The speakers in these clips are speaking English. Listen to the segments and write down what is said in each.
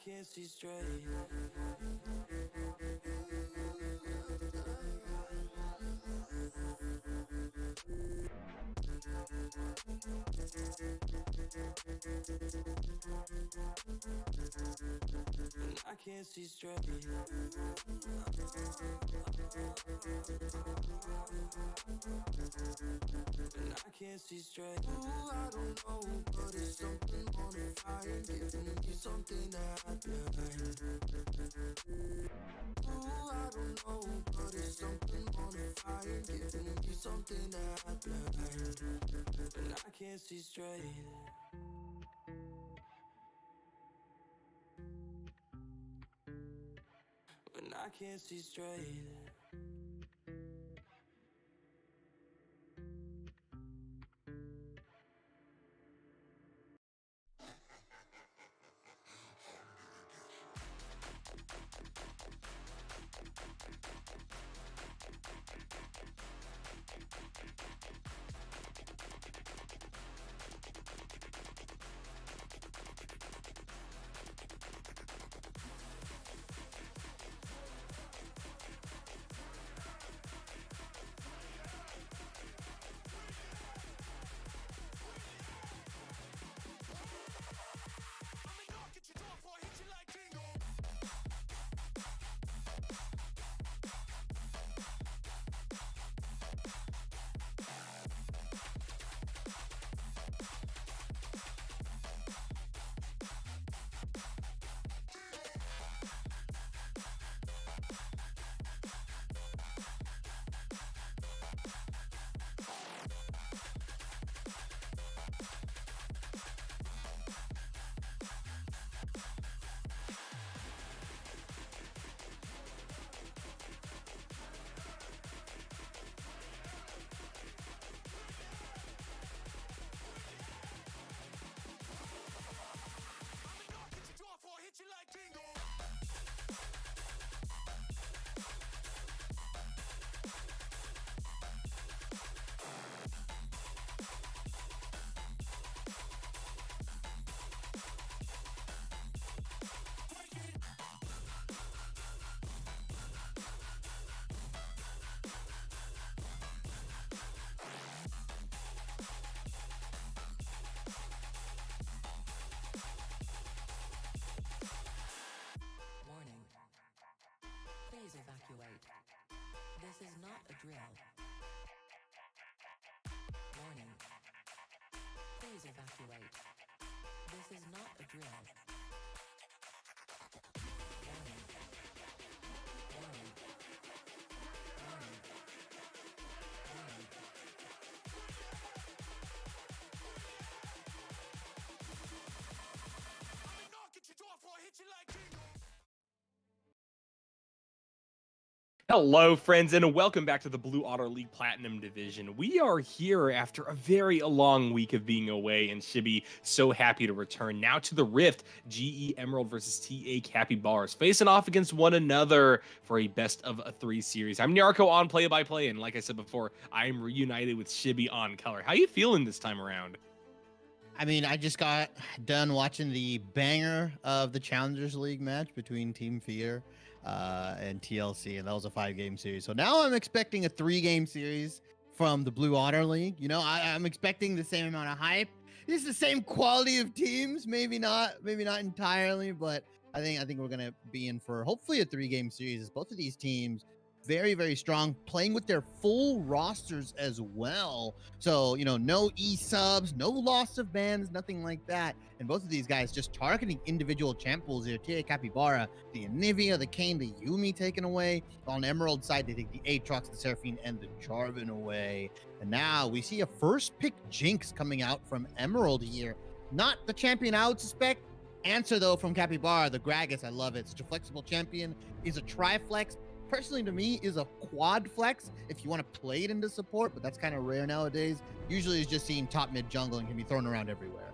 can't see straight. I can't see straight. I can't see straight. Ooh, I don't know, but it's something on the fire, giving me something that I blind. Ooh, I don't know, but it's something on the fire, giving me something that I blind. And I can't see straight. When I can't see straight. Warning. Please evacuate. This is not a drill. Warning. Please evacuate. This is not a drill. Warning. Warning. Warning. Warning. Hello, friends, and welcome back to the Blue Otter League Platinum Division. We are here after a very long week of being away, and Shibi so happy to return now to the Rift. GE Emerald versus TA Capybaras facing off against one another for a best of a 3 series. I'm Nyarko on play-by-play, and like I said before, I'm reunited with Shibi on color. How you feeling this time around? I mean, I just got done watching the banger of the Challengers League match between Team Fear and TLC, and that was a 5-game series. So now I'm expecting a 3-game series from the Blue Otter League. You know, I'm expecting the same amount of hype. It's the same quality of teams, maybe not entirely, but I think we're gonna be in for hopefully a 3-game series. Both of these teams very, very strong, playing with their full rosters as well. So, you know, no E-subs, no loss of bans, nothing like that. And both of these guys just targeting individual champ pools here. TA Capybara, the Anivia, the Kane, the Yumi taken away. On Emerald side, they take the Aatrox, the Seraphine, and the Jarvan away. And now we see a first pick Jinx coming out from Emerald here. Not the champion I would suspect. Answer, though, from Capybara, the Gragas. I love it. Such a flexible champion. Is a tri-flex. Personally, to me, is a quad flex if you want to play it into support, but that's kind of rare nowadays. Usually it's just seen top mid jungle and can be thrown around everywhere.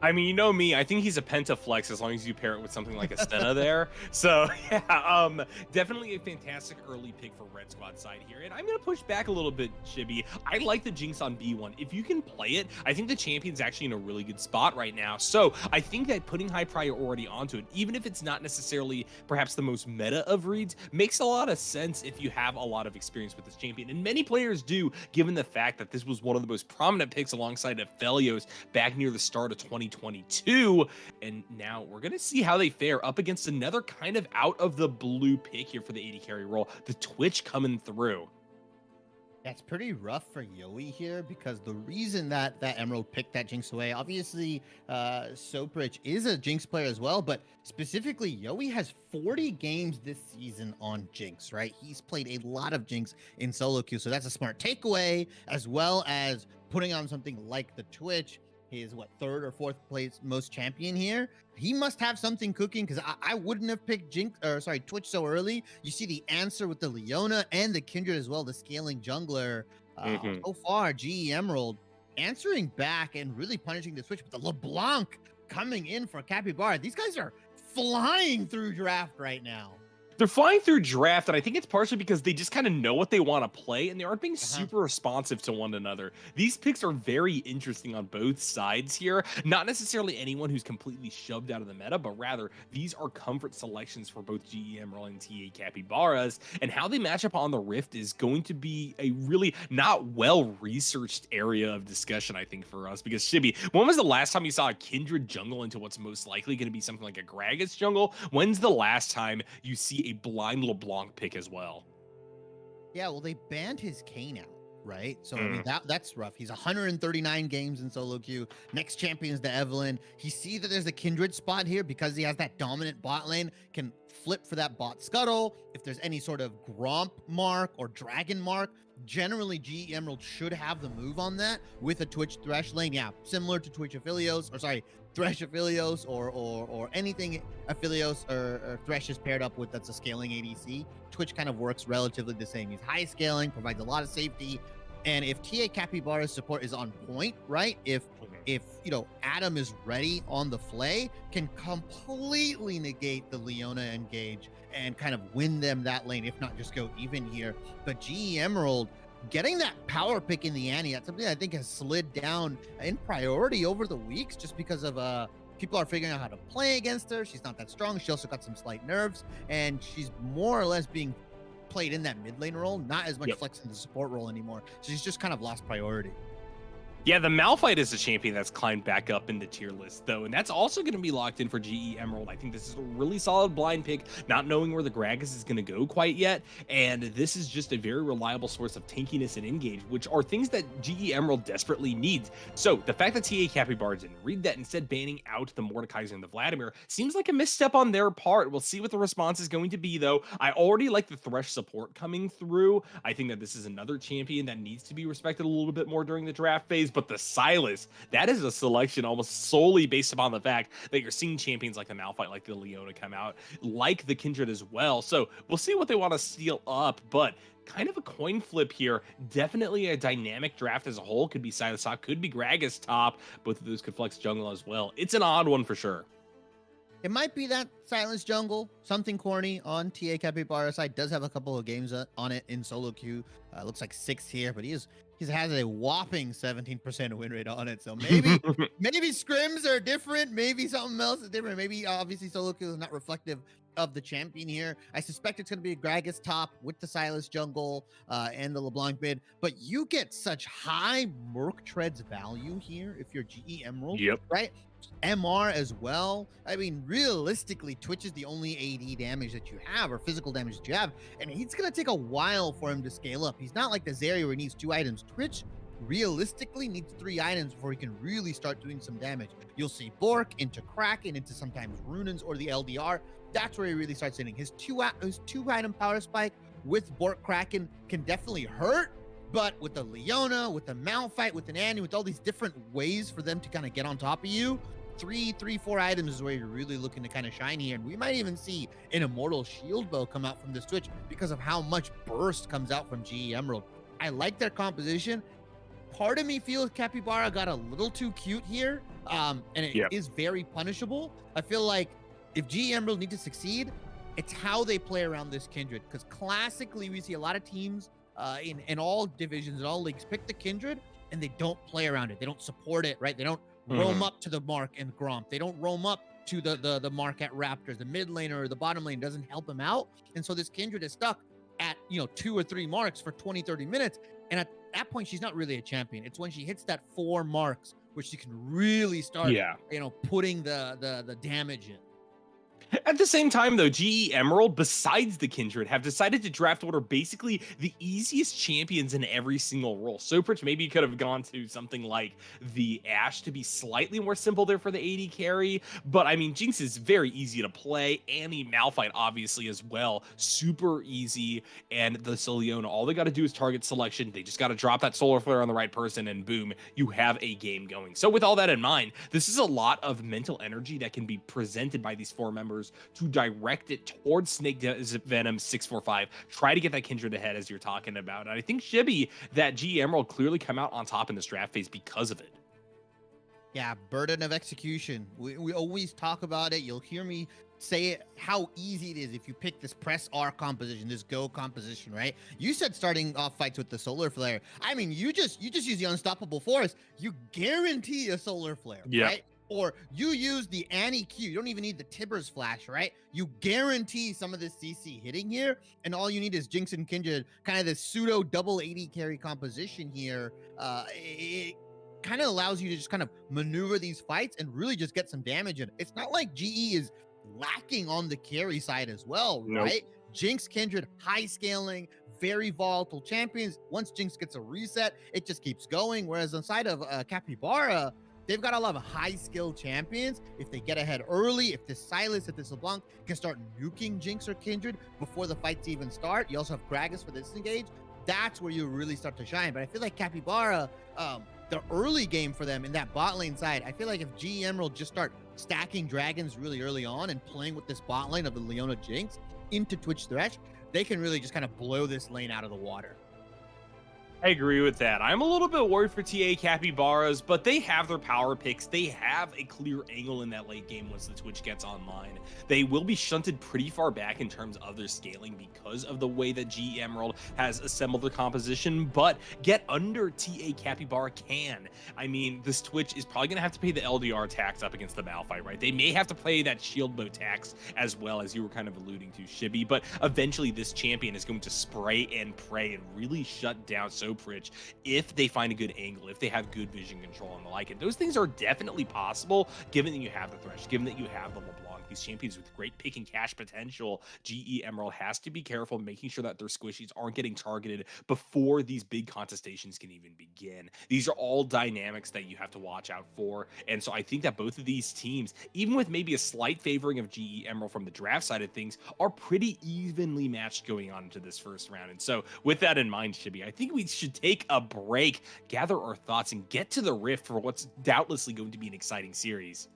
I mean, you know me. I think he's a pentaflex as long as you pair it with something like a Senna there. So yeah, definitely a fantastic early pick for Red Squad side here. And I'm gonna push back a little bit, Chibi. I like the Jinx on B1. If you can play it, I think the champion's actually in a really good spot right now. So I think that putting high priority onto it, even if it's not necessarily perhaps the most meta of reads, makes a lot of sense if you have a lot of experience with this champion. And many players do, given the fact that this was one of the most prominent picks alongside Aphelios back near the start of 2022. And now we're going to see how they fare up against another kind of out of the blue pick here for the 80 carry role, the Twitch coming through. That's pretty rough for Yoey here because the reason that Emerald picked that Jinx away, obviously, Soprich is a Jinx player as well, but specifically, Yoey has 40 games this season on Jinx, right? He's played a lot of Jinx in solo queue, so that's a smart takeaway, as well as putting on something like the Twitch. His third or fourth place most champion here. He must have something cooking because I wouldn't have picked Twitch so early. You see the answer with the Leona and the Kindred as well, the scaling jungler. So far, GE Emerald answering back and really punishing the Twitch with the LeBlanc coming in for Capybara. These guys are flying through draft right now. They're flying through draft, and I think it's partially because they just kind of know what they want to play, and they aren't being super responsive to one another. These picks are very interesting on both sides here. Not necessarily anyone who's completely shoved out of the meta, but rather these are comfort selections for both GE Emerald and TA Capybaras, and how they match up on the Rift is going to be a really not well-researched area of discussion, I think, for us. Because, Shibi, when was the last time you saw a Kindred jungle into what's most likely going to be something like a Gragas jungle? When's the last time you see a blind LeBlanc pick as well? Yeah, well, they banned his Kane out, right? So I mean that's rough. He's 139 games in solo queue. Next champion is the Evelyn. He sees that there's a Kindred spot here because he has that dominant bot lane, can flip for that bot scuttle. If there's any sort of Gromp mark or Dragon mark, generally GE Emerald should have the move on that with a Twitch Thresh lane. Yeah, similar to Twitch Aphelios, or sorry, Thresh Aphelios or anything Aphelios or Thresh is paired up with that's a scaling ADC. Twitch kind of works relatively the same. He's high scaling, provides a lot of safety. And if TA Capybara's support is on point, right? If Adam is ready on the flay, can completely negate the Leona engage and kind of win them that lane, if not just go even here. But GE Emerald getting that power pick in the Annie, that's something I think has slid down in priority over the weeks just because of people are figuring out how to play against her. She's not that strong. She also got some slight nerves, and she's more or less being played in that mid lane role, not as much flexing the support role anymore. So she's just kind of lost priority. Yeah, the Malphite is a champion that's climbed back up in the tier list, though, and that's also going to be locked in for GE Emerald. I think this is a really solid blind pick, not knowing where the Gragas is going to go quite yet, and this is just a very reliable source of tankiness and engage, which are things that GE Emerald desperately needs. So the fact that TA Capybara didn't read that, instead banning out the Mordekaiser and the Vladimir, seems like a misstep on their part. We'll see what the response is going to be, though. I already like the Thresh support coming through. I think that this is another champion that needs to be respected a little bit more during the draft phase. But the Silas, that is a selection almost solely based upon the fact that you're seeing champions like the Malphite, like the Leona come out, like the Kindred as well. So we'll see what they want to steal up, but kind of a coin flip here. Definitely a dynamic draft as a whole. Could be Silas top, could be Gragas top. Both of those could flex jungle as well. It's an odd one for sure. It might be that Silence Jungle, something corny on TA Capybara side. Does have a couple of games on it in solo queue. Looks like 6 here, but he has a whopping 17% win rate on it. So maybe scrims are different. Maybe something else is different. Maybe obviously solo queue is not reflective of the champion here. I suspect it's going to be a Gragas top with the Silas Jungle and the LeBlanc mid. But you get such high Merc Treads value here if you're GE Emerald, right? MR as well. I mean, realistically, Twitch is the only AD damage that you have, or physical damage that you have, and it's going to take a while for him to scale up. He's not like the Zarya where he needs 2 items. Twitch realistically needs 3 items before he can really start doing some damage. You'll see Bork into Kraken, into sometimes Runins or the LDR. That's where he really starts hitting. His 2-item power spike with Bork Kraken can definitely hurt, but with the Leona, with the Malphite, with an Annie, with all these different ways for them to kind of get on top of you, 4 items is where you're really looking to kind of shine here. And we might even see an Immortal Shield Bow come out from this Twitch because of how much burst comes out from GE Emerald. I like their composition. Part of me feels Capybara got a little too cute here And it Yep. is very punishable. I feel like if GE Emerald need to succeed, it's how they play around this Kindred. Because classically, we see a lot of teams in all divisions, in all leagues, pick the Kindred and they don't play around it. They don't support it, right? They don't roam up to the mark and Gromp. They don't roam up to the mark at Raptors. The mid laner or the bottom lane doesn't help him out. And so this Kindred is stuck at 2 or 3 marks for 20, 30 minutes. And at that point, she's not really a champion. It's when she hits that 4 marks, which she can really start, Yeah. putting the damage in. At the same time, though, GE Emerald, besides the Kindred, have decided to draft order basically the easiest champions in every single role. Soprich maybe could have gone to something like the Ashe to be slightly more simple there for the AD carry, but I mean, Jinx is very easy to play. Annie Malphite, obviously, as well. Super easy. And the Siliona, all they got to do is target selection. They just got to drop that Solar Flare on the right person, and boom, you have a game going. So, with all that in mind, this is a lot of mental energy that can be presented by these 4 members to direct it towards Snake Venom 645. Try to get that Kindred ahead as you're talking about. And I think Shibby, that GE Emerald clearly come out on top in this draft phase because of it. Yeah, burden of execution. We always talk about it. You'll hear me say it, how easy it is if you pick this press R composition, this go composition, right? You said starting off fights with the Solar Flare. I mean, you just use the Unstoppable Force. You guarantee a Solar Flare, Yep. right? Or you use the Annie Q. You don't even need the Tibbers flash, right? You guarantee some of this CC hitting here, and all you need is Jinx and Kindred, kind of this pseudo double 80 carry composition here. It kind of allows you to just kind of maneuver these fights and really just get some damage in. It's not like GE is lacking on the carry side as well, Nope. right? Jinx, Kindred, high scaling, very volatile champions. Once Jinx gets a reset, it just keeps going. Whereas on the side of Capybara, they've got a lot of high skill champions. If they get ahead early, if this Silas, if this LeBlanc can start nuking Jinx or Kindred before the fights even start, you also have Gragas for this engage. That's where you really start to shine. But I feel like Capybara, the early game for them in that bot lane side, I feel like if GE Emerald just start stacking dragons really early on and playing with this bot lane of the Leona Jinx into Twitch Thresh, they can really just kind of blow this lane out of the water. I agree with that. I'm a little bit worried for TA Capybaras, but they have their power picks. They have a clear angle in that late game once the Twitch gets online. They will be shunted pretty far back in terms of their scaling because of the way that GE Emerald has assembled their composition, but get under TA Capybara can. I mean, this Twitch is probably going to have to pay the LDR tax up against the Malphite, right? They may have to pay that shield bow tax as well, as you were kind of alluding to, Shibby, but eventually this champion is going to spray and pray and really shut down Soprich if they find a good angle, if they have good vision control and the like. And those things are definitely possible given that you have the Thresh, given that you have the LeBlanc, these champions with great pick and cash potential. GE Emerald has to be careful making sure that their squishies aren't getting targeted before these big contestations can even begin. These are all dynamics that you have to watch out for. And so I think that both of these teams, even with maybe a slight favoring of GE Emerald from the draft side of things, are pretty evenly matched going on into this first round. And so with that in mind, Shibby, I think we should take a break, gather our thoughts, and get to the Rift for what's doubtlessly going to be an exciting series.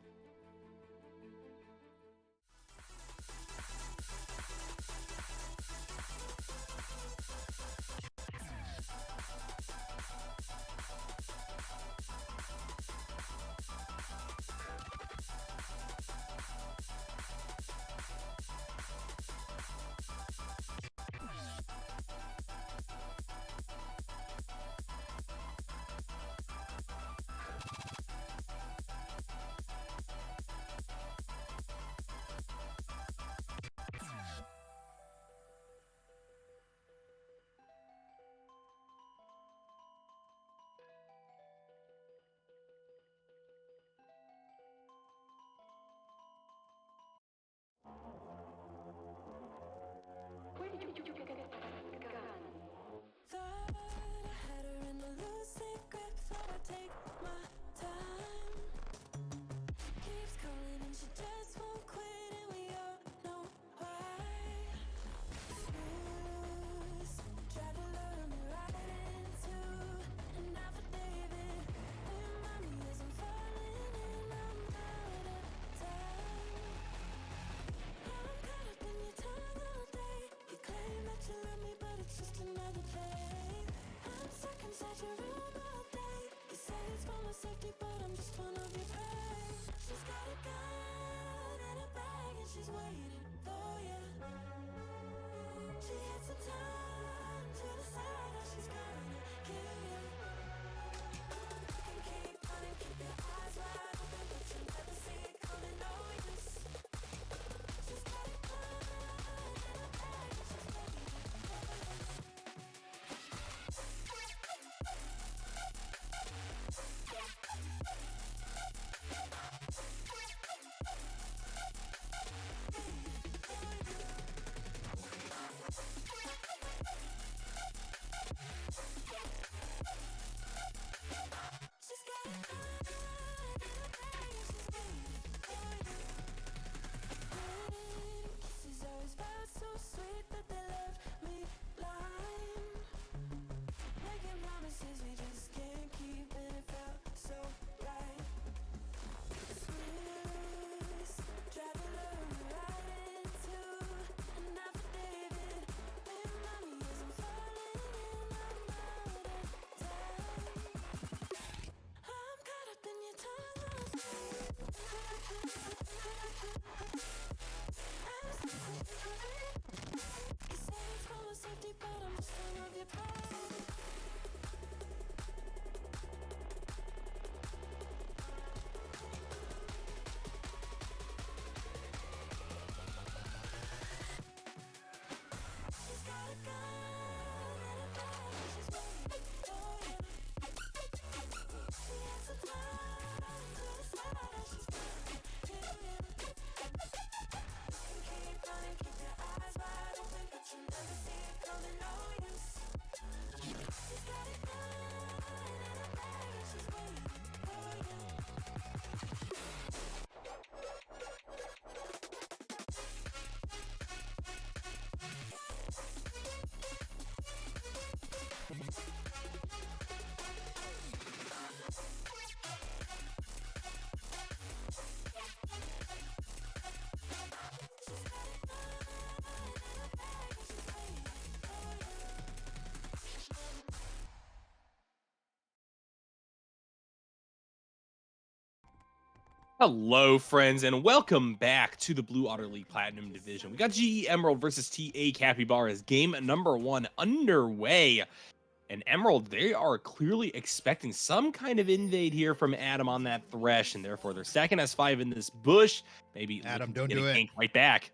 Hello, friends, and welcome back to the Blue Otter League Platinum Division. We got GE Emerald versus TA Capybara's game number 1 underway. And Emerald, they are clearly expecting some kind of invade here from Adam on that Thresh, and therefore they're stacking S5 in this bush. Maybe Adam, looking to don't get do a it. gank right back.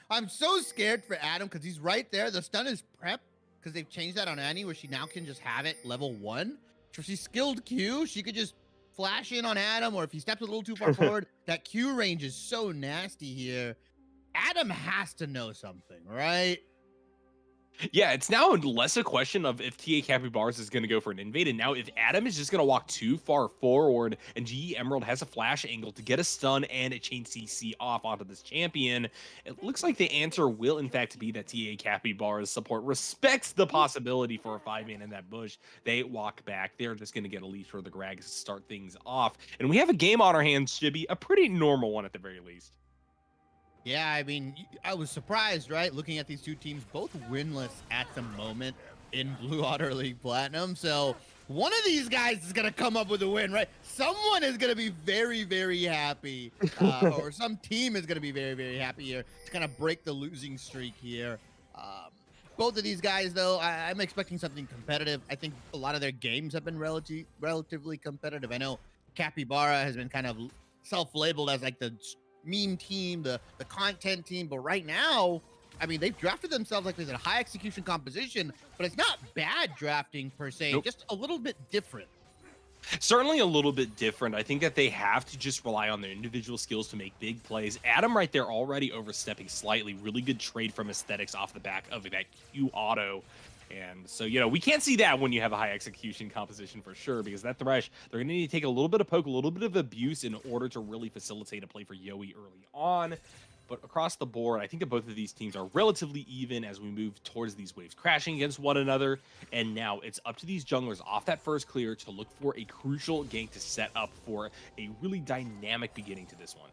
I'm so scared for Adam because he's right there. The stun is prep because they've changed that on Annie where she now can just have it level 1. So she's skilled Q. She could just flash in on Adam, or if he steps a little too far forward, that Q range is so nasty here. Adam has to know something, right? Yeah, it's now less a question of if TA Capybaras is going to go for an invade, and now if Adam is just going to walk too far forward and GE Emerald has a flash angle to get a stun and a chain CC off onto this champion, it looks like the answer will in fact be that TA Capybara's support respects the possibility for a 5-man in that bush. They walk back. They're just going to get a leash for the Grags to start things off. And we have a game on our hands, Shibby, a pretty normal one at the very least. Yeah, I mean, I was surprised, right? Looking at these two teams, both winless at the moment in Blue Otter League Platinum. So one of these guys is going to come up with a win, right? Someone is going to be very, very happy, or some team is going to be very, very happy here to kind of break the losing streak here. Both of these guys, though, I'm expecting something competitive. I think a lot of their games have been relatively competitive. I know Capybara has been kind of self-labeled as like the meme team, the content team, but right now, I mean, they've drafted themselves like there's a high execution composition, but it's not bad drafting per se, Nope. just a little bit different. Certainly a little bit different. I think that they have to just rely on their individual skills to make big plays. Adam right there already overstepping slightly. Really good trade from Aesthetics off the back of that Q auto. And so, we can't see that when you have a high execution composition for sure, because that Thresh, they're going to need to take a little bit of poke, a little bit of abuse in order to really facilitate a play for Yowie early on. But across the board, I think that both of these teams are relatively even as we move towards these waves crashing against one another. And now it's up to these junglers off that first clear to look for a crucial gank to set up for a really dynamic beginning to this one.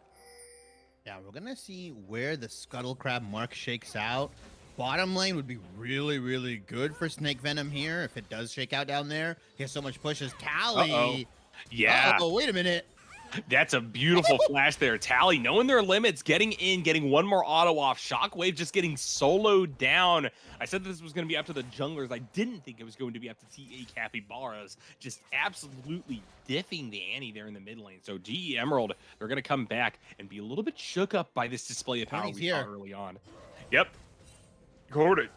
Yeah, we're gonna see where the Scuttle Crab mark shakes out. Bottom lane would be really, really good for Snake Venom here if it does shake out down there. He has so much pushes. Tally. Uh-oh. Yeah. Uh-oh, wait a minute. That's a beautiful flash there. Tally, knowing their limits, getting in, getting one more auto off. Shockwave just getting soloed down. I said this was going to be up to the junglers. I didn't think it was going to be up to TA Capybaras. Just absolutely diffing the ante there in the mid lane. So GE Emerald, they're going to come back and be a little bit shook up by this display of power Tony's we saw here. early on. Yep. Got it.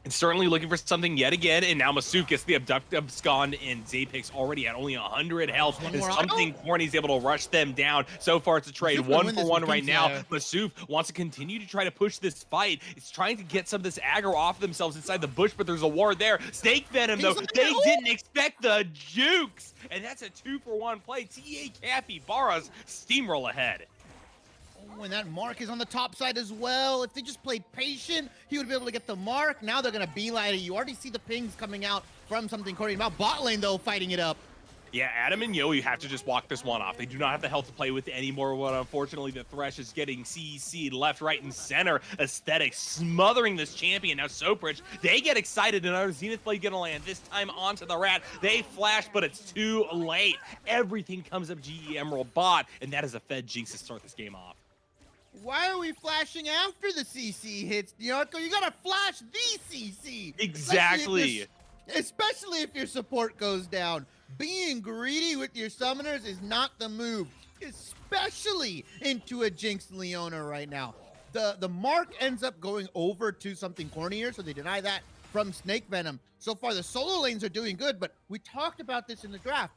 And certainly looking for something yet again, and now Masuk gets the abscond, and Zapix already at only 100 health. One And more something Corny's able to rush them down. So far, it's a trade Masuk gonna 1 win for this 1 with right King's now. Fire. Masuk wants to continue to try to push this fight. It's trying to get some of this aggro off themselves inside the bush, but there's a ward there. Snake Venom, though, they didn't expect the jukes, and that's a 2-for-1 play. TA Capybaras steamroll ahead. Oh, and that mark is on the top side as well. If they just played patient, he would be able to get the mark. Now they're going to beeline it. You already see the pings coming out from something Corny. About bot lane, though, fighting it up. Yeah, Adam and Yowie have to just walk this one off. They do not have the health to play with anymore. But unfortunately, the Thresh is getting CC'd left, right, and center. Aesthetics smothering this champion. Now Sopridge, they get excited. Another Zenith Blade gonna land, this time onto the Rat. They flash, but it's too late. Everything comes up GE Emerald bot, and that is a Fed Jinx to start this game off. Why are we flashing after the CC hits, Nyarko? You gotta flash the CC. Exactly. Especially if your support goes down. Being greedy with your summoners is not the move, especially into a Jinx Leona right now. The mark ends up going over to something cornier, so they deny that from Snake Venom. So far, the solo lanes are doing good, but we talked about this in the draft.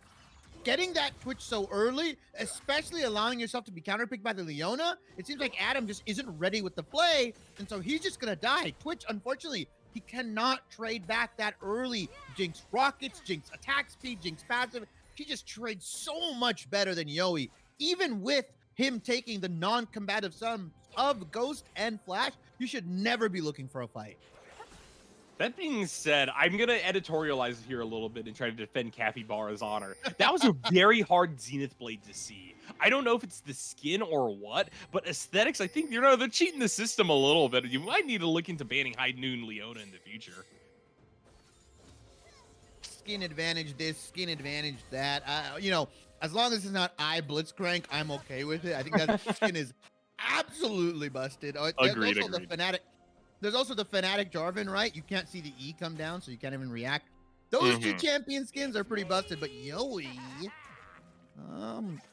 Getting that Twitch so early, especially allowing yourself to be counterpicked by the Leona, it seems like Adam just isn't ready with the play, and so he's just gonna die. Twitch, unfortunately, he cannot trade back that early. Jinx rockets, Jinx attack speed, Jinx passive. He just trades so much better than Yowie. Even with him taking the non-combative sums of Ghost and Flash, you should never be looking for a fight. That being said, I'm going to editorialize here a little bit and try to defend Capybara's honor. That was a very hard Zenith Blade to see. I don't know if it's the skin or what, but Aesthetics, I think, they're cheating the system a little bit. You might need to look into banning High Noon Leona in the future. Skin advantage this, skin advantage that. As long as it's not I Blitzcrank, I'm okay with it. I think that skin is absolutely busted. There's Agreed, also the agreed. Fnatic. There's also the Fnatic Jarvan, right? You can't see the E come down, so you can't even react. Those two Mhm. champion skins are pretty busted, but Yoey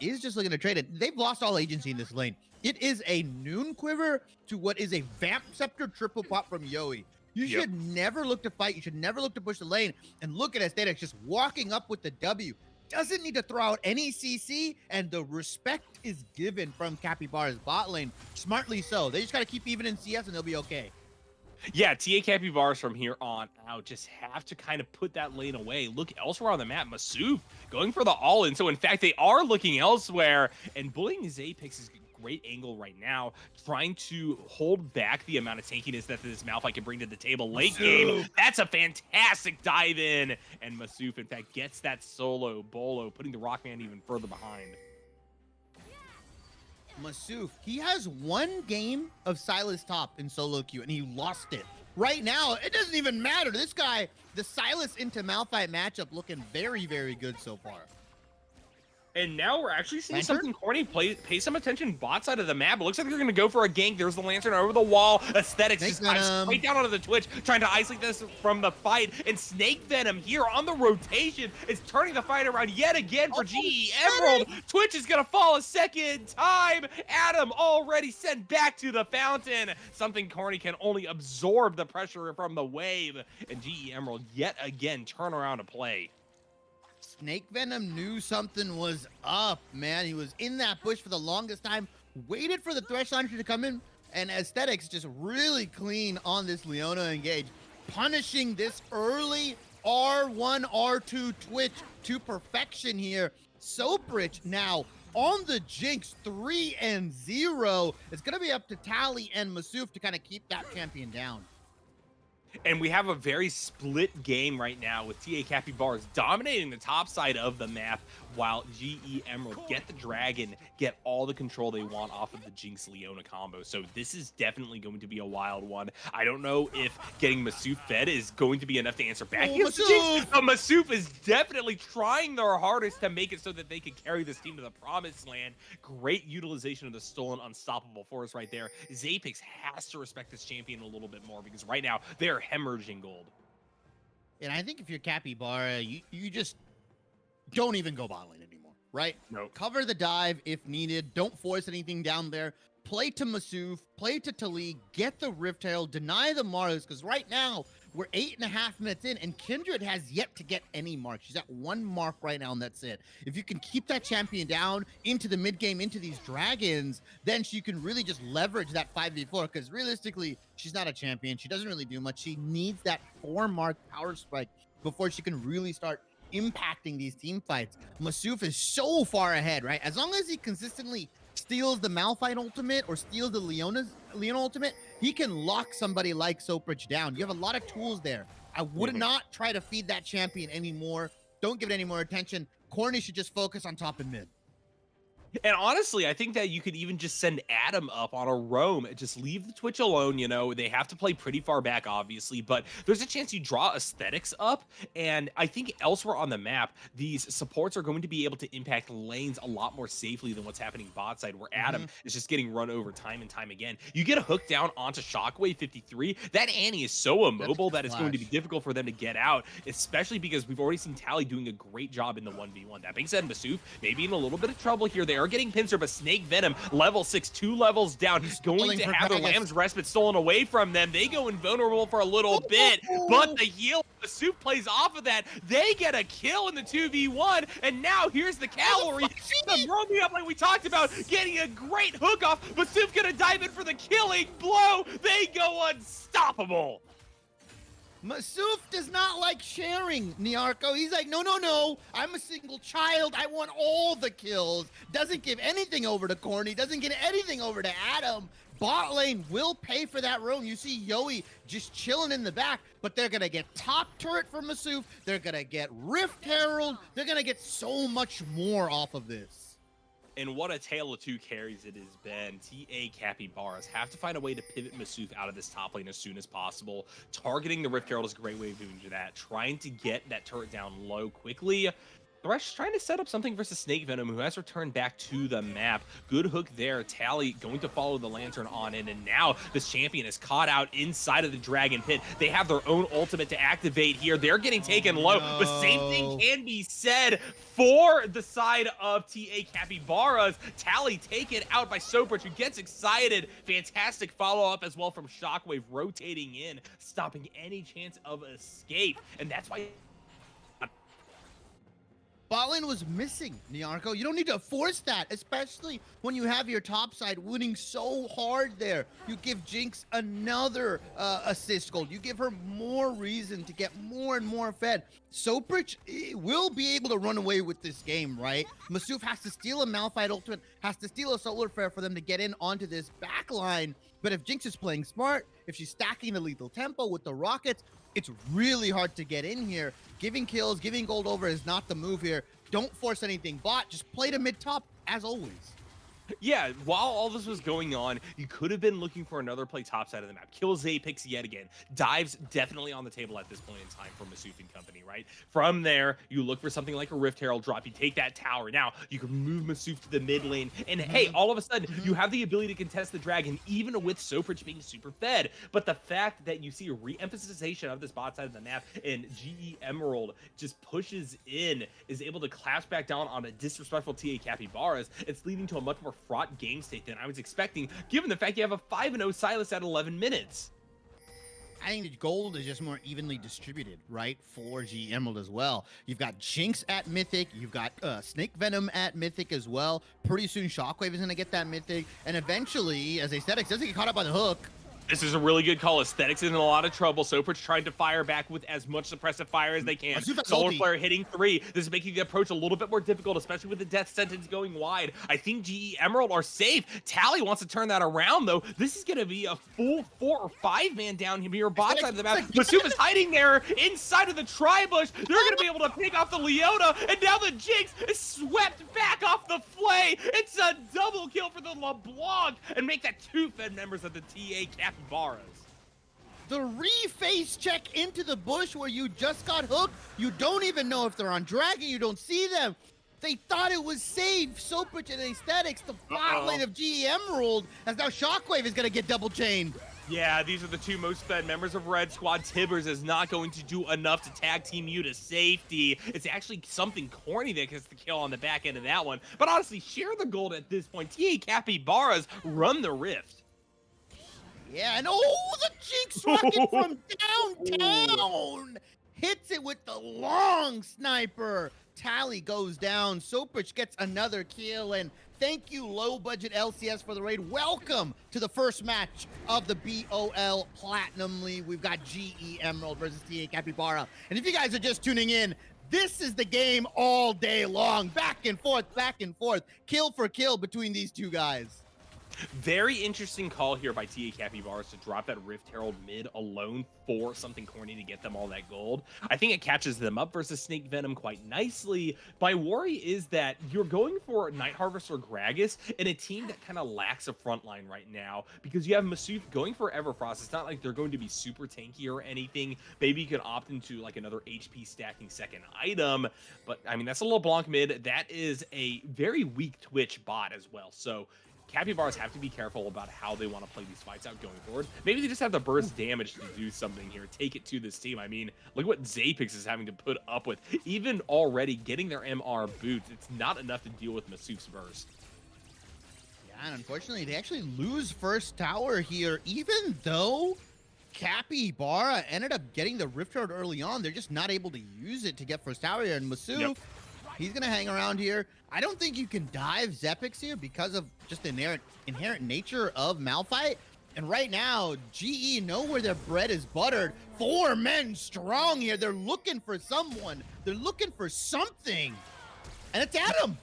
is just looking to trade it. They've lost all agency in this lane. It is a Noon Quiver to what is a Vamp Scepter triple pop from Yoey. You Yep. should never look to fight. You should never look to push the lane. And look at Aesthetics just walking up with the W. Doesn't need to throw out any CC, and the respect is given from Capybara's bot lane. Smartly so. They just got to keep even in CS, and they'll be okay. Yeah, TA Capybaras from here on out just have to kind of put that lane away. Look elsewhere on the map. Masuf going for the all-in. So, in fact, they are looking elsewhere. And bullying Zapix is a great angle right now, trying to hold back the amount of tankiness that this Malphite can bring to the table late game. That's a fantastic dive in. And Masuf, in fact, gets that solo Bolo, putting the Rockman even further behind. Masuf, he has one game of Silas top in solo queue, and he lost it. Right now, it doesn't even matter. This guy, the Silas into Malphite matchup, looking very, very good so far. And now we're actually seeing Lantern? something corny pay some attention bot side of the map. It looks like they're going to go for a gank. There's the Lantern over the wall. Aesthetics Snake just dives Venom. straight down onto the Twitch, trying to isolate this from the fight. And Snake Venom here on the rotation is turning the fight around yet again for GE Emerald. Twitch is going to fall a second time. Adam already sent back to the fountain. Something corny can only absorb the pressure from the wave. And GE Emerald yet again turn around to play. Snake Venom knew something was up, man. He was in that bush for the longest time, waited for the Thresh Launcher to come in, and Aesthetics just really clean on this Leona engage, punishing this early R1, R2 Twitch to perfection here. Soprich now on the Jinx, 3-0. It's going to be up to Tally and Masuf to kind of keep that champion down. And we have a very split game right now with TA Capybaras dominating the top side of the map, while GE Emerald get the dragon, get all the control they want off of the Jinx Leona combo. So this is definitely going to be a wild one. I don't know if getting Masuf fed is going to be enough to answer back against the Jinx. Masuf is definitely trying their hardest to make it so that they can carry this team to the promised land. Great utilization of the stolen unstoppable force right there. Zapix has to respect this champion a little bit more, because right now they're hemorrhaging gold. And I think if you're Capybara, you just don't even go bot lane anymore, right? Nope. Cover the dive if needed. Don't force anything down there. Play to Masuf, play to Tali, get the Rift Herald, deny the Maras, because right now we're 8.5 minutes in, and Kindred has yet to get any mark. She's at 1 mark right now, and that's it. If you can keep that champion down into the mid game, into these dragons, then she can really just leverage that 5v4, because realistically, she's not a champion. She doesn't really do much. She needs that 4 mark power spike before she can really start impacting these team fights. Masuf is so far ahead, right? As long as he consistently steals the Malphite ultimate or steals the Leona ultimate, he can lock somebody like Soprich down. You have a lot of tools there. I would not try to feed that champion anymore. Don't give it any more attention. Corny should just focus on top and mid. And honestly, I think that you could even just send Adam up on a roam and just leave the Twitch alone. You know, they have to play pretty far back, obviously, but there's a chance you draw Aesthetics up. And I think elsewhere on the map, these supports are going to be able to impact lanes a lot more safely than what's happening bot side, where Adam is just getting run over time and time again. You get a hook down onto Shockwave 53. That Annie is so immobile that it's going to be difficult for them to get out, especially because we've already seen Tally doing a great job in the 1v1. That being said, Masuf maybe in a little bit of trouble here. They are getting pincer, but Snake Venom, level 6, 2 levels down. He's going to have their Lamb's Respite stolen away from them. They go invulnerable for a little bit, but the heal, the Masuf plays off of that. They get a kill in the 2v1, and now here's the cavalry. The roaming up like we talked about, getting a great hook off. Masuf gonna dive in for the killing blow. They go unstoppable. Masuf does not like sharing, Niarco. He's like, no, no, no. I'm a single child. I want all the kills. Doesn't give anything over to Corny. Doesn't get anything over to Adam. Bot lane will pay for that roam. You see Yoey just chilling in the back, but they're going to get top turret from Masuf. They're going to get Rift Herald. They're going to get so much more off of this. And what a tale of two carries it has been. TA Capybaras have to find a way to pivot Masuf out of this top lane as soon as possible. Targeting the Rift Herald is a great way of doing that. Trying to get that turret down low quickly. Thresh trying to set up something versus Snake Venom, who has returned back to the map. Good hook there. Tally going to follow the Lantern on in, and now this champion is caught out inside of the Dragon Pit. They have their own ultimate to activate here. They're getting taken low, but same thing can be said for the side of TA Capybaras. Tally taken out by Soapridge, who gets excited. Fantastic follow-up as well from Shockwave, rotating in, stopping any chance of escape, and that's why Bot lane was missing, Nyarko. You don't need to force that, especially when you have your top side winning so hard there. You give Jinx another assist goal. You give her more reason to get more and more fed. Soapridge will be able to run away with this game, right? Masuf has to steal a Malphite ultimate, has to steal a Solar Flare for them to get in onto this back line. But if Jinx is playing smart, if she's stacking the lethal tempo with the rockets, it's really hard to get in here. Giving kills, giving gold over is not the move here. Don't force anything. Bot, just play to mid-top as always. Yeah, while all this was going on, you could have been looking for another play topside of the map. Kills Apex yet again. Dives definitely on the table at this point in time for Masuf and company, right? From there, you look for something like a Rift Herald drop. You take that tower. Now, you can move Masuf to the mid lane. And hey, all of a sudden, you have the ability to contest the dragon, even with Soapridge being super fed. But the fact that you see a re-emphasization of this bot side of the map and GE Emerald just pushes in, is able to collapse back down on a disrespectful TA Capybaras, it's leading to a much more fraught game state than I was expecting, given the fact you have a 5-0 Silas at 11 minutes. I think the gold is just more evenly distributed, right, for G Emerald as well. You've got Jinx at Mythic. You've got Snake Venom at Mythic as well. Pretty soon, Shockwave is going to get that Mythic. And eventually, as Aesthetics doesn't get caught up by the hook, this is a really good call. Aesthetics in a lot of trouble. Soapridge trying to fire back with as much suppressive fire as they can. Solar Flare hitting 3. This is making the approach a little bit more difficult, especially with the death sentence going wide. I think GE Emerald are safe. Tally wants to turn that around, though. This is going to be a full 4 or 5 man down here, bot side of the map. Masuf is hiding there inside of the tri-bush. They're going to be able to pick off the Leona, and now the Jinx is swept back off the Flay. It's a double kill for the LeBlanc, and make that 2 fed members of the TA Capybaras. The re-face check into the bush where you just got hooked. You don't even know if they're on Dragon. You don't see them. They thought it was safe. Soapridge and Aesthetics, the bot lane of GE Emerald, as now Shockwave is going to get double chained. Yeah, these are the 2 most fed members of Red Squad. Tibbers is not going to do enough to tag team you to safety. It's actually something corny that gets the kill on the back end of that one. But honestly, share the gold at this point. TA Capybaras run the Rift. Yeah, and the Jinx rocket from downtown hits it with the long sniper. Tally goes down. Soapridge gets another kill, and thank you, low budget LCS, for the raid. Welcome to the first match of the BOL Platinum League. We've got GE Emerald versus TA Capybara. And if you guys are just tuning in, this is the game all day long. Back and forth, kill for kill between these two guys. Very interesting call here by TA Capybaras to drop that Rift Herald mid alone for something corny to get them all that gold. I think it catches them up versus Snake Venom quite nicely. My worry is that you're going for Night Harvest or Gragas in a team that kind of lacks a front line right now, because you have Masuf going for Everfrost. It's not like they're going to be super tanky or anything. Maybe you could opt into like another HP stacking second item, but I mean, that's a LeBlanc mid. That is a very weak Twitch bot as well. So Capybaras have to be careful about how they want to play these fights out going forward. Maybe they just have the burst damage to do something here, take it to this team. I mean, look what Zapix is having to put up with. Even already getting their MR boots, it's not enough to deal with Masuf's burst. Yeah, and unfortunately, they actually lose first tower here, even though Capybara ended up getting the Rift Herald early on. They're just not able to use it to get first tower here, and Masuf, he's going to hang around here. I don't think you can dive Zepix here because of just the inherent nature of Malphite. And right now, GE know where their bread is buttered. 4 men strong here. They're looking for someone. They're looking for something. And it's Adam.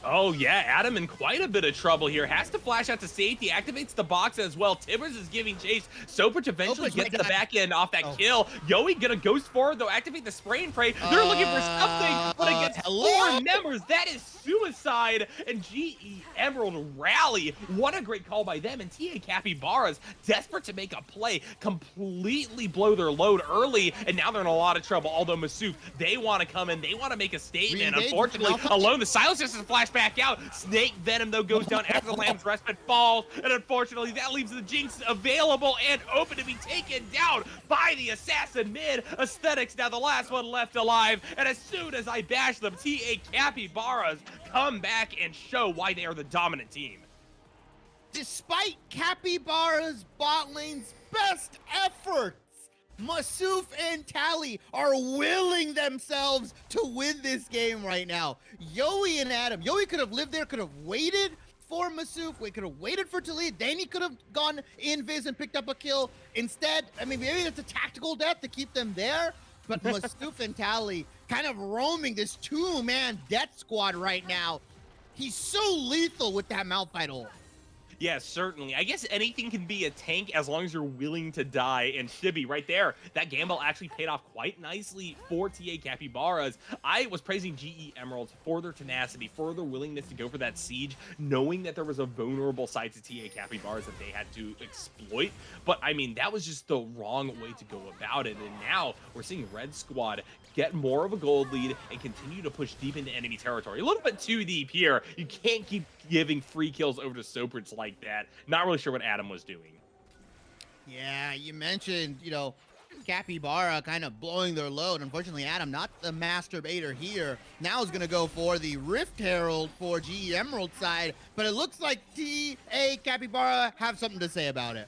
Oh, yeah, Adam in quite a bit of trouble here. Has to flash out to safety, activates the box as well. Tibbers is giving chase. Soprich eventually Soprich gets might the die. back end off that Oh. kill. Yoey gonna ghost forward, though, activate the spray and pray. They're looking for something, but against Hello? 4 members, that is suicide. And GE Emerald rally. What a great call by them. And TA Capybaras, desperate to make a play, completely blow their load early, and now they're in a lot of trouble. Although Masuf, they want to come in, they want to make a statement. Re-engage with Unfortunately, Malphite. alone, the Silencer just flash back out. Snake Venom, though, goes down after the Lamb's Respite falls, and unfortunately, that leaves the Jinx available and open to be taken down by the Assassin mid. Aesthetics now the last one left alive, and as soon as I bash them, TA Capybaras come back and show why they are the dominant team. Despite Capybara's bot lane's best efforts, Masuf and Tally are willing themselves to win this game right now. Yoey and Adam. Yoey could have lived there, could have waited for Masuf. We could have waited for Talib. Then he could have gone invis and picked up a kill. Instead, I mean, maybe it's a tactical death to keep them there. But Masuf and Tally kind of roaming this 2-man death squad right now. He's so lethal with that Malphite ult. Yeah, certainly. I guess anything can be a tank as long as you're willing to die. And Shibby, right there, that gamble actually paid off quite nicely for TA Capybaras. I was praising GE Emeralds for their tenacity, for their willingness to go for that siege, knowing that there was a vulnerable side to TA Capybaras that they had to exploit. But, I mean, that was just the wrong way to go about it. And now we're seeing Red Squad get more of a gold lead and continue to push deep into enemy territory. A little bit too deep here. You can't keep giving free kills over to Soprich like that. Not really sure what Adam was doing. Yeah, you mentioned, you know, Capybara kind of blowing their load. Unfortunately, Adam, not the masturbator here, now is going to go for the Rift Herald for GE Emerald side, but it looks like TA Capybara have something to say about it.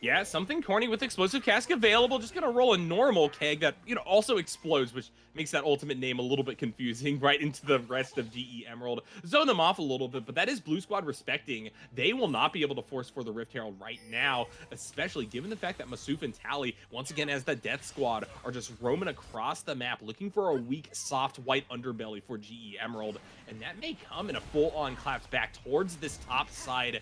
Yeah, something corny with explosive cask available. Just gonna roll a normal keg that, you know, also explodes, which makes that ultimate name a little bit confusing right into the rest of GE Emerald. Zone them off a little bit, but that is Blue Squad respecting. They will not be able to force for the Rift Herald right now, especially given the fact that Masuf and Tally, once again as the Death Squad, are just roaming across the map looking for a weak, soft, white underbelly for GE Emerald. And that may come in a full-on collapse back towards this top side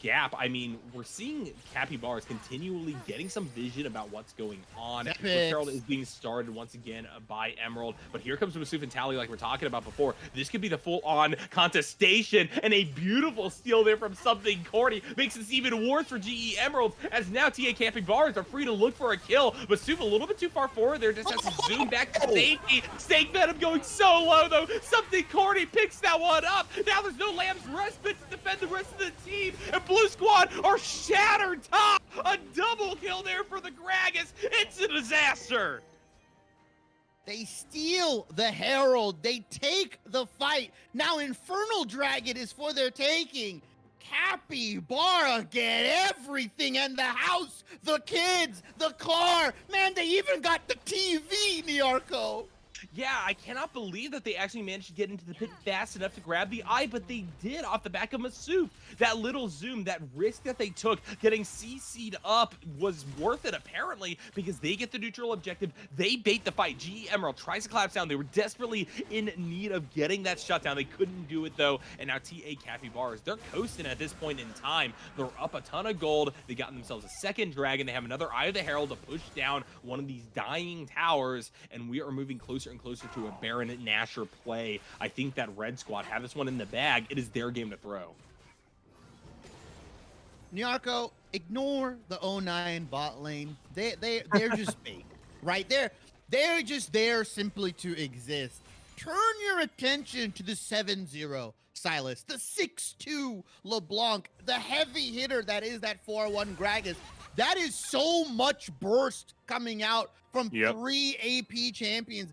gap. I mean, we're seeing Capybaras continually getting some vision about what's going on. Rift Herald is being started once again by Emerald, but here comes Masuf and Tally like we're talking about before. This could be the full-on contestation, and a beautiful steal there from something corny makes this even worse for GE Emeralds, as now TA Capybaras are free to look for a kill. Masuf a little bit too far forward there, just has to zoom back to safety. Snake Venom going so low though. Something corny picks that one up. Now there's no Lamb's Respite to defend the rest of the team, and Blue Squad are shattered top. A double kill there for the Gragas. It's a disaster. They steal the Herald. They take the fight. Now Infernal Dragon is for their taking. Capybara get everything, and the house, the kids, the car. Man, they even got the TV, Niarco. Yeah, I cannot believe that they actually managed to get into the pit fast enough to grab the eye, but they did off the back of Masuf. That little zoom, that risk that they took, getting CC'd up was worth it apparently, because they get the neutral objective. They bait the fight. GE Emerald tries to collapse down. They were desperately in need of getting that shutdown. They couldn't do it though, and now TA Capybaras, they're coasting at this point in time. They're up a ton of gold. They got themselves a second dragon. They have another Eye of the Herald to push down one of these dying towers, and we are moving closer and closer to a Baron Nashor play. I think that Red Squad have this one in the bag. It is their game to throw. Niarco, ignore the 09 bot lane. They're just fake, right? They're just there simply to exist. Turn your attention to the 7-0 Silas, the 6-2 LeBlanc, the heavy hitter that is that 4-1 Gragas. That is so much burst coming out from 3 AP champions.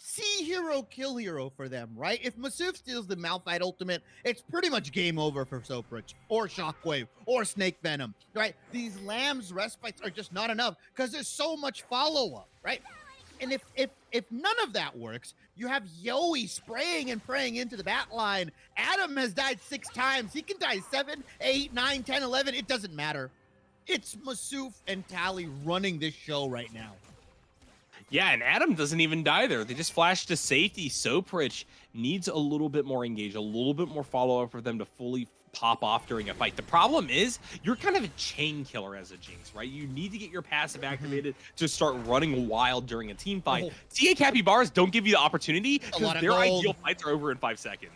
See hero, kill hero for them, right? If Masuf steals the Malphite ultimate, it's pretty much game over for Soprich, or Shockwave, or Snake Venom, right? These Lamb's Respites are just not enough, because there's so much follow-up, right? And if none of that works, you have Yoey spraying and praying into the bat line. Adam has died 6 times. He can die 7, 8, 9, 10, 11. It doesn't matter. It's Masuf and Tally running this show right now. Yeah, and Adam doesn't even die there. They just flash to safety. Soprich needs a little bit more engage, a little bit more follow-up for them to fully pop off during a fight. The problem is you're kind of a chain killer as a Jinx, right? You need to get your passive Mhm. activated to start running wild during a team fight. Oh, TA Capybaras don't give you the opportunity a because lot of their ideal gold. fights are over in 5 seconds.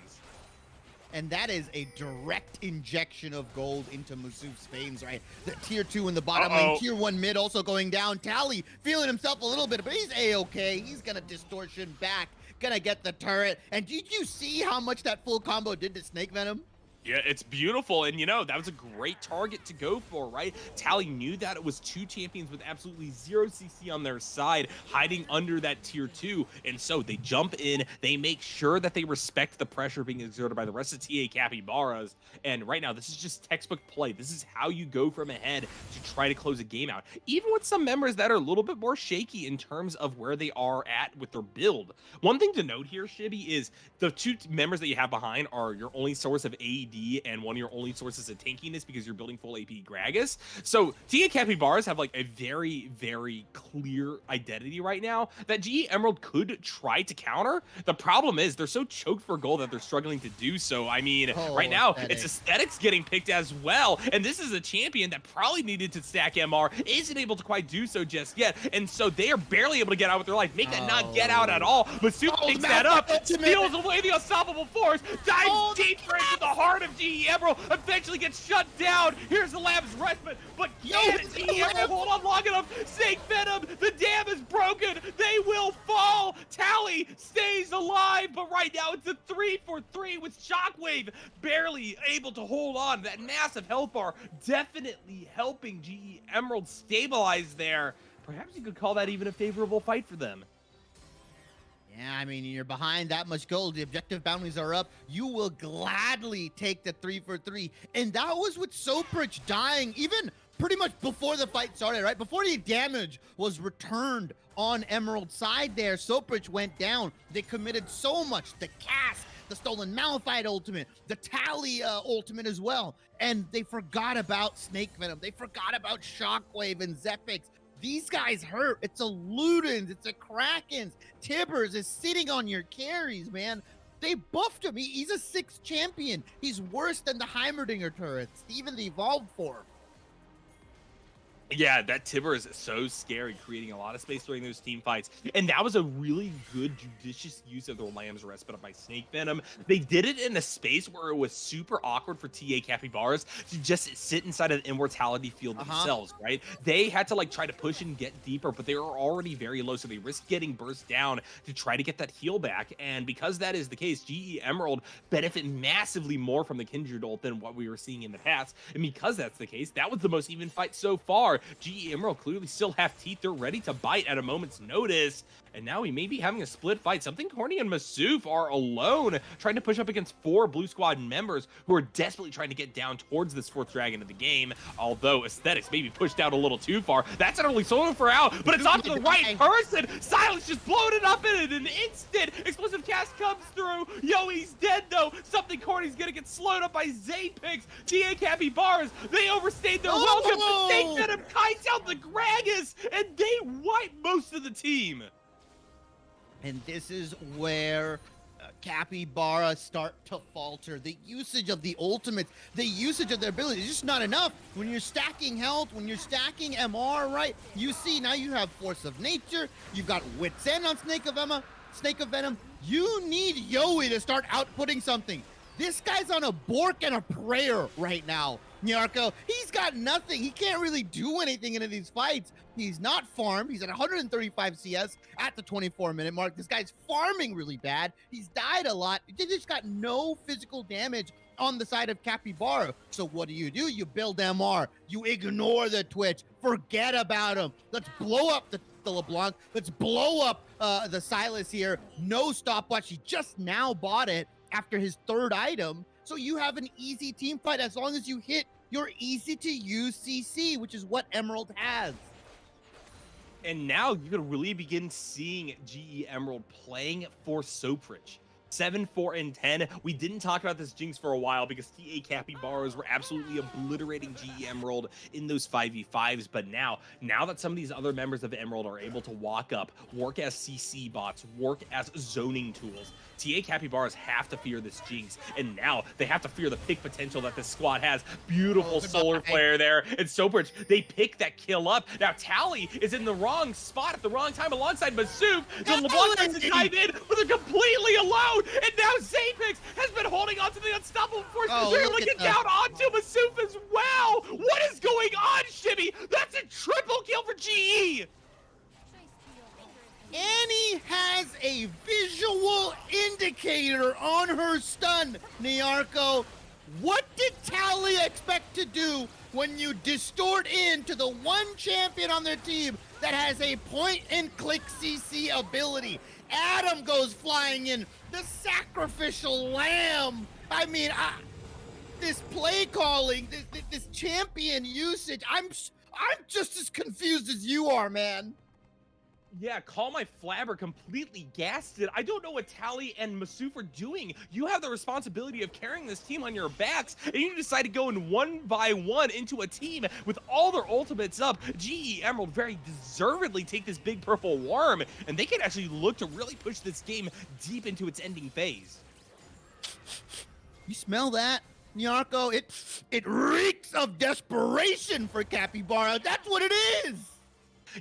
And that is a direct injection of gold into Musuf's veins, right? The tier 2 in the bottom lane, tier 1 mid also going down. Tally feeling himself a little bit, but he's A-okay. He's gonna distortion back, gonna get the turret. And did you see how much that full combo did to Snake Venom? Yeah, it's beautiful. And, you know, that was a great target to go for, right? Tally knew that it was two champions with absolutely zero CC on their side, hiding under that tier 2. And so they jump in, they make sure that they respect the pressure being exerted by the rest of TA Capybaras. And right now, this is just textbook play. This is how you go from ahead to try to close a game out. Even with some members that are a little bit more shaky in terms of where they are at with their build. One thing to note here, Shibby, is the two members that you have behind are your only source of AD and one of your only sources of tankiness because you're building full AP Gragas. So TA Capybaras have like a very, very clear identity right now that GE Emerald could try to counter. The problem is they're so choked for gold that they're struggling to do so. I mean, right Oh, now aesthetic. it's Aesthetics getting picked as well, and this is a champion that probably needed to stack MR, isn't able to quite do so just yet, and so they are barely able to get out with their life. Make that not get out at all, but Super Oh, picks the that up, ultimate. steals away the unstoppable force, dives Oh, the deeper into the heart of GE Emerald, eventually gets shut down. Here's the Lab's respite, but can it's GE the Emerald Lab. hold on long enough? Snake Venom, the dam is broken. They will fall. Tally stays alive, but right now it's a 3-for-3 with Shockwave barely able to hold on. That massive health bar definitely helping GE Emerald stabilize there. Perhaps you could call that even a favorable fight for them. Yeah, I mean, you're behind that much gold. The objective bounties are up. You will gladly take the 3-for-3. And that was with Soprich dying even pretty much before the fight started, right? Before the damage was returned on Emerald's side there, Soprich went down. They committed so much. The cast, the stolen Malphite ultimate, the Tally ultimate as well. And they forgot about Snake Venom. They forgot about Shockwave and Zephyx. These guys hurt. It's a Ludens. It's a Krakens. Tibbers is sitting on your carries, man. They buffed him. He's a 6th champion. He's worse than the Heimerdinger turrets, even the evolved form. Yeah, that Tibber is so scary, creating a lot of space during those team fights. And that was a really good, judicious use of the Lamb's respite by Snake Venom. They did it in a space where it was super awkward for TA Capybaras to just sit inside of the immortality field themselves, right? They had to like try to push and get deeper, but they were already very low, so they risked getting burst down to try to get that heal back. And because that is the case, GE Emerald benefit massively more from the Kindred ult than what we were seeing in the past. And because that's the case, that was the most even fight so far. GE Emerald clearly still have teeth. They're ready to bite at a moment's notice. And now we may be having a split fight. Something Corny and Masuf are alone, trying to push up against 4 Blue Squad members who are desperately trying to get down towards this 4th dragon of the game. Although Aesthetics may be pushed out a little too far. That's an early solo for out, but it's onto the right person. Silence just blown it up in an instant. Explosive cast comes through. Yo, he's dead though. Something Corny's gonna get slowed up by Zapix. TA Capybaras, they overstayed their welcome. But Snake Venom kites out the Gragas, and they wipe most of the team. And this is where Capybara start to falter. The usage of the ultimates, the usage of their ability is just not enough. When you're stacking health, when you're stacking MR, right? You see, now you have Force of Nature, you've got Wit's End on Snake of Venom. You need Yowie to start outputting something. This guy's on a Bork and a prayer right now. Nyarko, he's got nothing. He can't really do anything in these fights. He's not farmed. He's at 135 CS at the 24-minute mark. This guy's farming really bad. He's died a lot. They just got no physical damage on the side of Capybara. So what do? You build MR. You ignore the Twitch. Forget about him. Let's blow up the LeBlanc. Let's blow up the Silas here. No stopwatch. He just now bought it after his 3rd item. So you have an easy team fight as long as you hit your easy to use CC, which is what Emerald has. And now you could really begin seeing GE Emerald playing for Soprich. 7, 4, and 10. We didn't talk about this Jinx for a while because TA Capybaras were absolutely obliterating GE Emerald in those 5v5s. But now that some of these other members of Emerald are able to walk up, work as CC bots, work as zoning tools, TA Capybaras have to fear this Jinx. And now they have to fear the pick potential that this squad has. Beautiful solar flare there. And Sobridge, they pick that kill up. Now Tally is in the wrong spot at the wrong time alongside Masuf. So LeBlanc tries to dive in, but they're completely alone. And now Zapix has been holding on to the unstoppable force. They're looking down onto Masuf as well. What is going on, Shibby? That's a triple kill for GE. Annie has a visual indicator on her stun, Nyarko. What did Tally expect to do when you distort into the one champion on their team that has a point-and-click CC ability? Adam goes flying in, the sacrificial lamb. I mean, this play calling, this champion usage, I'm just as confused as you are, man. Yeah, Call My Flabber completely gassed it. I don't know what Tally and Masuf are doing. You have the responsibility of carrying this team on your backs, and you decide to go in 1v1 into a team with all their ultimates up. GE Emerald very deservedly take this big purple worm, and they can actually look to really push this game deep into its ending phase. You smell that, Nyarko? It reeks of desperation for Capybara. That's what it is.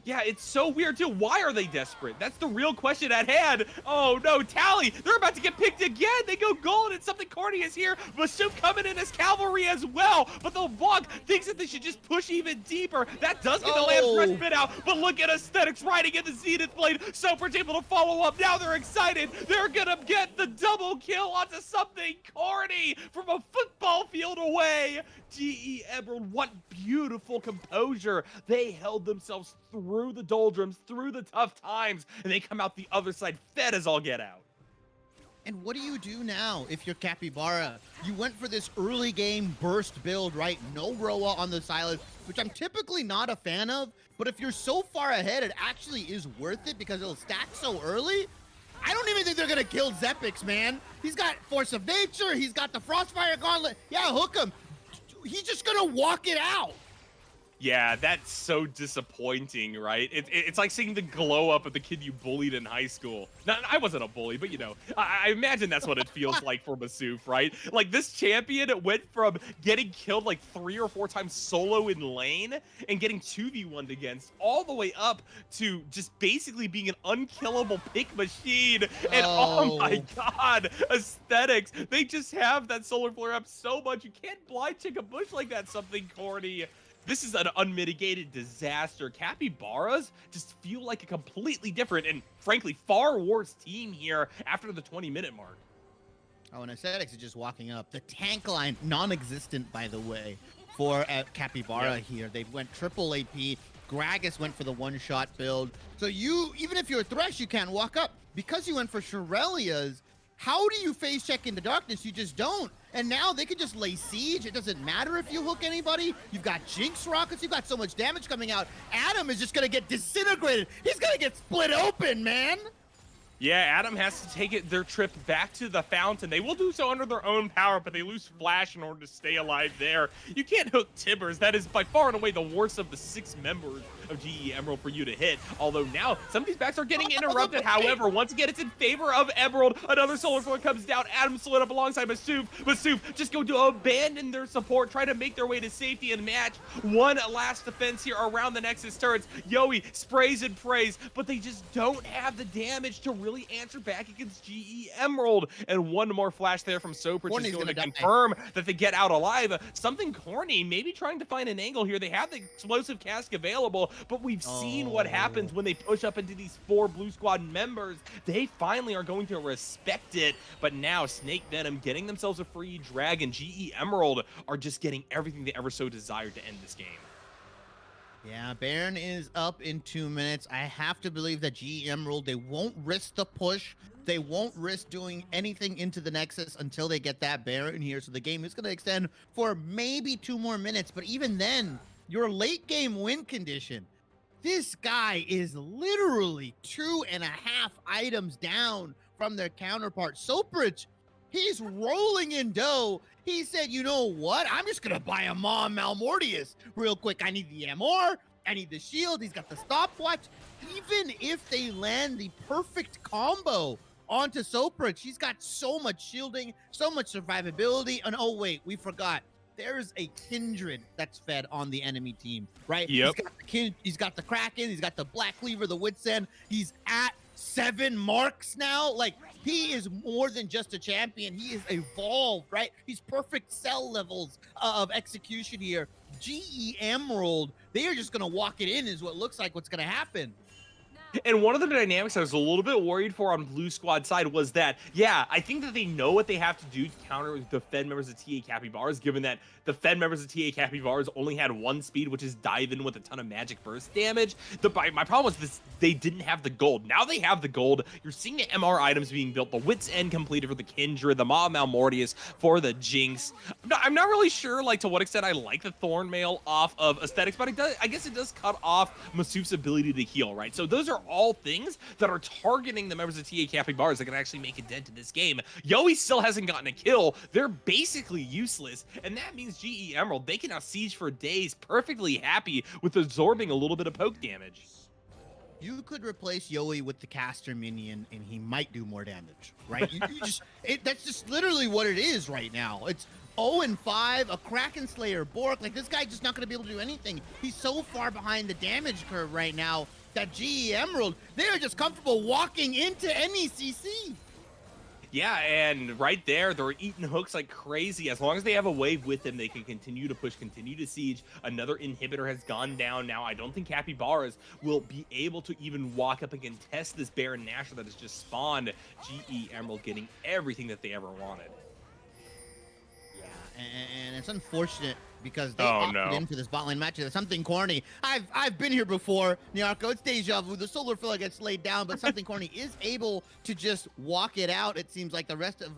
Yeah, it's so weird too. Why are they desperate? That's the real question at hand. Oh no, Tally, they're about to get picked again. They go gold and something corny is here. Masuf coming in as cavalry as well. But the LeBlanc thinks that they should just push even deeper. That does get the Lamb's respite out. But look at Aesthetics riding in the Zenith Blade. Soper's able to follow up. Now they're excited. They're gonna get the double kill onto something corny from a football field away. GE Emerald, what beautiful composure. They held themselves through the doldrums, through the tough times, and they come out the other side fed as all get out. And what do you do now if you're Capybara? You went for this early game burst build, right? No Roa on the silence, which I'm typically not a fan of, but if you're so far ahead, it actually is worth it because it'll stack so early. I don't even think they're gonna kill Zepix, man. He's got Force of Nature, he's got the Frostfire Gauntlet. Yeah, hook him. He's just gonna walk it out. Yeah, that's so disappointing, right? It's like seeing the glow up of the kid you bullied in high school. Now, I wasn't a bully, but you know, I imagine that's what it feels like for Masuf, right? Like this champion went from getting killed like 3 or 4 times solo in lane and getting 2v1'd against all the way up to just basically being an unkillable pick machine. And oh my God, Aesthetics, they just have that solar flare up so much. You can't blind check a bush like that, something corny. This is an unmitigated disaster. Capybaras just feel like a completely different and frankly far worse team here after the 20-minute mark. Oh, and Aesthetics is just walking up. The tank line, non-existent, by the way, for Capybara here. They went triple AP. Gragas went for the one-shot build. So you, even if you're a Thresh, you can't walk up. Because you went for Shirelia's, how do you face check in the darkness? You just don't. And now they can just lay siege. It doesn't matter if you hook anybody. You've got Jinx rockets. You've got so much damage coming out. Adam is just going to get disintegrated. He's going to get split open, man. Yeah, Adam has to take their trip back to the fountain. They will do so under their own power, but they lose Flash in order to stay alive there. You can't hook Tibbers. That is by far and away the worst of the 6 members of GE Emerald for you to hit. Although now some of these backs are getting interrupted. However, once again, it's in favor of Emerald. Another solar flare comes down. Adam slid up alongside Masuf. Masuf just going to abandon their support, try to make their way to safety and match. One last defense here around the Nexus turrets. Yoey sprays and prays, but they just don't have the damage to really answer back against GE Emerald. And one more flash there from Soper, just going to confirm that they get out alive. Something corny, maybe trying to find an angle here. They have the explosive cask available, but we've seen what happens when they push up into these 4 Blue Squad members. They finally are going to respect it, but now Snake Venom getting themselves a free dragon. GE Emerald are just getting everything they ever so desired to end this game. Yeah, Baron is up in 2 minutes. I have to believe that GE Emerald, they won't risk the push. They won't risk doing anything into the Nexus until they get that Baron here. So the game is going to extend for maybe 2 more minutes. But even then, your late game win condition, this guy is literally 2.5 items down from their counterpart. Soprich, he's rolling in dough. He said, you know what? I'm just going to buy a Mom Malmortius real quick. I need the MR. I need the shield. He's got the stopwatch. Even if they land the perfect combo onto Soprich, he's got so much shielding, so much survivability. And oh, wait, we forgot. There's a Kindred that's fed on the enemy team, right? Yep. He's got the Kraken, he's got the Black Cleaver, the Wit's End. He's at 7 marks now. Like, he is more than just a champion. He is evolved, right? He's perfect cell levels of execution here. GE Emerald, they are just going to walk it in is what looks like what's going to happen. And one of the dynamics I was a little bit worried for on Blue Squad side was that, yeah, I think that they know what they have to do to counter the Fed members of TA Capybaras, given that the Fed members of TA Capybaras only had one speed, which is dive in with a ton of magic burst damage. My problem was this: they didn't have the gold. Now they have the gold. You're seeing the MR items being built, the Wit's End completed for the Kindred, the Ma Malmortius for the Jinx. I'm not really sure, like, to what extent I like the Thorn Mail off of Aesthetics, but I guess it does cut off Masuf's ability to heal, right? So those are all things that are targeting the members of TA Capybaras that can actually make a dent in this game. Yowie still hasn't gotten a kill. They're basically useless, and that means GE Emerald, they can now siege for days, perfectly happy with absorbing a little bit of poke damage. You could replace Yowie with the caster minion, and he might do more damage, right? That's just literally what it is right now. It's 0-5, a Kraken Slayer Bork. Like, this guy's just not going to be able to do anything. He's so far behind the damage curve right now that GE Emerald, they are just comfortable walking into any CC. Yeah, and right there, they're eating hooks like crazy. As long as they have a wave with them, they can continue to push, continue to siege. Another inhibitor has gone down now. I don't think Capybaras will be able to even walk up and contest this Baron Nashor that has just spawned. GE Emerald getting everything that they ever wanted. Yeah, and it's unfortunate because they opted in for this bot lane match. It's something corny. I've been here before, Nyarko. It's deja vu. The solar filler gets laid down, but something corny is able to just walk it out. It seems like the rest of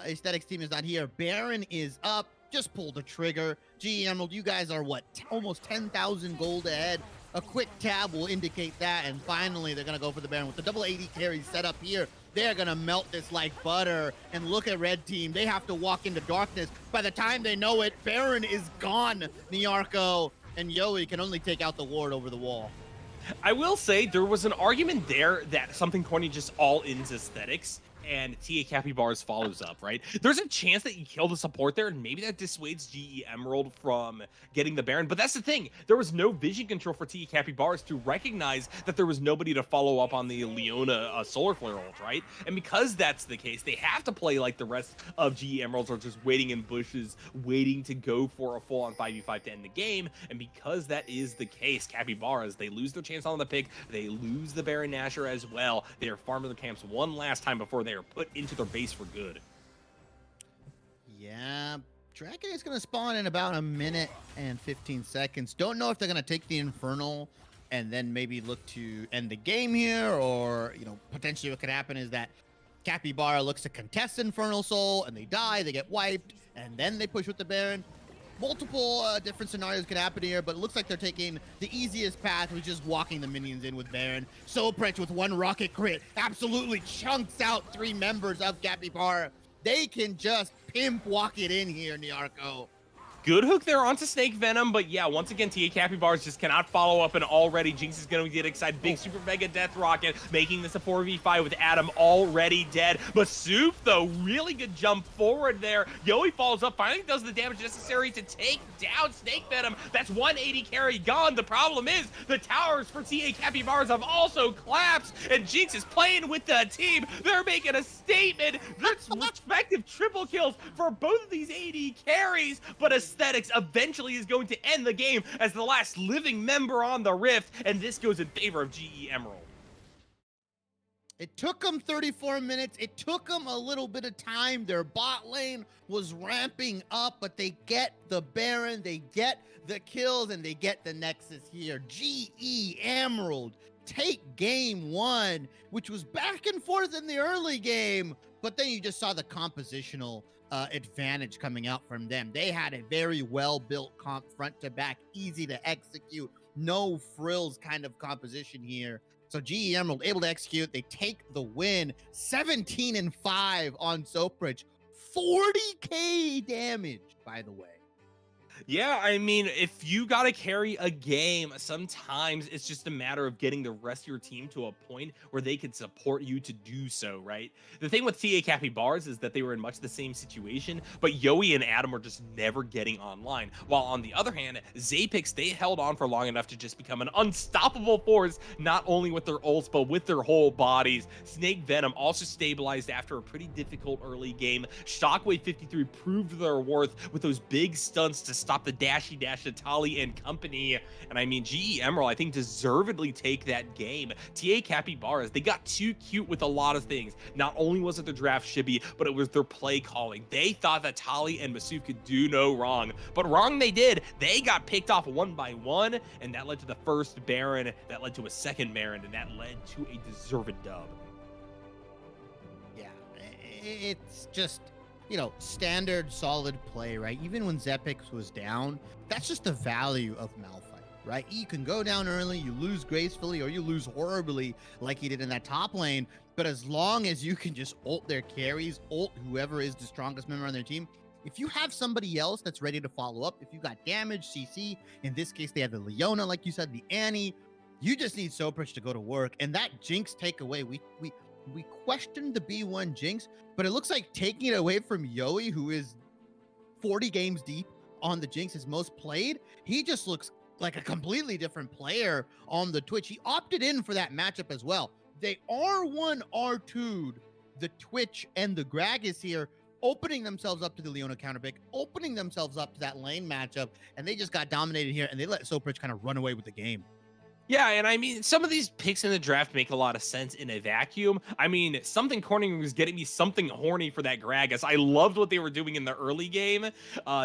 Aesthetics team is not here. Baron is up. Just pull the trigger. GE Emerald, you guys are what? Almost 10,000 gold ahead. A quick tab will indicate that, and finally they're going to go for the Baron with the double 80 carry set up here. They're going to melt this like butter, and look at Red Team. They have to walk into darkness. By the time they know it, Baron is gone, Nyarko, and Yowie can only take out the ward over the wall. I will say there was an argument there that something corny just all ends Aesthetics, and TA Capybaras follows up, right? There's a chance that you kill the support there, and maybe that dissuades GE Emerald from getting the Baron. But that's the thing. There was no vision control for TA Capybaras to recognize that there was nobody to follow up on the Leona Solar Flare ult, right? And because that's the case, they have to play like the rest of GE Emeralds are just waiting in bushes, waiting to go for a full-on 5v5 to end the game. And because that is the case, Capybaras, they lose their chance on the pick. They lose the Baron Nashor as well. They are farming their camps one last time before they are put into their base for good. Yeah, Dragon is going to spawn in about a minute and 15 seconds. Don't know if they're going to take the Infernal and then maybe look to end the game here, or, you know, potentially what could happen is that Capybara looks to contest Infernal Soul and they die, they get wiped, and then they push with the Baron. Multiple different scenarios could happen here, but it looks like they're taking the easiest path, which is walking the minions in with Baron. Soprich with one rocket crit absolutely chunks out 3 members of Capybara. They can just pimp walk it in here, Nyarko. Good hook there onto Snake Venom, but yeah, once again, TA Capybaras just cannot follow up, and already Jinx is going to get excited. Big Super Mega Death Rocket, making this a 4v5 with Adam already dead. Masuf, though, really good jump forward there. Yowie follows up, finally does the damage necessary to take down Snake Venom. That's 180 carry gone. The problem is the towers for TA Capybaras have also collapsed, and Jinx is playing with the team. They're making a statement. That's respective triple kills for both of these AD carries, but Aesthetics eventually is going to end the game as the last living member on the Rift, and this goes in favor of GE Emerald. It took them 34 minutes. It took them a little bit of time. Their bot lane was ramping up, but they get the Baron, they get the kills, and they get the Nexus here. GE Emerald take game 1, which was back and forth in the early game, but then you just saw the compositional advantage coming out from them. They had a very well-built comp front to back, easy to execute, no frills kind of composition here. So GE Emerald able to execute. They take the win, 17-5 on Soprich, 40k damage, by the way. Yeah, I mean, if you got to carry a game, sometimes it's just a matter of getting the rest of your team to a point where they can support you to do so, right? The thing with TA Capybaras is that they were in much the same situation, but Yoey and Adam were just never getting online. While on the other hand, Zapix, they held on for long enough to just become an unstoppable force, not only with their ults, but with their whole bodies. Snake Venom also stabilized after a pretty difficult early game. Shockwave 53 proved their worth with those big stunts to stop the Dashy Dash Atali and company. And I mean, GE Emerald, I think, deservedly take that game. TA Capybaras, they got too cute with a lot of things. Not only was it their draft shibby, but it was their play calling. They thought that Tali and Masuf could do no wrong, but wrong they did. They got picked off one by one, and that led to the first Baron, that led to a second Baron, and that led to a deserved dub. Yeah, it's just, standard solid play, right? Even when Zepix was down, that's just the value of Malphite, right? You can go down early, you lose gracefully, or you lose horribly like he did in that top lane, but as long as you can just ult their carries, ult whoever is the strongest member on their team, if you have somebody else that's ready to follow up, if you got damage, CC, in this case, they have the Leona, like you said, the Annie, you just need Soprich to go to work. And that Jinx takeaway, we questioned the B1 Jinx, but it looks like taking it away from Yoey, who is 40 games deep on the Jinx, his most played. He just looks like a completely different player on the Twitch. He opted in for that matchup as well. They R1, R2'd the Twitch and the Gragas here, opening themselves up to the Leona counterpick, opening themselves up to that lane matchup, and they just got dominated here, and they let Soprich kind of run away with the game. Yeah, and I mean, some of these picks in the draft make a lot of sense in a vacuum. I mean, something corny was getting me something horny for that Gragas. I loved what they were doing in the early game.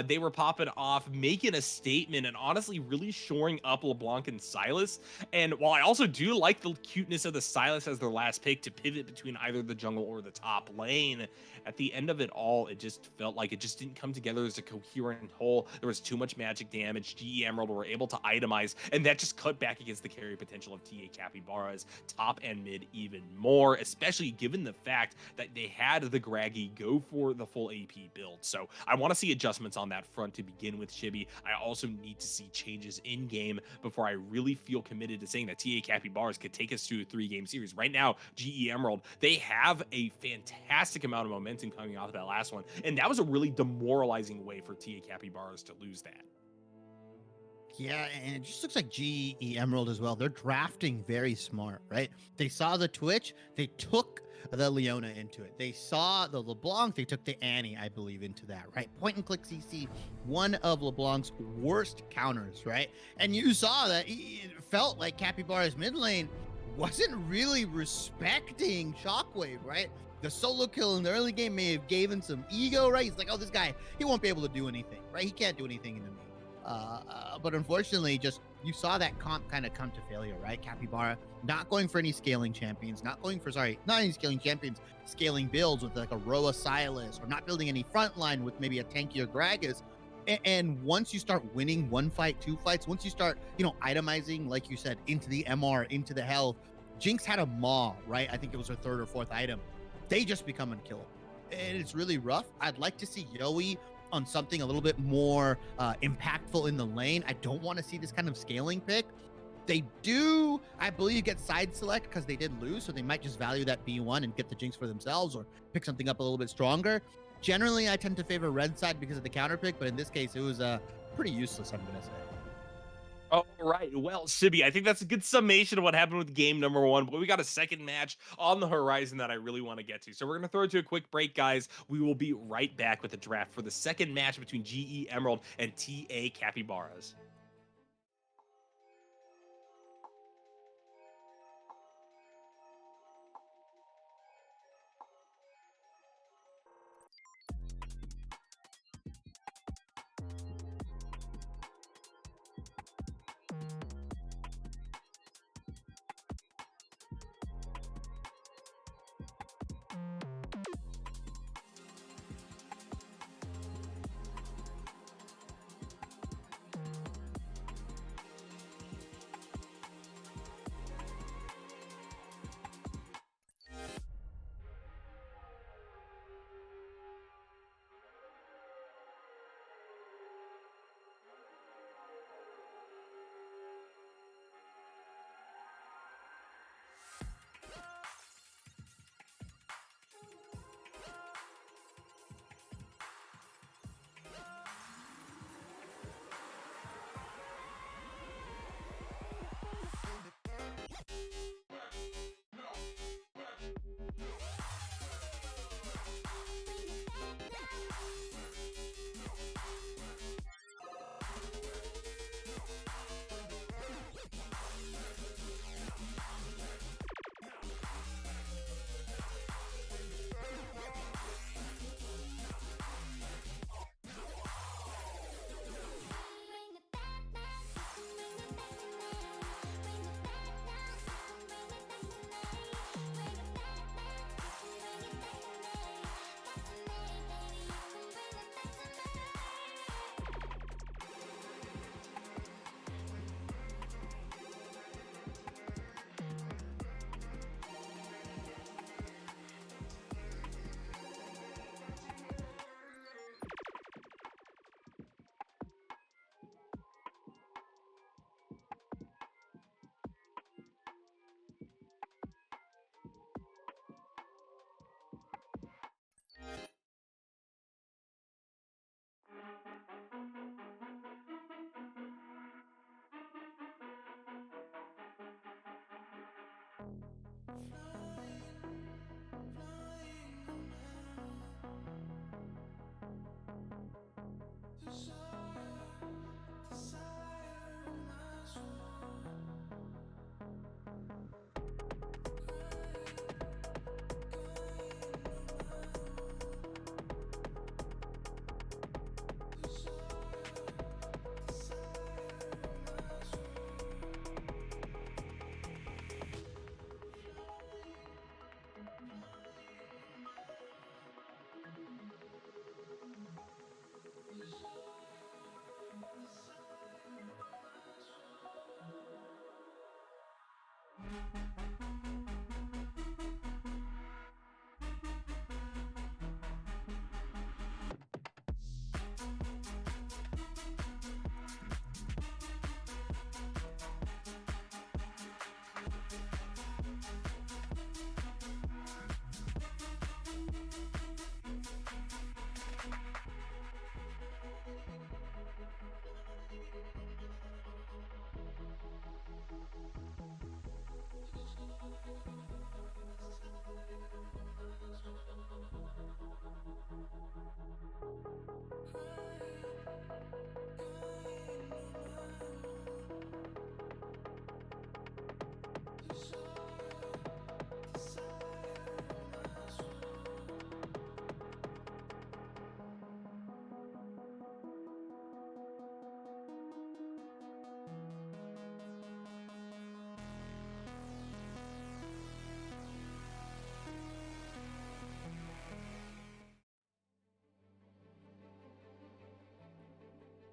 They were popping off, making a statement, and honestly really shoring up LeBlanc and Silas. And while I also do like the cuteness of the Silas as their last pick to pivot between either the jungle or the top lane, at the end of it all, it just felt like it just didn't come together as a coherent whole. There was too much magic damage. GE Emerald were able to itemize, and that just cut back against the carry potential of TA Capybaras, top and mid even more, especially given the fact that they had the Graggy go for the full AP build. So I want to see adjustments on that front to begin with, Shibby. I also need to see changes in game before I really feel committed to saying that TA Capybaras could take us to a 3-game series. Right now, GE Emerald, they have a fantastic amount of momentum coming off of that last one, and that was a really demoralizing way for TA Capybaras to lose that. Yeah, and it just looks like GE Emerald as well. They're drafting very smart, right? They saw the Twitch, they took the Leona into it. They saw the LeBlanc, they took the Annie, I believe, into that, right? Point and click CC, one of LeBlanc's worst counters, right? And you saw that it felt like Capybara's mid lane wasn't really respecting Shockwave, right? The solo kill in the early game may have given some ego, right? He's like, oh, this guy, he won't be able to do anything, right? He can't do anything into me. But unfortunately, just you saw that comp kind of come to failure, right? Capybara not going for any scaling champions, not any scaling champions, scaling builds with like a Roa Silas, or not building any frontline with maybe a tankier Gragas. And once you start winning 1 fight, 2 fights, once you start, itemizing, like you said, into the MR, into the health, Jinx had a Maw, right? I think it was her 3rd or 4th item. They just become unkillable. And it's really rough. I'd like to see Yoey on something a little bit more impactful in the lane. I don't want to see this kind of scaling pick. They do, I believe, get side select because they did lose, so they might just value that B1 and get the Jinx for themselves or pick something up a little bit stronger. Generally, I tend to favor red side because of the counter pick, but in this case, it was pretty useless, I'm going to say. All right. Well, Shibby, I think that's a good summation of what happened with game number 1, but we got a second match on the horizon that I really want to get to. So we're going to throw it to a quick break, guys. We will be right back with the draft for the second match between GE Emerald and TA Capybaras.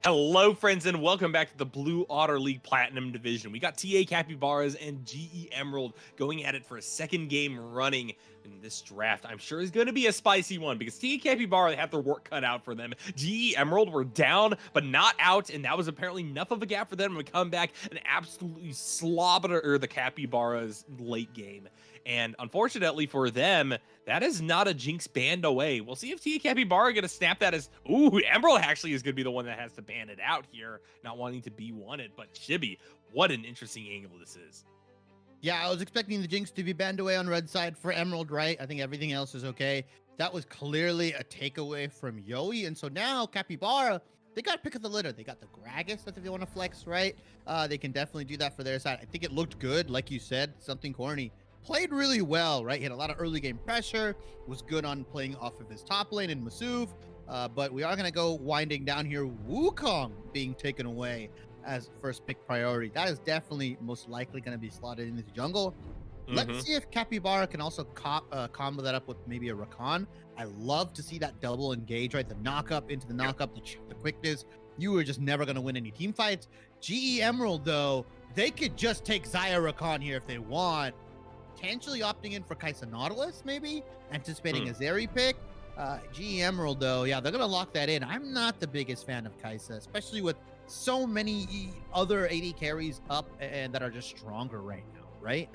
Hello, friends, and welcome back to the Blue Otter League Platinum Division. We got TA Capybaras and GE Emerald going at it for a second game running in this draft. I'm sure is going to be a spicy one because TA Capybara have their work cut out for them. GE Emerald were down, but not out, and that was apparently enough of a gap for them to come back and absolutely slobber the Capybaras late game. And unfortunately for them, that is not a Jinx banned away. We'll see if Tia Capybara going to snap that as... Ooh, Emerald actually is going to be the one that has to ban it out here, not wanting to be wanted. But Chibi, what an interesting angle this is. Yeah, I was expecting the Jinx to be banned away on red side for Emerald, right? I think everything else is okay. That was clearly a takeaway from Yoi. And so now Capybara, they got pick of the litter. They got the Gragas that they want to flex, right? They can definitely do that for their side. I think it looked good, like you said, something corny. Played really well, right? He had a lot of early game pressure, was good on playing off of his top lane in Masuv, but we are going to go winding down here. Wukong being taken away as first pick priority. That is definitely most likely going to be slotted into the jungle. Let's see if Capybara can also combo that up with maybe a Rakan. I love to see that double engage, right? The knock up into the knock up, the quickness. You were just never going to win any team fights. GE Emerald, though, they could just take Xayah Rakan here if they want. Potentially opting in for Kaisa Nautilus, maybe anticipating a Zeri pick. GE Emerald, though, yeah, they're gonna lock that in. I'm not the biggest fan of Kaisa, especially with so many other AD carries up and that are just stronger right now, right?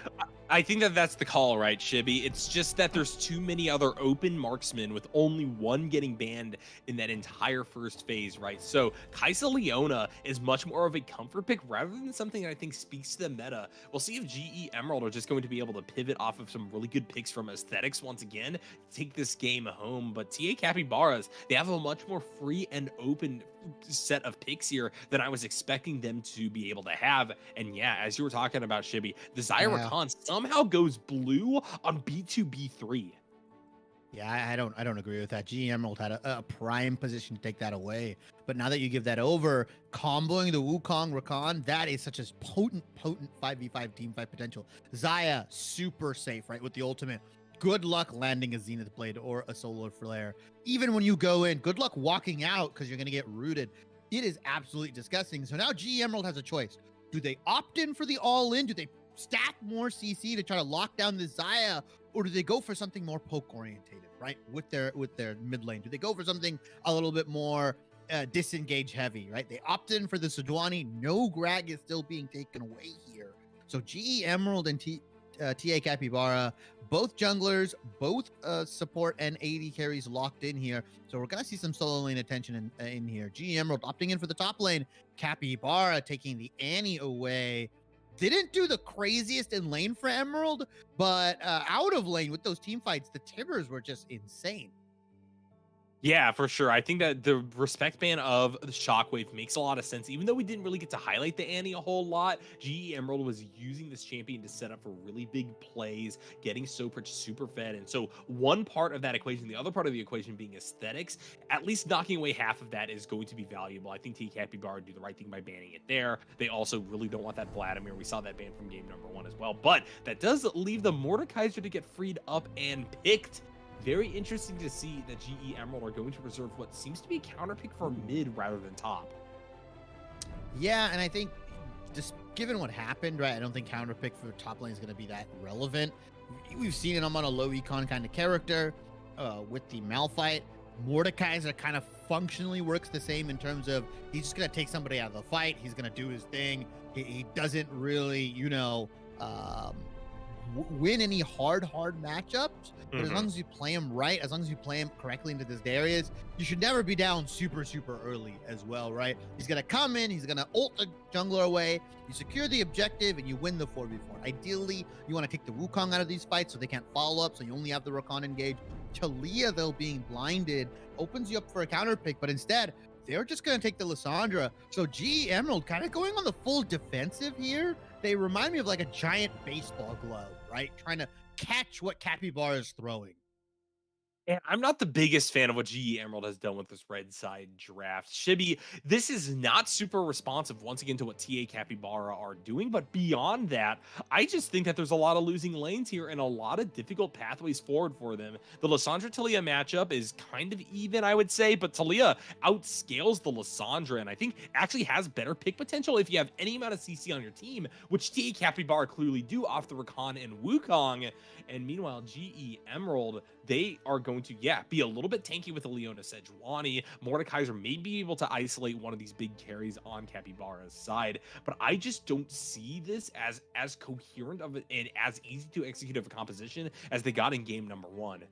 I think that that's the call, right, Chibi? It's just that there's too many other open marksmen with only one getting banned in that entire first phase, right? So Kaisa Leona is much more of a comfort pick rather than something that I think speaks to the meta. We'll see if GE Emerald are just going to be able to pivot off of some really good picks from aesthetics once again, take this game home. But TA Capybaras, they have a much more free and open set of picks here than I was expecting them to be able to have. And yeah, as you were talking about, Chibi, the Xayah Rakan somehow goes blue on B2B3. Yeah, I don't agree with that. GE Emerald had a prime position to take that away. But now that you give that over, comboing the Wukong Rakan, that is such a potent 5v5 team fight potential. Xayah, super safe, right? With the ultimate. Good luck landing a Zenith Blade or a Solar Flare. Even when you go in, good luck walking out because you're going to get rooted. It is absolutely disgusting. So now GE Emerald has a choice. Do they opt in for the all-in? Do they stack more CC to try to lock down the Xayah? Or do they go for something more poke-orientated, right? With their mid lane? Do they go for something a little bit more disengage heavy, right? They opt in for the Sejuani. No Grag is still being taken away here. So GE Emerald and TA Capybara, both junglers, both support and AD carries locked in here. So we're going to see some solo lane attention in here. GE Emerald opting in for the top lane. Capybara taking the Annie away. Didn't do the craziest in lane for Emerald, but out of lane with those team fights, the Tibbers were just insane. Yeah, for sure. I think that the respect ban of the Shockwave makes a lot of sense. Even though we didn't really get to highlight the Annie a whole lot, GE Emerald was using this champion to set up for really big plays, getting Soprit super fed. And so one part of that equation, the other part of the equation being aesthetics, at least knocking away half of that is going to be valuable. I think T Capybara do the right thing by banning it there. They also really don't want that Vladimir. We saw that ban from game number 1 as well. But that does leave the Mordekaiser to get freed up and picked. Very interesting to see that GE Emerald are going to reserve what seems to be a counter pick for mid rather than top. Yeah, and I think just given what happened, right, I don't think counter pick for top lane is going to be that relevant. We've seen it. I'm on a low econ kind of character with the Malphite. Mordekaiser kind of functionally works the same in terms of he's just going to take somebody out of the fight. He's going to do his thing. He doesn't really, win any hard matchups, but as long as you play him right, as long as you play him correctly into these areas, you should never be down super early as well, right? He's gonna come in, he's gonna ult the jungler away, you secure the objective, and you win the 4v4. Ideally, you want to take the Wukong out of these fights so they can't follow up, so you only have the Rakan engage. Talia, though, being blinded opens you up for a counter pick, but instead they're just going to take the Lissandra. So GE Emerald kind of going on the full defensive here. They remind me of like a giant baseball glove, right? Trying to catch what Capybara is throwing. And I'm not the biggest fan of what GE Emerald has done with this red side draft. Shibby, this is not super responsive once again to what TA Capybara are doing, but beyond that, I just think that there's a lot of losing lanes here and a lot of difficult pathways forward for them. The Lissandra Talia matchup is kind of even, I would say, but Talia outscales the Lissandra and I think actually has better pick potential if you have any amount of CC on your team, which TA Capybara clearly do off the Rakan and Wukong. And meanwhile, GE Emerald, they are going to, yeah, be a little bit tanky with a Leona Sejuani. Mordekaiser may be able to isolate one of these big carries on Capybara's side, but I just don't see this as coherent of it and as easy to execute of a composition as they got in game number 1.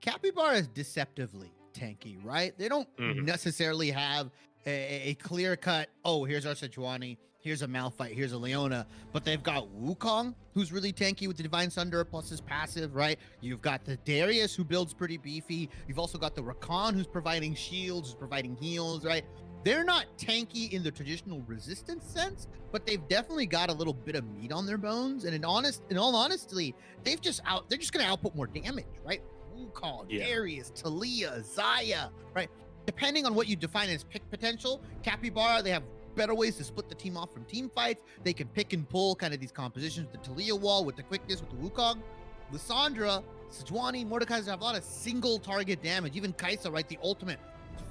Capybara is deceptively tanky, right? They don't Mhm. necessarily have a clear cut, oh, here's our Sejuani, here's a Malphite, here's a Leona, but they've got Wukong, who's really tanky with the Divine Sunder plus his passive, right? You've got the Darius, who builds pretty beefy. You've also got the Rakan, who's providing shields, who's providing heals, right? They're not tanky in the traditional resistance sense, but they've definitely got a little bit of meat on their bones. And in all honesty, they're just going to output more damage, right? Wukong, Yeah. Darius, Talia, Zaya, right? Depending on what you define as pick potential, Capybara, they have better ways to split the team off from team fights. They can pick and pull kind of these compositions, the Talia wall with the quickness with the Wukong. Lissandra, Sejuani, Mordekaiser have a lot of single target damage. Even Kaisa, right? The ultimate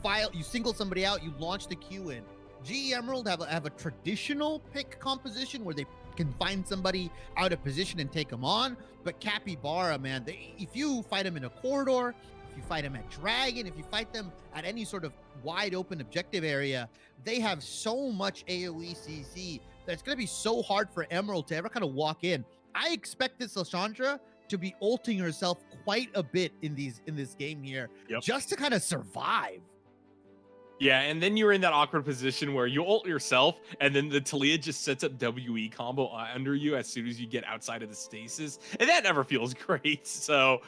file, you single somebody out, you launch the Q in. GE Emerald have a traditional pick composition where they can find somebody out of position and take them on. But Capybara, man, if you fight them in a corridor, if you fight them at Dragon, if you fight them at any sort of wide open objective area, they have so much AoE CC that it's going to be so hard for Emerald to ever kind of walk in. I expect this Lissandra to be ulting herself quite a bit in this game here, Yep. just to kind of survive. Yeah, and then you're in that awkward position where you ult yourself, and then the Talia just sets up WE combo under you as soon as you get outside of the stasis, and that never feels great. So,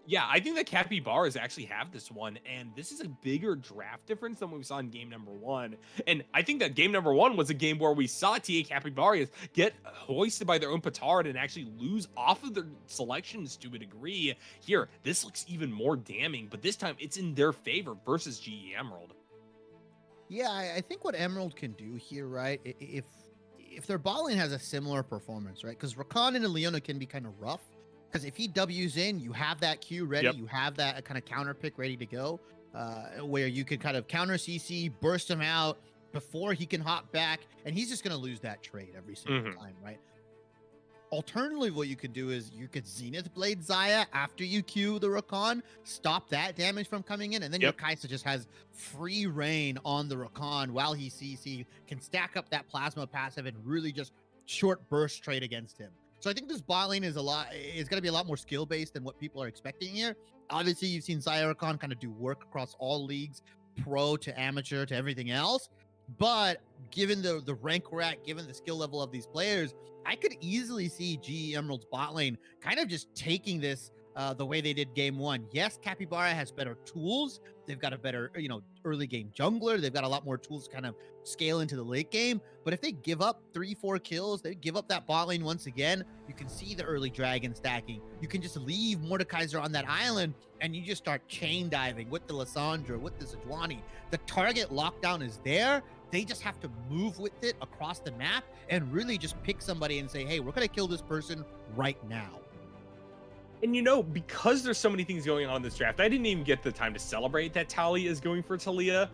yeah, I think that Capybaras actually have this one, and this is a bigger draft difference than what we saw in game number 1. And I think that game number 1 was a game where we saw TA Capybaras get hoisted by their own petard and actually lose off of their selections to a degree. Here, this looks even more damning, but this time it's in their favor versus GE Emerald. Yeah, I think what Emerald can do here, right? If their bot lane has a similar performance, right? Because Rakan and Leona can be kind of rough. Because if he W's in, you have that Q ready, Yep. you have that kind of counter pick ready to go, where you can kind of counter CC, burst him out before he can hop back, and he's just going to lose that trade every single time, right? Alternatively, what you could do is you could Zenith Blade Zaya after you Q the Rakan, stop that damage from coming in, and then your Kaisa just has free reign on the Rakan while he CC, can stack up that plasma passive and really just short burst trade against him. So I think this bot lane is going to be a lot more skill based than what people are expecting here. Obviously, you've seen Zaya Rakan kind of do work across all leagues, pro to amateur to everything else. But given the rank we're at, given the skill level of these players, I could easily see GE Emerald's bot lane kind of just taking this the way they did game 1. Yes, Capybara has better tools. They've got a better, early game jungler. They've got a lot more tools to kind of scale into the late game. But if they give up 3-4 kills, they give up that bot lane once again, you can see the early dragon stacking. You can just leave Mordekaiser on that island and you just start chain diving with the Lissandra, with the Sejuani. The target lockdown is there. They just have to move with it across the map and really just pick somebody and say, hey, we're going to kill this person right now. And because there's so many things going on in this draft, I didn't even get the time to celebrate that Talia is going for Talia.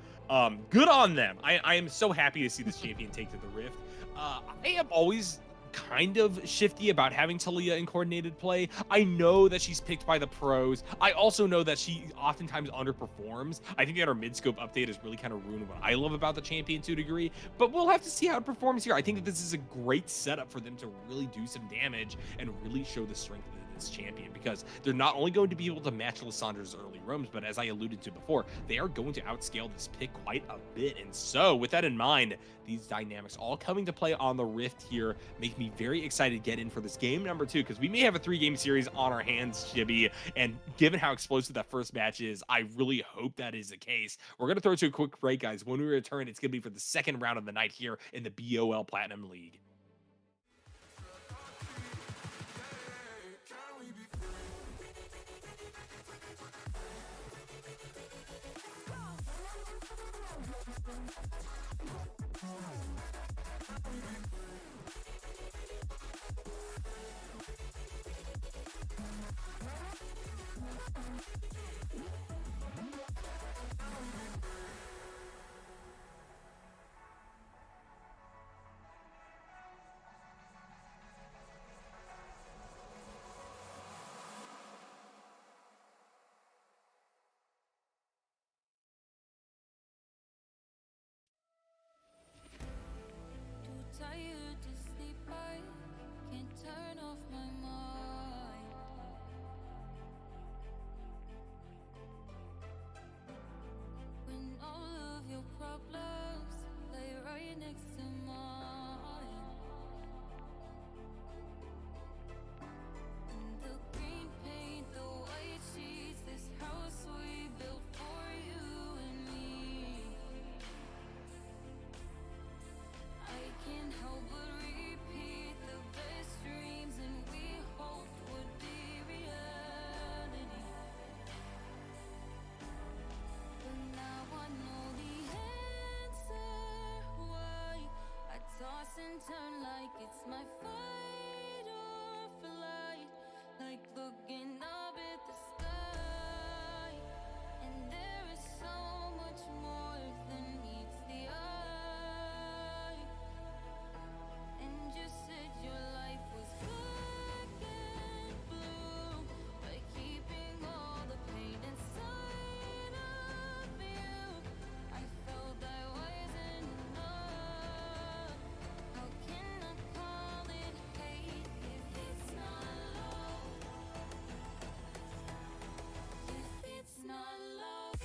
Good on them. I am so happy to see this champion take to the Rift. I am always kind of shifty about having Talia in coordinated play. I know that she's picked by the pros. I also know that she oftentimes underperforms. I think that her mid-scope update has really kind of ruined what I love about the champion to a degree, but we'll have to see how it performs here. I think that this is a great setup for them to really do some damage and really show the strength of this champion, because they're not only going to be able to match Lissandra's early roams, but as I alluded to before, they are going to outscale this pick quite a bit. And so with that in mind, these dynamics all coming to play on the Rift here make me very excited to get in for this game number 2, because we may have a 3-game series on our hands, Chibi, and given how explosive that first match is, I really hope that is the case. We're going to throw to a quick break, guys. When we return, it's going to be for the second round of the night here in the BOL Platinum League. It's my fight or flight, like looking up at the sky. And there is so much more than meets the eye. And you said your life was black and blue, by keeping all the pain inside of you. I felt I wasn't enough. How can I call it hate if it's not love? If it's not love.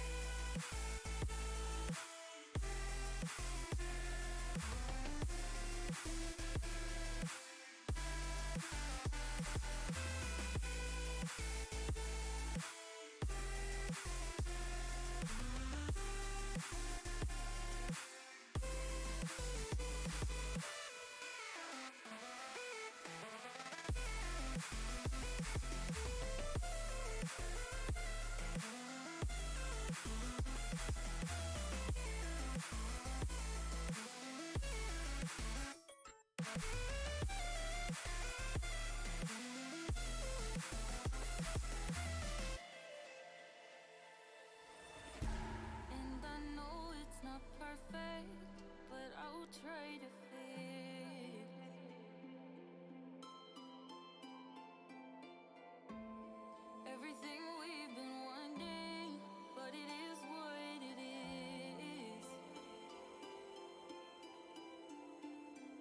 And I know it's not perfect, but I'll try to fix everything we've been wanting, but it is what it is.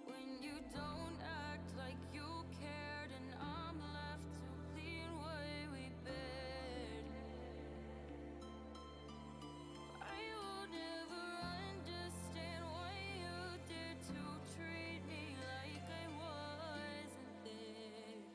When you don't act like you cared, and I'm left to clean what we bared. I will never understand why you did to treat me like I wasn't there.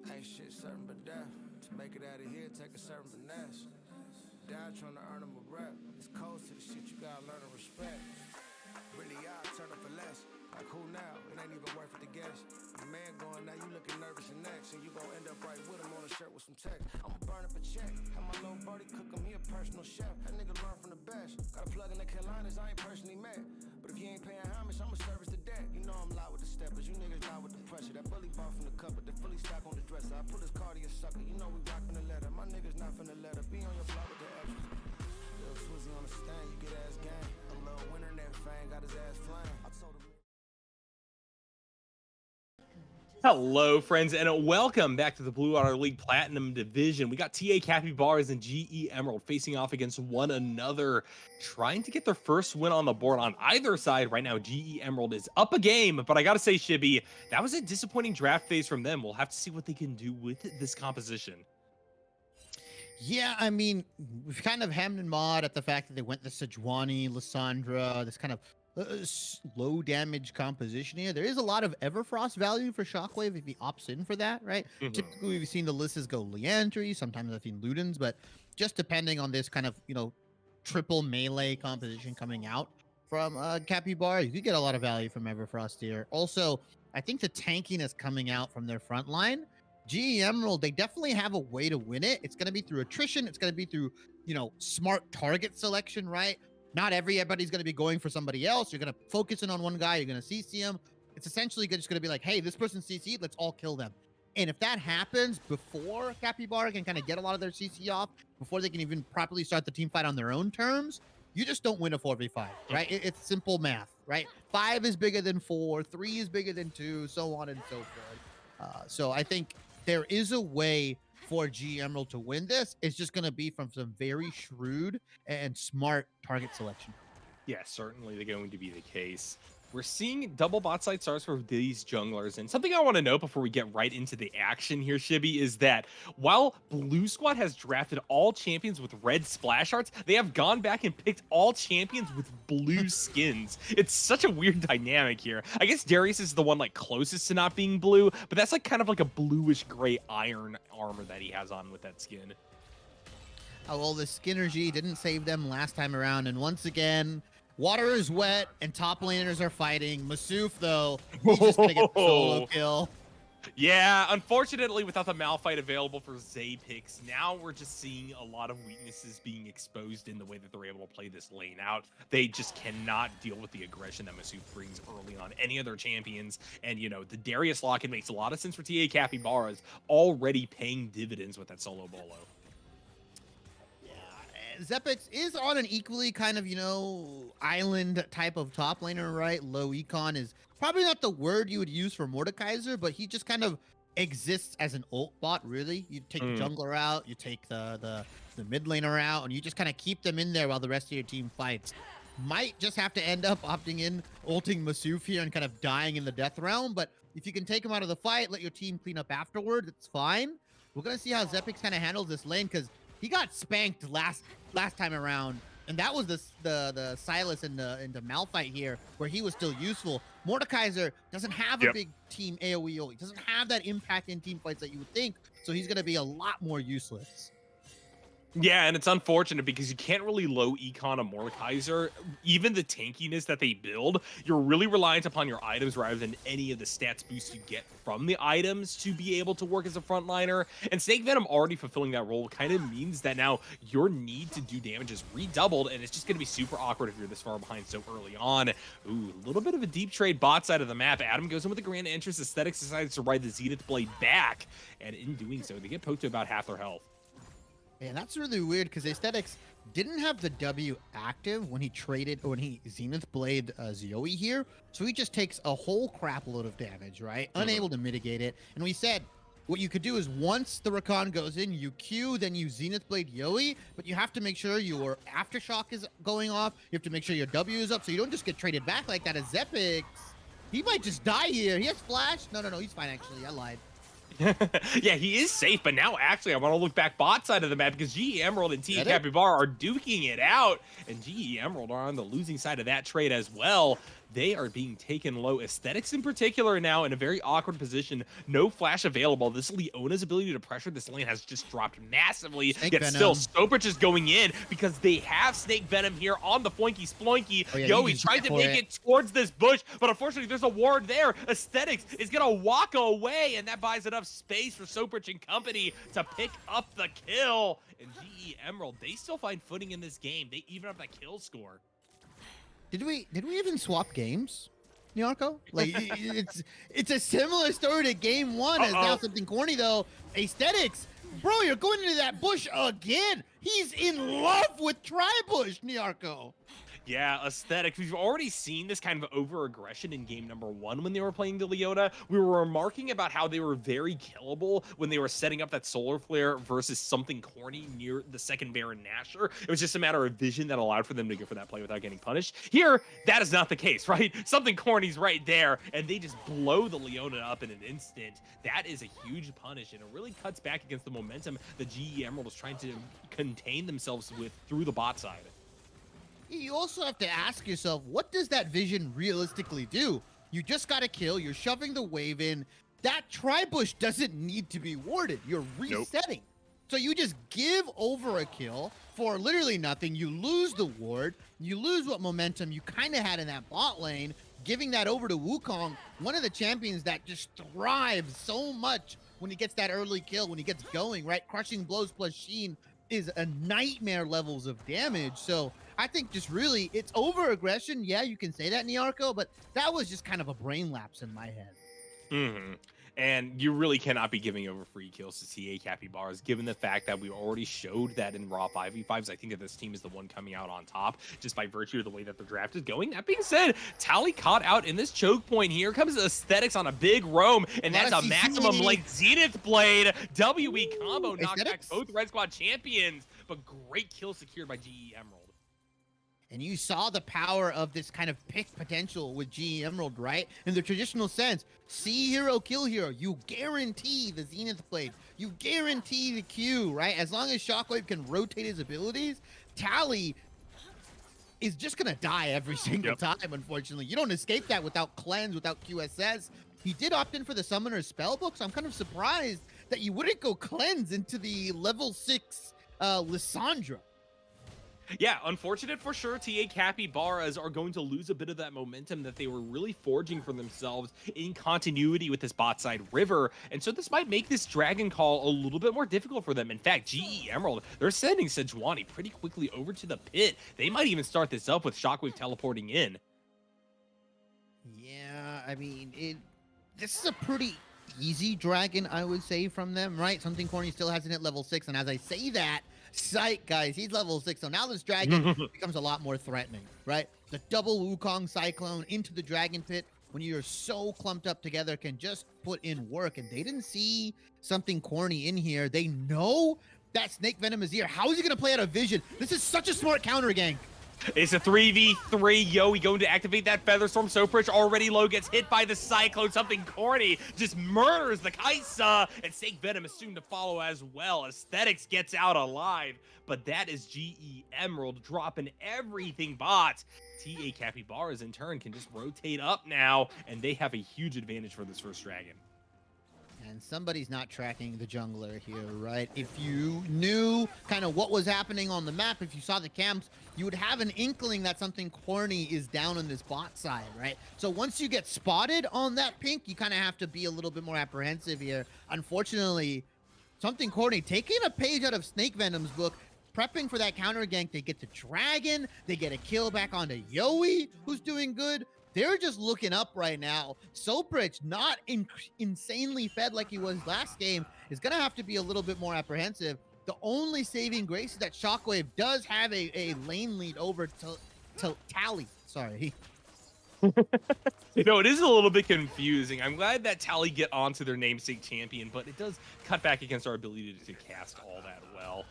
Ain't shit certain but death. To make it out of here, take a certain finesse. Die trying to earn him a rep. It's cold to the shit, you gotta learn to respect. Really, I turn up for less. Like who now? It ain't even worth it to guess. The man going now, you looking nervous and next, and you gon' end up right with him on a shirt with some text. I'ma burn up a check. Have my little birdie cook him, he a personal chef. That nigga learn from the best. Got a plug in the Carolinas, I ain't personally met. But if you ain't paying homage, I'ma service the debt. You know I'm loud with the steppers, you niggas loud with the pressure. That bully bought from the cupboard, the fully stock on the dresser. I put his car to your sucker, you know we rockin' the letter. My niggas not finna let her be on your block with the extras. Little Swizzy on the stand, you get ass gang. A little winter neck fang, got his ass flying. I told him. Welcome to Hello, friends, and welcome back to the Blue Water League Platinum Division. We got TA Capybaras and GE Emerald facing off against one another, trying to get their first win on the board on either side. Right now, GE Emerald is up a game, but I gotta say, Shibby, that was a disappointing draft phase from them. We'll have to see what they can do with this composition. Yeah, I mean, we've kind of hemmed and hawed at the fact that they went the Sejuani, Lissandra, this kind of low damage composition here. There is a lot of Everfrost value for Shockwave if he opts in for that, right? Mhm. Typically, we've seen the Lysses go Leandry, sometimes I've seen Ludens, but just depending on this kind of, triple melee composition coming out from Capybara, you could get a lot of value from Everfrost here. Also, I think the tankiness coming out from their front line, GE Emerald, they definitely have a way to win it. It's going to be through attrition. It's going to be through, smart target selection, right? Not everybody's going to be going for somebody else. You're going to focus in on one guy. You're going to CC him. It's essentially just going to be like, hey, this person's CC'd. Let's all kill them. And if that happens before Capybara can kind of get a lot of their CC off, before they can even properly start the team fight on their own terms, you just don't win a 4v5, right? It's simple math, right? 5 is bigger than 4, 3 is bigger than 2, so on and so forth. So I think there is a way for G Emerald to win this. It's just going to be from some very shrewd and smart target selection. Yeah, certainly they're going to be the case. We're seeing double bot side starts for these junglers. And something I want to note before we get right into the action here, Shibby, is that while Blue Squad has drafted all champions with red splash arts, they have gone back and picked all champions with blue skins. It's such a weird dynamic here. I guess Darius is the one like closest to not being blue, but that's like kind of like a bluish gray iron armor that he has on with that skin. Oh, well, the Skinergy didn't save them last time around. And once again, water is wet and top laners are fighting. Masuf, though, he's just going to get the solo kill. Yeah, unfortunately, without the Malphite available for Zapix, now we're just seeing a lot of weaknesses being exposed in the way that they're able to play this lane out. They just cannot deal with the aggression that Masuf brings early on any of their champions. And, the Darius lock-in makes a lot of sense for TA Capybaras, already paying dividends with that solo bolo. Zapix is on an equally kind of, island type of top laner, right? Low econ is probably not the word you would use for Mordekaiser, but he just kind of exists as an ult bot, really. You take the jungler out, you take the mid laner out, and you just kind of keep them in there while the rest of your team fights. Might just have to end up opting in, ulting Masuf here and kind of dying in the death realm, but if you can take him out of the fight, let your team clean up afterward, it's fine. We're going to see how Zapix kind of handles this lane, because he got spanked last time around, and that was the Silas into Malphite here, where he was still useful. Mordekaiser doesn't have a big team AoE ult. He doesn't have that impact in team fights that you would think, so he's going to be a lot more useless. Yeah, and it's unfortunate because you can't really low econ a Mordekaiser. Even the tankiness that they build, you're really reliant upon your items rather than any of the stats boosts you get from the items to be able to work as a frontliner. And Snake Venom already fulfilling that role kind of means that now your need to do damage is redoubled, and it's just going to be super awkward if you're this far behind so early on. Ooh, a little bit of a deep trade bot side of the map. Adam goes in with the Grand Entrance. Aesthetics decides to ride the Zenith Blade back, and in doing so, they get poked to about half their health. Yeah, that's really weird because Aesthetics didn't have the W active when he Zenith Blade Zoe here. So he just takes a whole crap load of damage, right? Unable to mitigate it. And we said what you could do is once the Rakan goes in, you Q, then you Zenith Blade Yowie, but you have to make sure your Aftershock is going off. You have to make sure your W is up so you don't just get traded back like that as Zepix. He might just die here. He has flash. No, he's fine actually. I lied. Yeah, he is safe, but now actually I want to look back bot side of the map because GE Emerald and TA Capybara are duking it out, and GE Emerald are on the losing side of that trade as well. They are being taken low. Aesthetics in particular now in a very awkward position. No flash available. This Leona's ability to pressure this lane has just dropped massively. Yet still, Stopich is going in because they have Snake Venom here on the Floinky Sploinky. Oh, yeah, Yo, he's trying to make it towards this bush, but unfortunately there's a ward there. Aesthetics is going to walk away, and that buys enough space for Sopich and company to pick up the kill. And GE Emerald, they still find footing in this game. They even up that kill score. Did we even swap games, Nyarko? Like it's a similar story to game one. As now something corny though. Aesthetics, bro, you're going into that bush again. He's in love with Tribush, Nyarko. Yeah, aesthetics. We've already seen this kind of over-aggression in game number 1 when they were playing the Leona. We were remarking about how they were very killable when they were setting up that solar flare versus something corny near the second Baron Nashor. It was just a matter of vision that allowed for them to go for that play without getting punished. Here, that is not the case, right? Something corny's right there, and they just blow the Leona up in an instant. That is a huge punish, and it really cuts back against the momentum the GE Emerald was trying to contain themselves with through the bot side. You also have to ask yourself, what does that vision realistically do? You just got to kill. You're shoving the wave in. That tri-bush doesn't need to be warded. You're resetting. So you just give over a kill for literally nothing. You lose the ward. You lose what momentum you kind of had in that bot lane, giving that over to Wukong, one of the champions that just thrives so much when he gets that early kill, when he gets going, right? Crushing blows plus Sheen is a nightmare levels of damage. So I think just really it's over aggression. Yeah, you can say that, Niarco, but that was just kind of a brain lapse in my head. Mm-hmm. And you really cannot be giving over free kills to TA Capybaras, given the fact that we already showed that in Raw 5v5s. I think that this team is the one coming out on top just by virtue of the way that the draft is going. That being said, Tally caught out in this choke point. Here comes Aesthetics on a big roam, and that's a maximum length Zenith Blade. WE combo knocked back both Red Squad champions, but great kill secured by GE Emerald. And you saw the power of this kind of pick potential with GE Emerald, right? In the traditional sense, see hero, kill hero. You guarantee the Zenith Blade. You guarantee the Q, right? As long as Shockwave can rotate his abilities, Tally is just going to die every single time, unfortunately. You don't escape that without Cleanse, without QSS. He did opt in for the Summoner's Spellbook, so I'm kind of surprised that you wouldn't go Cleanse into the level 6 Lissandra. Yeah, unfortunate for sure. TA Capybaras are going to lose a bit of that momentum that they were really forging for themselves in continuity with this bot side river. And so this might make this Dragon Call a little bit more difficult for them. In fact, GE Emerald, they're sending Sejuani pretty quickly over to the pit. They might even start this up with Shockwave teleporting in. Yeah, I mean, this is a pretty easy Dragon, I would say, from them, right? Something Corny still hasn't hit level 6. And as I say that, sight, guys, he's level 6, so now this dragon becomes a lot more threatening, right? The double Wukong Cyclone into the dragon pit when you're so clumped up together can just put in work, and they didn't see something Corny in here. They know that Snake Venom is here. How is he gonna play out of vision? This is such a smart counter gank. It's a 3v3. Yo, we going to activate that Featherstorm. Sophrich already low, gets hit by the Cyclone. Something Corny just murders the Kaisa. And Snake Venom is soon to follow as well. Aesthetics gets out alive. But that is GE Emerald dropping everything bot. TA Capybaras in turn can just rotate up now. And they have a huge advantage for this first dragon. And somebody's not tracking the jungler here, right? If you knew kind of what was happening on the map, if you saw the camps, you would have an inkling that something Corny is down on this bot side, right? So once you get spotted on that pink, you kind of have to be a little bit more apprehensive here. Unfortunately, something Corny taking a page out of Snake Venom's book, prepping for that counter gank. They get the dragon, they get a kill back onto Yowie, who's doing good. They're just looking up right now. Sophrich, not insanely fed like he was last game, is going to have to be a little bit more apprehensive. The only saving grace is that Shockwave does have a lane lead over to Tally. Sorry. You know, it is a little bit confusing. I'm glad that Tally get onto their namesake champion, but it does cut back against our ability to cast all that well.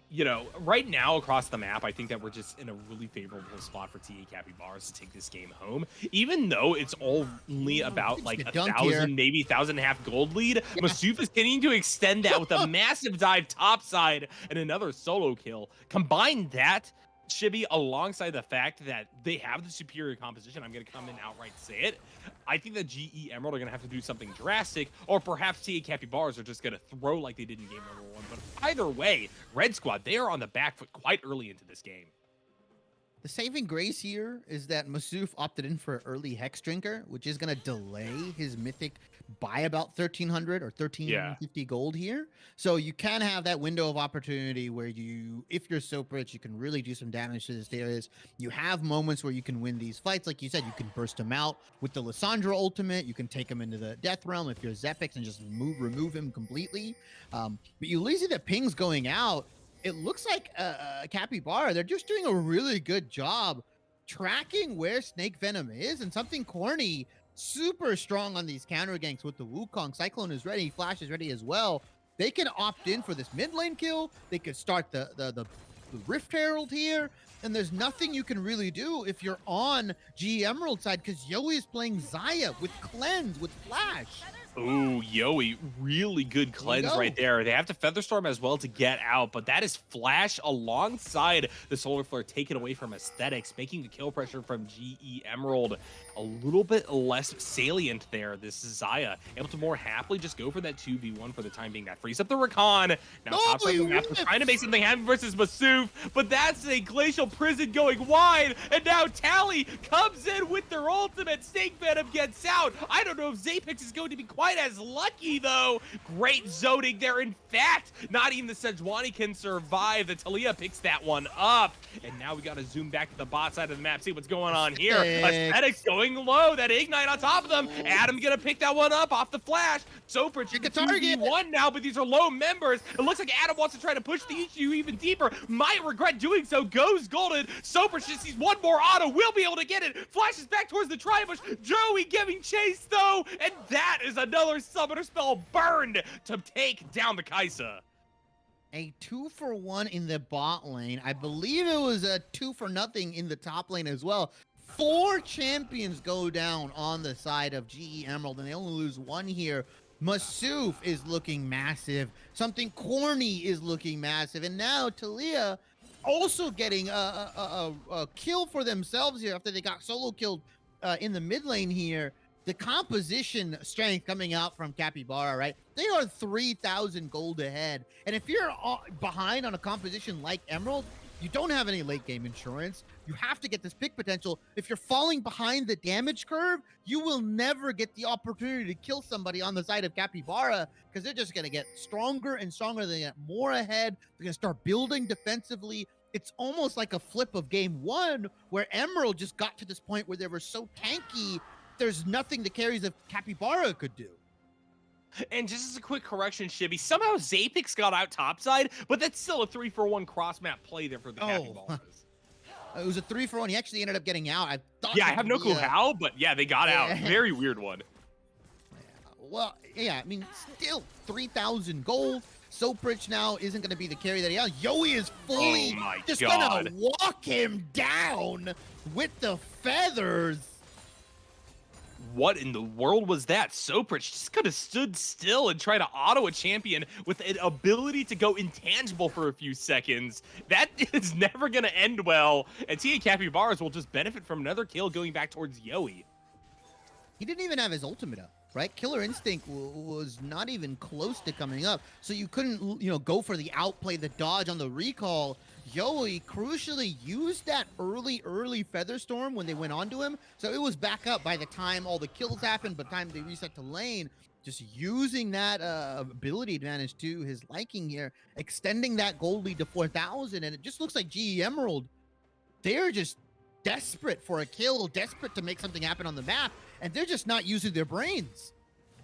You know, right now across the map, I think that we're just in a really favorable spot for TA Capybaras to take this game home. Even though it's only about like 1,000, maybe 1,500 gold lead, Masuf is continuing to extend that with a massive dive topside and another solo kill. Combine that, Chibi, alongside the fact that they have the superior composition, I'm going to come in outright say it. I think that GE Emerald are going to have to do something drastic, or perhaps TA Capybaras are just going to throw like they did in game number 1. But either way, Red Squad, they are on the back foot quite early into this game. The saving grace here is that Masuf opted in for early Hex Drinker, which is going to delay his Mythic by about 1,300 or 1,350 gold here. So you can have that window of opportunity where you, if you're Sophrich, you can really do some damage to this areas. You have moments where you can win these fights. Like you said, you can burst him out with the Lissandra ultimate. You can take him into the Death Realm if you're Zepix and just remove him completely. But you see the pings going out. it looks like Capybara, they're just doing a really good job tracking where Snake Venom is, and something corny, super strong on these counter ganks with the Wukong. Cyclone is ready, Flash is ready as well. They can opt in for this mid lane kill. They could start the Rift Herald here, and there's nothing you can really do if you're on G Emerald side because Yowie is playing Xayah with Cleanse, with Flash. Ooh, Yowie, really good cleanse right there. They have to Featherstorm as well to get out, but that is Flash alongside the Solar Flare taken away from Aesthetics, making the kill pressure from GE Emerald a little bit less salient there. This is Xayah able to more happily just go for that 2v1 for the time being. That frees up the Rakan. Now top side of the map, trying to make something happen versus Masuf, but that's a Glacial Prison going wide, and now Tally comes in with their ultimate. Snake Venom gets out. I don't know if Zapix is going to be quite as lucky, though. Great zoning there. In fact, not even the Sejuani can survive. The Talia picks that one up. And now we got to zoom back to the bot side of the map, see what's going on here. Aesthetics going low. That Ignite on top of them. Adam gonna pick that one up off the Flash. Soper to 2v1 now, but these are low members. It looks like Adam wants to try to push the issue even deeper. Might regret doing so. Goes golden. Soper just sees one more auto. Will be able to get it. Flashes back towards the tri-bush. Joey giving chase, though. And that is another summoner spell burned to take down the Kaisa. A 2-for-1 in the bot lane. I believe it was a 2-for-0 in the top lane as well. 4 champions go down on the side of GE Emerald, and they only lose 1 here. Masuf is looking massive. Something corny is looking massive. And now Talia also getting a kill for themselves here after they got solo killed in the mid lane here. The composition strength coming out from Capybara, right? They are 3,000 gold ahead. And if you're behind on a composition like Emerald, you don't have any late game insurance. You have to get this pick potential. If you're falling behind the damage curve, you will never get the opportunity to kill somebody on the side of Capybara because they're just going to get stronger and stronger. They get more ahead. They're going to start building defensively. It's almost like a flip of game 1 where Emerald just got to this point where they were so tanky. There's nothing the carries of Capybara could do. And just as a quick correction, Shibby, somehow Zapix got out topside, but that's still a 3-for-1 cross-map play there for the Capybaras. It was a 3-for-1. He actually ended up getting out. I have no clue how, but yeah, they got out. Very weird one. Well, yeah, I mean, still 3,000 gold. Soprich now isn't going to be the carry that he has. Yowie is fully just going to walk him down with the feathers. What in the world was that? Soprich just could have stood still and tried to auto a champion with an ability to go intangible for a few seconds. That is never going to end well, and TA Capybaras will just benefit from another kill going back towards Yowie. He didn't even have his ultimate up, right? Killer Instinct was not even close to coming up, so you couldn't, go for the outplay, the dodge on the recall. Yowie crucially used that early Featherstorm when they went onto him, so it was back up by the time all the kills happened, by the time they reset to lane. Just using that ability advantage to his liking here, extending that gold lead to 4,000, and it just looks like GE Emerald, they're just desperate for a kill, desperate to make something happen on the map, and they're just not using their brains.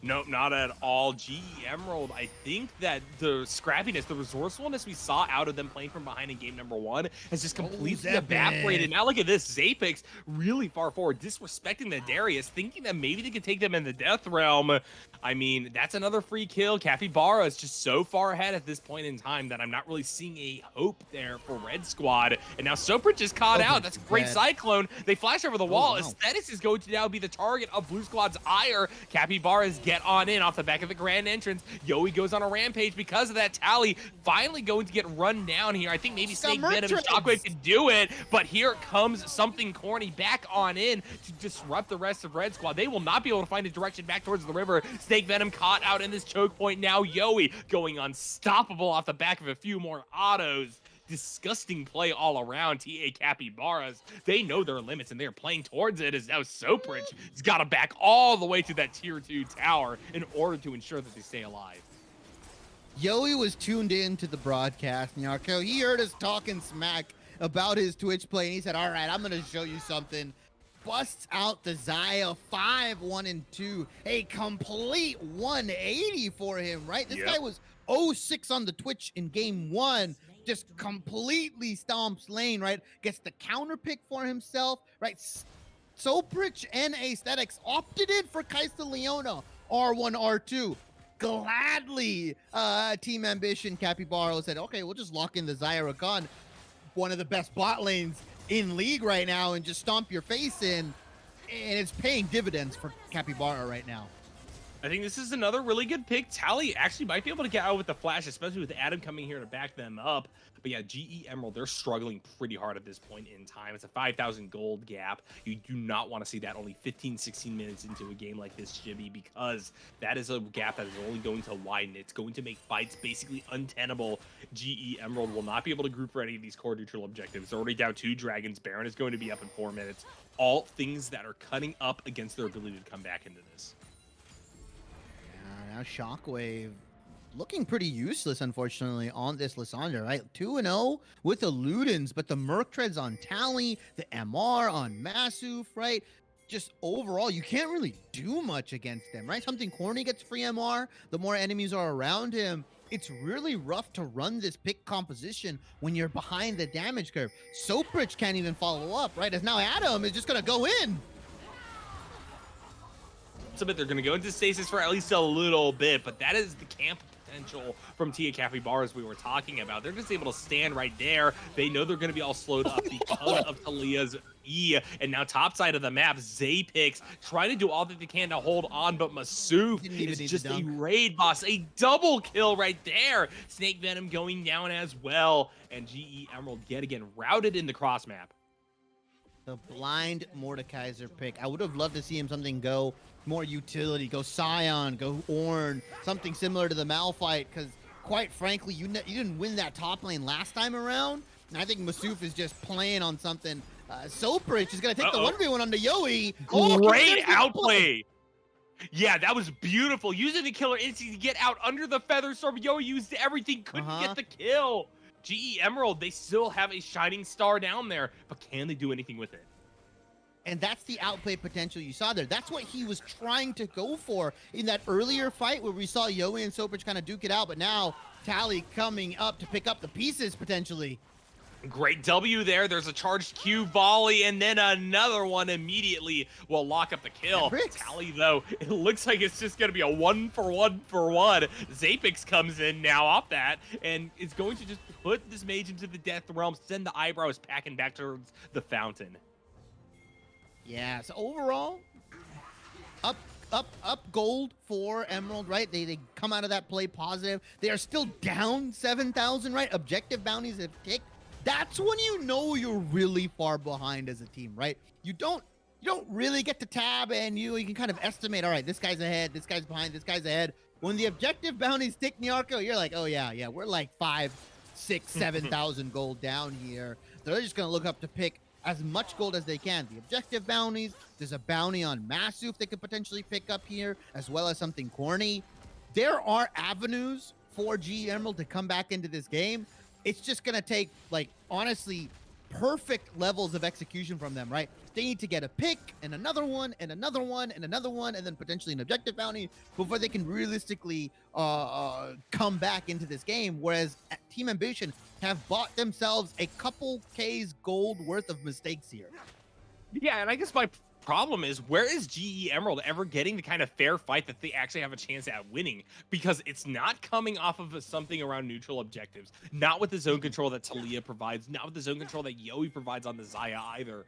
Nope, not at all. GE Emerald, I think that the scrappiness, the resourcefulness we saw out of them playing from behind in game number 1 has just completely evaporated. Now look at this, Zapix really far forward, disrespecting the Darius, thinking that maybe they could take them in the Death Realm. I mean, that's another free kill. Capybara is just so far ahead at this point in time that I'm not really seeing a hope there for Red Squad. And now Soprich is caught out. That's a great Cyclone. They flash over the wall. Aesthetics is going to now be the target of Blue Squad's ire. Capybaras get on in off the back of the grand entrance. Yowie goes on a rampage because of that. Tally finally going to get run down here. I think maybe Snake Venom and Shockwave can do it, but here comes something corny back on in to disrupt the rest of Red Squad. They will not be able to find a direction back towards the river. Snake Venom caught out in this choke point. Now Yowie going unstoppable off the back of a few more autos. Disgusting play all around. TA Capybaras, they know their limits and they're playing towards it. As now Soprich has got to back all the way to that tier 2 tower in order to ensure that they stay alive. Yowie was tuned in to the broadcast, Nyarko. He heard us talking smack about his Twitch play, and he said, all right, I'm going to show you something. Busts out the Xayah 5-1-2. A complete 180 for him, right? This guy was 0-6 on the Twitch in game 1. just completely stomps lane, right? Gets the counter pick for himself, right? Soprich and Aesthetics opted in for Kaisa Leona, R1, R2. Gladly, Team Ambition, Capybara said, okay, we'll just lock in the Zyra Khan, one of the best bot lanes in League right now, and just stomp your face in. And it's paying dividends for Capybara right now. I think this is another really good pick. Tally actually might be able to get out with the flash, especially with Adam coming here to back them up. But yeah, GE Emerald, they're struggling pretty hard at this point in time. It's a 5,000 gold gap. You do not want to see that only 15, 16 minutes into a game like this, Shibby, because that is a gap that is only going to widen. It's going to make fights basically untenable. GE Emerald will not be able to group for any of these core neutral objectives. They're already down 2 dragons. Baron is going to be up in 4 minutes. All things that are cutting up against their ability to come back into this. Now Shockwave looking pretty useless, unfortunately, on this Lysandra, right? 2-0 with the Ludens, but the Merc Treads on Tally, the MR on Masuf, right? Just overall, you can't really do much against them, right? Something Corny gets free MR, the more enemies are around him. It's really rough to run this pick composition when you're behind the damage curve. Soprich can't even follow up, right? As now Adam is just going to go in. They're going to go into stasis for at least a little bit, but that is the camp potential from Tia Capybara as we were talking about. They're just able to stand right there. They know they're going to be all slowed up because of Talia's E. And now top side of the map, Zapix trying to do all that they can to hold on, but Masuf is just a raid boss. A double kill right there. Snake Venom going down as well. And GE Emerald yet again routed in the cross map. The blind Mordekaiser pick. I would have loved to see him something go more utility, go Scion, go Ornn, something similar to the Malphite, because quite frankly, you didn't win that top lane last time around. And I think Masuf is just playing on something. Soprich is going to take the 1v1 on the Yoi. Great outplay. Yeah, that was beautiful. Using the killer instinct to get out under the feather storm. Yoi used everything, couldn't get the kill. GE Emerald, they still have a shining star down there, but can they do anything with it? And that's the outplay potential you saw there. That's what he was trying to go for in that earlier fight where we saw Yoi and Soprich kind of duke it out, but now Tally coming up to pick up the pieces potentially. Great W there. There's a charged Q volley, and then another one immediately will lock up the kill. Tally, though, it looks like it's just going to be a 1-for-1 for one. Zapix comes in now off that, and is going to just put this mage into the death realm, send the eyebrows packing back towards the fountain. Yeah, so overall, up gold for Emerald, right? They come out of that play positive. They are still down 7,000, right? Objective bounties have ticked. That's when you know you're really far behind as a team, right? You don't really get to tab, and you can kind of estimate, all right, this guy's ahead, this guy's behind, this guy's ahead. When the objective bounties tick, Nyarko, you're like, oh yeah, we're like 5, 6, 7,000 gold down here. They're just gonna look up to pick as much gold as they can. The objective bounties, there's a bounty on Masuf they could potentially pick up here, as well as something Corny. There are avenues for GE Emerald to come back into this game. It's just going to take, like, honestly, perfect levels of execution from them, right? They need to get a pick and another one and another one and another one and then potentially an objective bounty before they can realistically come back into this game. Whereas Team Ambition have bought themselves a couple K's gold worth of mistakes here. Yeah, and I guess my problem is, where is GE Emerald ever getting the kind of fair fight that they actually have a chance at winning? Because it's not coming off of something around neutral objectives, not with the zone control that Talia provides, not with the zone control that Yoi provides on the Xayah either.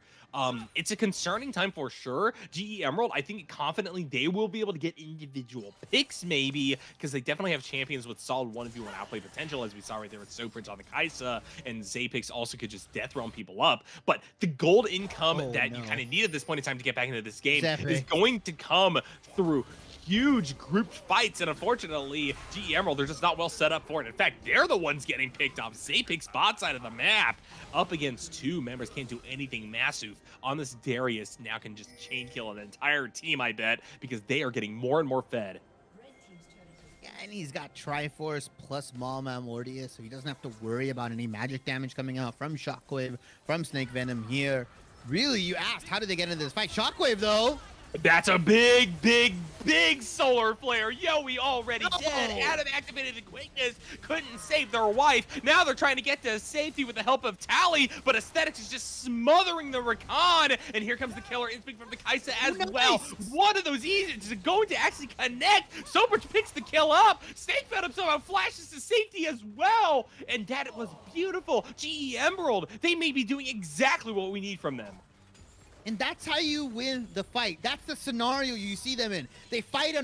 It's a concerning time for sure. GE Emerald, I think confidently they will be able to get individual picks maybe, because they definitely have champions with solid 1v1 outplay potential, as we saw right there with Soprich on the Kaisa, and Zapix also could just death realm people up. But the gold income that you kind of need at this point in time to get back into this game is going to come through huge grouped fights, and unfortunately GE Emerald, they're just not well set up for it. In fact, they're the ones getting picked off. Zapix bot side of the map up against 2 members, can't do anything. Masuf on this Darius now can just chain kill an entire team, I bet, because they are getting more and more fed. Yeah, and he's got Triforce plus Malma Mortius, so he doesn't have to worry about any magic damage coming out from Shockwave, from Snake Venom here. Really, you asked, how did they get into this fight? Shockwave, though. That's a big Big solar flare. Yowie already dead. No. Adam activated the quickness. Couldn't save their wife. Now they're trying to get to safety with the help of Tally, but Aesthetics is just smothering the Rakan. And here comes the killer instinct from the Kaisa as well. One of those Aegis is going to actually connect. Sobridge picks the kill up. Snake Venom somehow flashes to safety as well. And that was beautiful. GE Emerald, they may be doing exactly what we need from them. And that's how you win the fight. That's the scenario you see them in. They fight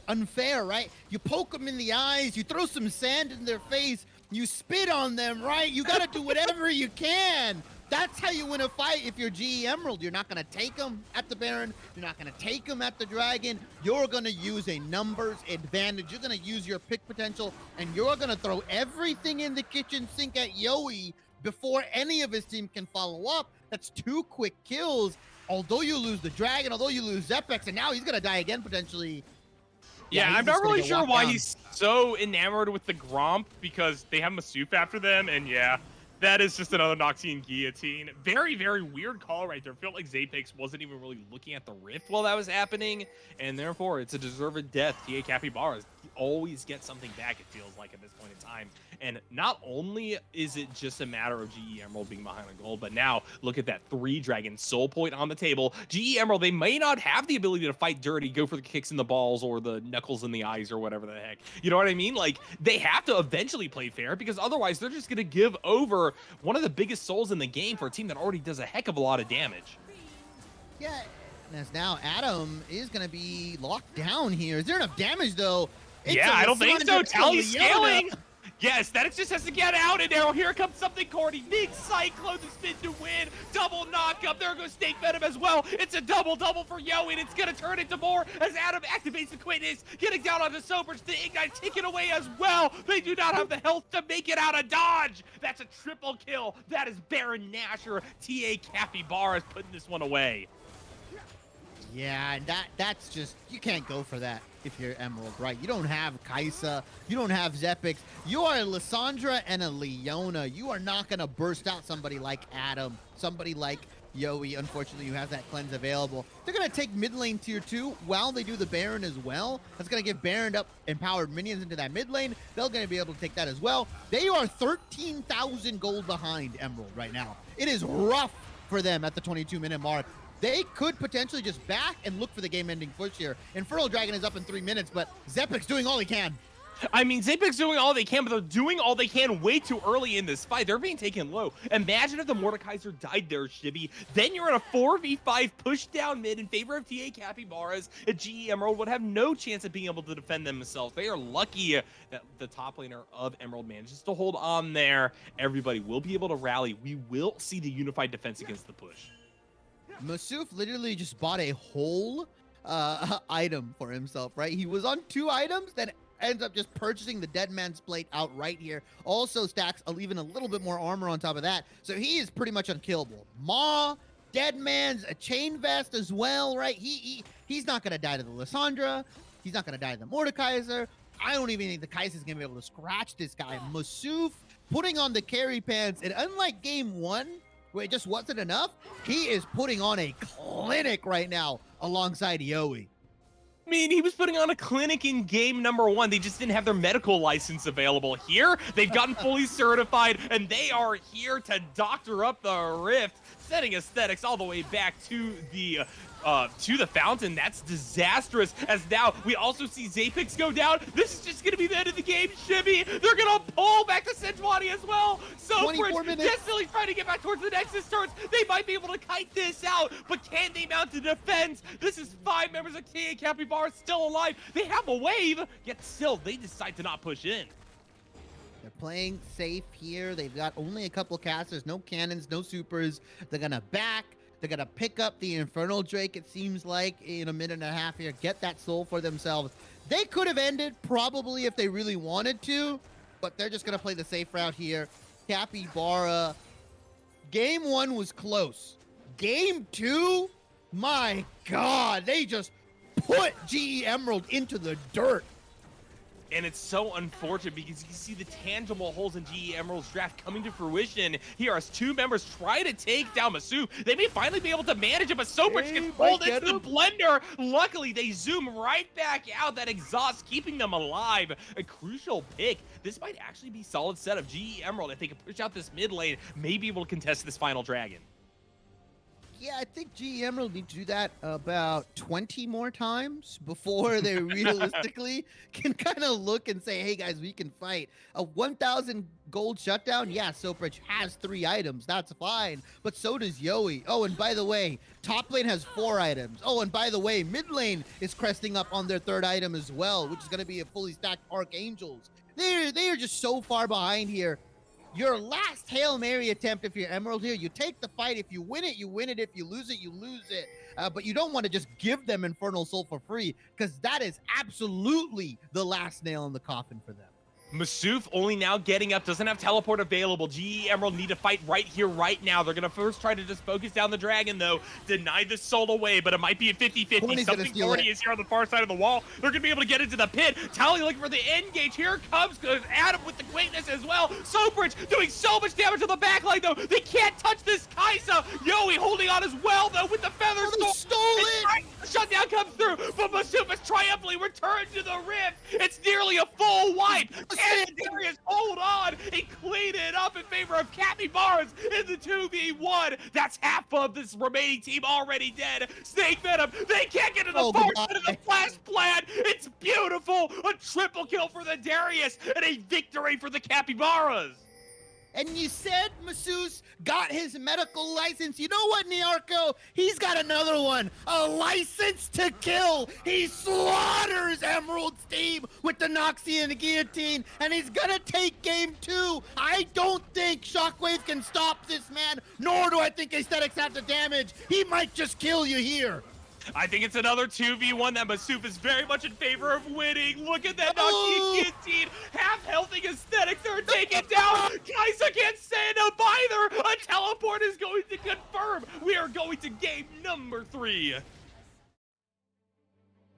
unfair, right? You poke them in the eyes, you throw some sand in their face, you spit on them, right? You gotta do whatever you can. That's how you win a fight if you're GE Emerald. You're not gonna take them at the Baron. You're not gonna take them at the Dragon. You're gonna use a numbers advantage. You're gonna use your pick potential, and you're gonna throw everything in the kitchen sink at Yowie before any of his team can follow up. That's 2 quick kills. Although you lose the Dragon, although you lose Zepex, and now he's gonna die again potentially. Yeah, he's I'm just not gonna really get sure walked why down. he's so enamored with the Gromp, because they have Masuf after them, and yeah, that is just another Noxian Guillotine. Very, very weird call right there. Felt like Zapex wasn't even really looking at the Rift while that was happening, and therefore it's a deserved death. TA Capybara always gets something back, it feels like, at this point in time. And not only is it just a matter of GE Emerald being behind on gold, but now look at that 3 Dragon Soul Point on the table. GE Emerald, they may not have the ability to fight dirty, go for the kicks in the balls or the knuckles in the eyes or whatever the heck. You know what I mean? Like, they have to eventually play fair, because otherwise they're just going to give over one of the biggest souls in the game for a team that already does a heck of a lot of damage. Yeah, and as now Adam is gonna be locked down here. Is there enough damage though? It's Yeah, a I don't think so. Lissandra Tally's Leona. scaling. Yeah, Aesthetics just has to get out, and now here comes something corny. Big Cyclone to spin to win. Double knockup. There goes Snake Venom as well. It's a double-double for Yowie, and it's going to turn into more as Adam activates the quickness, getting down onto Sobridge. The Ignite taken away as well. They do not have the health to make it out of dodge. That's a triple kill. That is Baron Nashor. TA Capybara is putting this one away. Yeah, and that's just, you can't go for that if you're Emerald, right? You don't have Kaisa, you don't have Zepex, you are a Lissandra and a Leona. You are not gonna burst out somebody like Adam, somebody like Yowie, unfortunately, who has that cleanse available. They're gonna take mid lane tier 2 while they do the Baron as well. That's gonna give Baron up empowered minions into that mid lane. They're gonna be able to take that as well. They are 13,000 gold behind Emerald right now. It is rough for them at the 22-minute mark. They could potentially just back and look for the game-ending push here. Infernal Dragon is up in 3 minutes, but Zepic's doing all he can. I mean, Zapic's doing all they can, but they're doing all they can way too early in this fight. They're being taken low. Imagine if the Mordekaiser died there, Shibby. Then you're in a 4v5 push down mid in favor of TA Capybaras. A GE Emerald would have no chance of being able to defend themselves. They are lucky that the top laner of Emerald manages to hold on there. Everybody will be able to rally. We will see the unified defense against the push. Masuf literally just bought a whole item for himself, right? He was on 2 items, then ends up just purchasing the Dead Man's Plate outright here. Also stacks even a little bit more armor on top of that. So he is pretty much unkillable. Maw, Dead Man's, a chain vest as well, right? He's not going to die to the Lissandra. He's not going to die to the Mordekaiser. I don't even think the Kaiser is going to be able to scratch this guy. Masuf putting on the carry pants, and unlike game 1, where it just wasn't enough, he is putting on a clinic right now alongside Yowie. I mean, he was putting on a clinic in game number 1. They just didn't have their medical license available. Here, they've gotten fully certified, and they are here to doctor up the Rift, sending Aesthetics all the way back to the fountain. That's disastrous, as now we also see Zapix go down. This is just going to be the end of the game, Shibby. They're going to pull back to Sejuani as well. So 24 minutes. desperately trying to get back towards the Nexus turrets. They might be able to kite this out, but can they mount the defense? This is 5 members of TA Capybara still alive. They have a wave, yet still they decide to not push in. They're playing safe here. They've got only a couple casters, no cannons, no supers. They're going to back. They're going to pick up the Infernal Drake, it seems like, in a minute and a half here. Get that soul for themselves. They could have ended, probably, if they really wanted to, but they're just going to play the safe route here. Capybara. Game 1 was close. Game 2, my God, they just put GE Emerald into the dirt. And it's so unfortunate because you see the tangible holes in GE Emerald's draft coming to fruition here as two members try to take down Masu. They may finally be able to manage it, but Sobrich gets pulled into the blender. Luckily, they zoom right back out. That exhaust keeping them alive. A crucial pick. This might actually be a solid set of GE Emerald. If they can push out this mid lane, may be able to contest this final dragon. Yeah, I think GE Emerald need to do that about 20 more times before they realistically can kind of look and say, hey guys, we can fight. A 1,000 gold shutdown, yeah, Soprich has 3 items. That's fine. But so does Yowie. Oh, and by the way, top lane has 4 items. Oh, and by the way, mid lane is cresting up on their 3rd item as well, which is going to be a fully stacked Archangels. They are just so far behind here. Your last Hail Mary attempt, if you're Emerald here, you take the fight. If you win it, you win it. If you lose it, you lose it. But you don't want to just give them Infernal Soul for free, because that is absolutely the last nail in the coffin for them. Masuf only now getting up, doesn't have teleport available. GE Emerald need to fight right here, right now. They're going to first try to just focus down the dragon, though. Deny the soul away, but it might be a 50-50. Something already is here on the far side of the wall. They're going to be able to get into the pit. Tally looking for the engage. Here comes Adam with the greatness as well. Sobridge doing so much damage to the backline, though. They can't touch this Kaisa. Yowie holding on as well, though, with the feather stole it. Shutdown comes through, but Masuf is triumphantly returned to the rift. It's nearly a full wipe. And Darius, hold on! He cleaned it up in favor of Capybaras in the 2v1. That's half of this remaining team already dead. Snake Venom, they can't get to the far side of the flash plant. It's beautiful. A triple kill for the Darius and a victory for the Capybaras. And you said Masus got his medical license. You know what, Niarco? He's got another one. A license to kill. He slaughters Emerald's team with the Noxie and the Guillotine, and he's gonna take game 2. I don't think Shockwave can stop this man, nor do I think Aesthetics have the damage. He might just kill you here. I think it's another 2v1 that Masuf is very much in favor of winning. Look at that Noxie Guillotine. Half-healthy Aesthetics. They're taken down. Kaisa can't stand up either. A teleport is going to confirm. We are going to game number 3.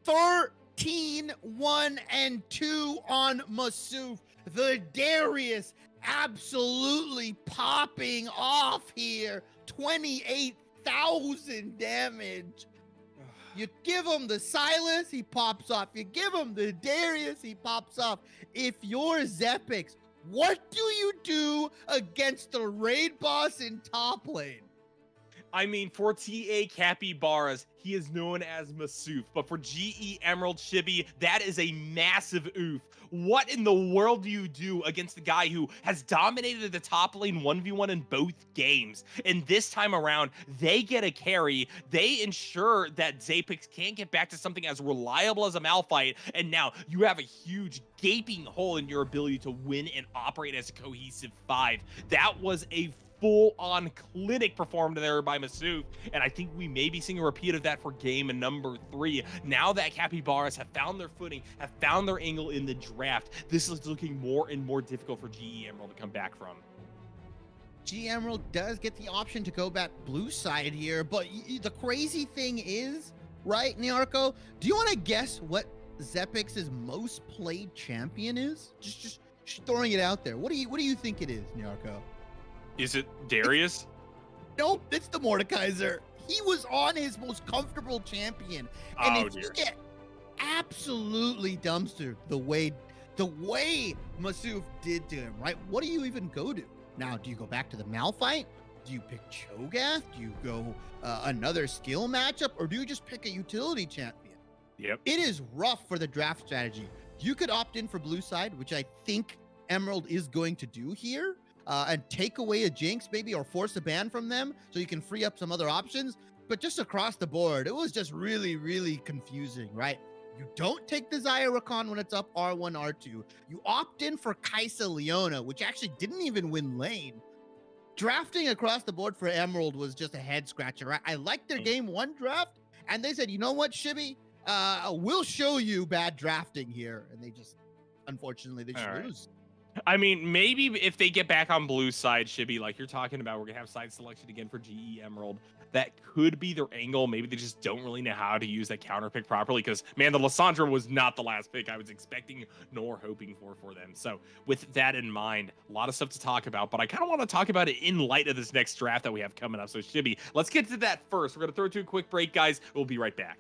13-1-2 on Masuf. The Darius absolutely popping off here. 28,000 damage. You give him the Silas, he pops off. You give him the Darius, he pops off. If you're Zepix, what do you do against the raid boss in top lane? I mean, for TA Capybaras, he is known as Masuf, but for GE Emerald Chibi, that is a massive oof. What in the world do you do against the guy who has dominated the top lane 1v1 in both games? And this time around, they get a carry. They ensure that Zapix can't get back to something as reliable as a Malphite. And now you have a huge gaping hole in your ability to win and operate as a cohesive 5. That was a full-on clinic performed there by Masuf, and I think we may be seeing a repeat of that for game number 3. Now that Capybaras have found their footing, have found their angle in the draft, this is looking more and more difficult for GE Emerald to come back from. GE Emerald does get the option to go back blue side here, but the crazy thing is, right, Niarco, do you want to guess what Zepix's most played champion is? Just throwing it out there. What do you think it is, Niarco? Is it Darius? Nope, it's the Mordekaiser. He was on his most comfortable champion. And if you get absolutely dumpstered the way Masuf did to him, right? What do you even go to? Now, do you go back to the Malphite? Do you pick Cho'Gath? Do you go another skill matchup? Or do you just pick a utility champion? Yep. It is rough for the draft strategy. You could opt in for blue side, which I think Emerald is going to do here. And take away a Jinx maybe, or force a ban from them so you can free up some other options. But just across the board, it was just really, really confusing, right? You don't take the Xayah Rakan when it's up R1, R2. You opt in for Kaisa Leona, which actually didn't even win lane. Drafting across the board for Emerald was just a head scratcher, right? I liked their game 1 draft, and they said, you know what, Shibby? We'll show you bad drafting here. And they just, unfortunately, they just lose. I mean, maybe if they get back on blue side, Shibby, like you're talking about, we're gonna have side selection again for GE Emerald. That could be their angle. Maybe they just don't really know how to use that counter pick properly. Because man, the Lissandra was not the last pick I was expecting nor hoping for them. So with that in mind, a lot of stuff to talk about. But I kind of want to talk about it in light of this next draft that we have coming up. So Shibby, let's get to that first. We're gonna throw it to a quick break, guys. We'll be right back.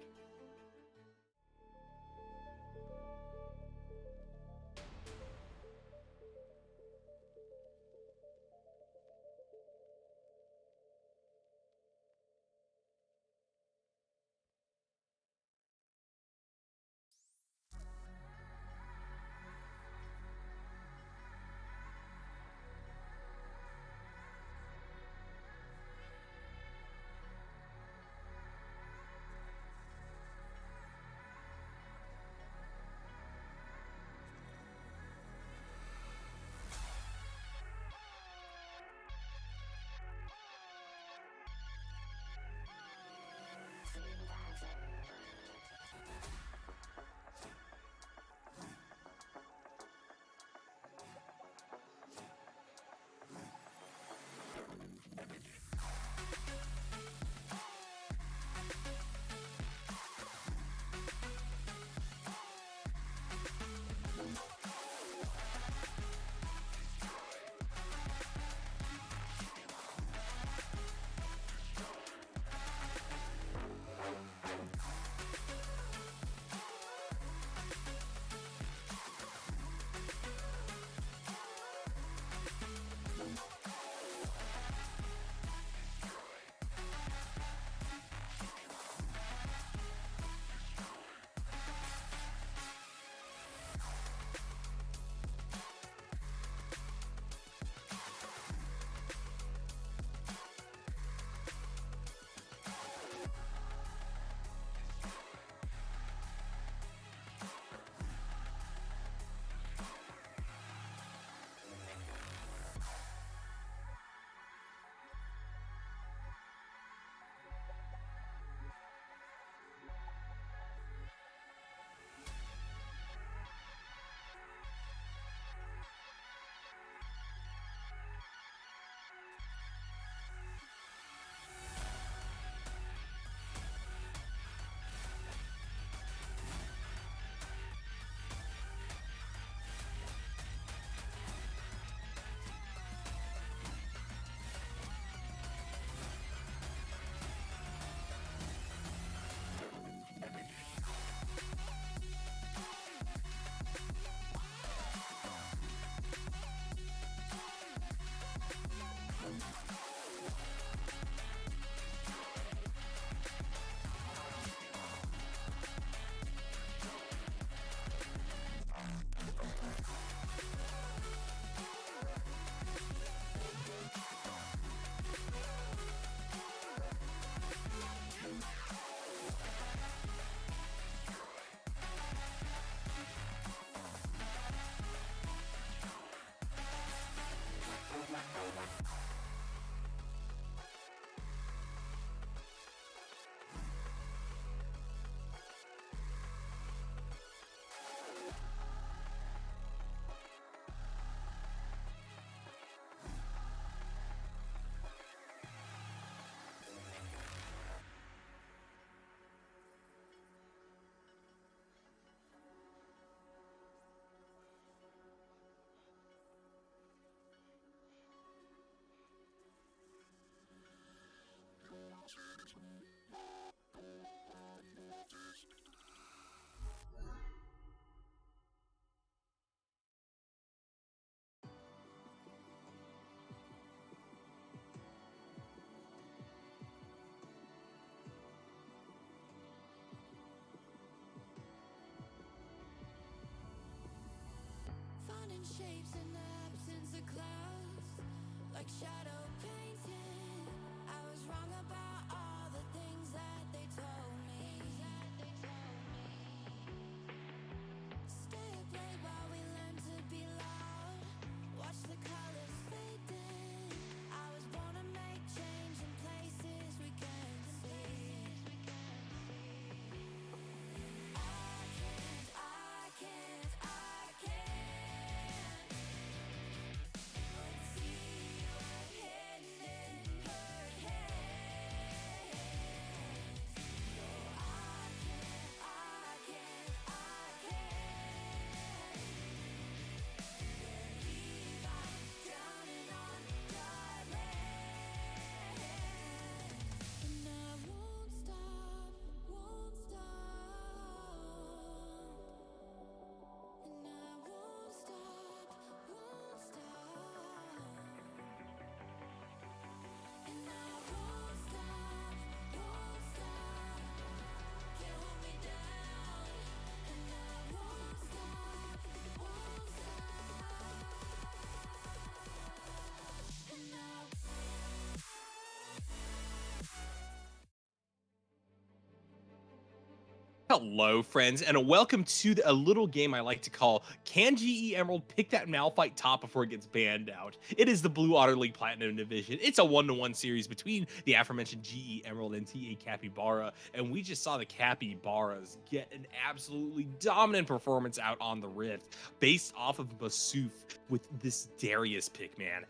Hello, friends, and welcome to a little game I like to call Can GE Emerald Pick That Malphite Top Before It Gets Banned Out? It is the Blue Otter League Platinum Division. It's a 1-to-1 series between the aforementioned GE Emerald and TA Capybara, and we just saw the Capybaras get an absolutely dominant performance out on the Rift based off of Masuf with this Darius pick, man.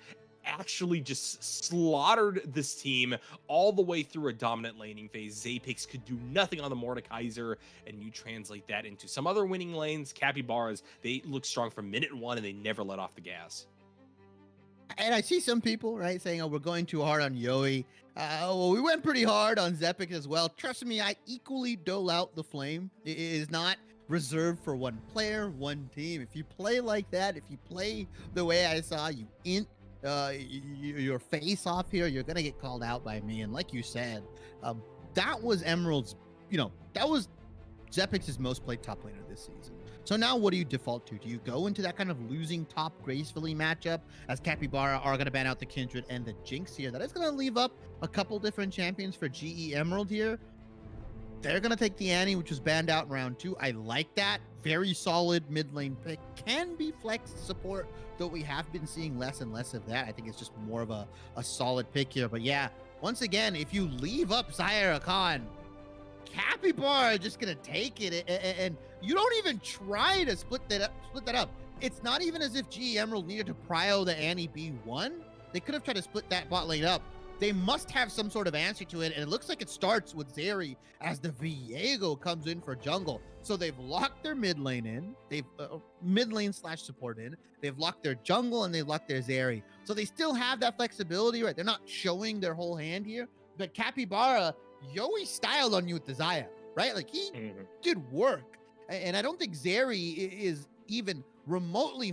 Actually just slaughtered this team all the way through a dominant laning phase. Zapix could do nothing on the Mordekaiser, and you translate that into some other winning lanes. Capybaras, they look strong from minute one, and they never let off the gas. And I see some people, right, saying, oh, we're going too hard on Yoi. Well, we went pretty hard on Zepix as well. Trust me, I equally dole out the flame. It is not reserved for one player, one team. If you play like that, if you play the way I saw you int your face off here, you're gonna get called out by me. And like you said, that was Emerald's, that was Zepix's most played top laner this season. So now what do you default to? Do you go into that kind of losing top gracefully matchup, as Capybara are going to ban out the Kindred and the Jinx here? That is going to leave up a couple different champions for GE Emerald here. They're going to take the Annie, which was banned out in round 2. I like that. Very solid mid lane pick. Can be flex support, though we have been seeing less and less of that. I think it's just more of a solid pick here. But yeah, once again, if you leave up Zaire Khan, Capybara are just gonna take it, and you don't even try to split that up. It's not even as if GE Emerald needed to prio the Annie B1. They could have tried to split that bot lane up. They must have some sort of answer to it, and it looks like it starts with Zeri as the Viego comes in for jungle. So they've locked their mid lane in. They've mid lane / support in. They've locked their jungle, and they've locked their Zeri. So they still have that flexibility, right? They're not showing their whole hand here, but Capybara, Yoi styled on you with the Zaya, right? Like he did work. And I don't think Zeri is even remotely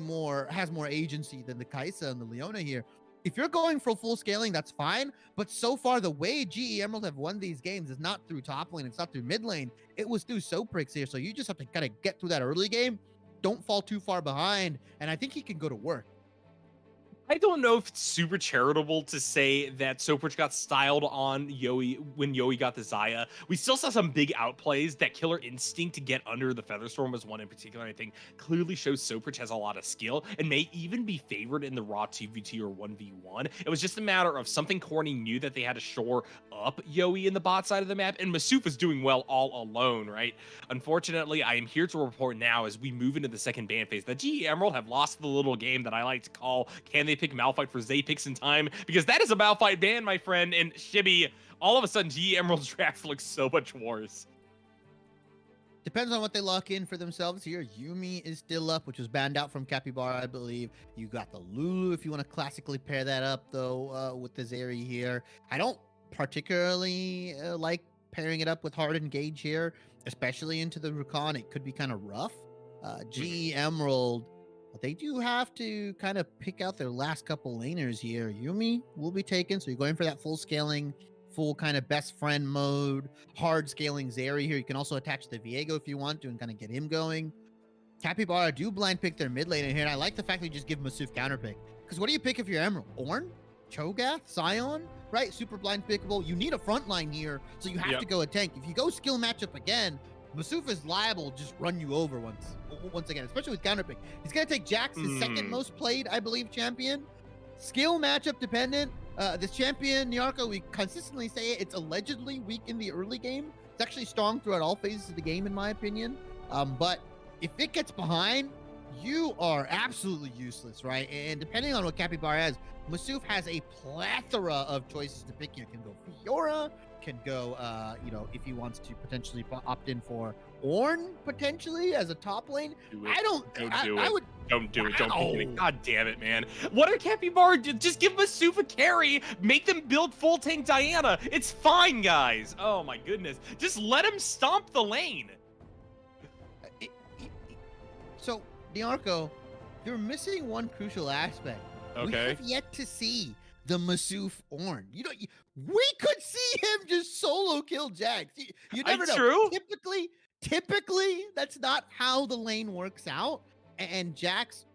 has more agency than the Kaisa and the Leona here. If you're going for full scaling, that's fine. But so far, the way GE Emerald have won these games is not through top lane. It's not through mid lane. It was through Soprix here. So you just have to kind of get through that early game. Don't fall too far behind. And I think he can go to work. I don't know if it's super charitable to say that Soprich got styled on Yoi when Yoi got the Zaya. We still saw some big outplays. That killer instinct to get under the Featherstorm was one in particular, I think, clearly shows Soprich has a lot of skill and may even be favored in the raw 2v2 or 1v1. It was just a matter of something Corny knew that they had to shore up Yoi in the bot side of the map, and Masuf was doing well all alone, right? Unfortunately, I am here to report now as we move into the second ban phase that GE Emerald have lost the little game that I like to call, can they pick Malphite for Zapix in time? Because that is a Malphite ban, my friend. And Shibby, all of a sudden, GE Emerald's draft looks so much worse. Depends on what they lock in for themselves here. Yuumi is still up, which was banned out from Capybara, I believe. You got the Lulu, if you want to classically pair that up, though, with the Zeri here. I don't particularly like pairing it up with Hard Engage here, especially into the Rukon. It could be kind of rough. GE Emerald, they do have to kind of pick out their last couple laners here. Yuumi will be taken, so you're going for that full scaling, full kind of best friend mode, hard scaling Zeri here. You can also attach the Viego if you want to and kind of get him going. Capybara do blind pick their mid laner here, and I like the fact that you just give Masuf counter pick. Because what do you pick if you're Emerald? Ornn? Cho'Gath? Scion? Right? Super blind pickable. You need a front line here, so you have to go a tank. If you go skill matchup again, Masuf is liable to just run you over once again, especially with counterpick. He's going to take Jax, his second most played, I believe, champion. Skill matchup dependent. This champion, Nyarko, we consistently say it's allegedly weak in the early game. It's actually strong throughout all phases of the game, in my opinion. But if it gets behind, you are absolutely useless, right? And depending on what Capybara has, Masuf has a plethora of choices to pick. You can go Fiora, can go, if he wants to potentially opt in for Ornn potentially as a top lane. Don't do it. Don't pick it. God damn it, man. What are Capybara? Just give Masuf a carry. Make them build full tank Diana. It's fine, guys. Oh my goodness. Just let him stomp the lane. So, Nyarko, you're missing one crucial aspect. Okay. We have yet to see the Masuf Ornn. We could see him just solo kill Jax. You never know. True. Typically, that's not how the lane works out. And Jax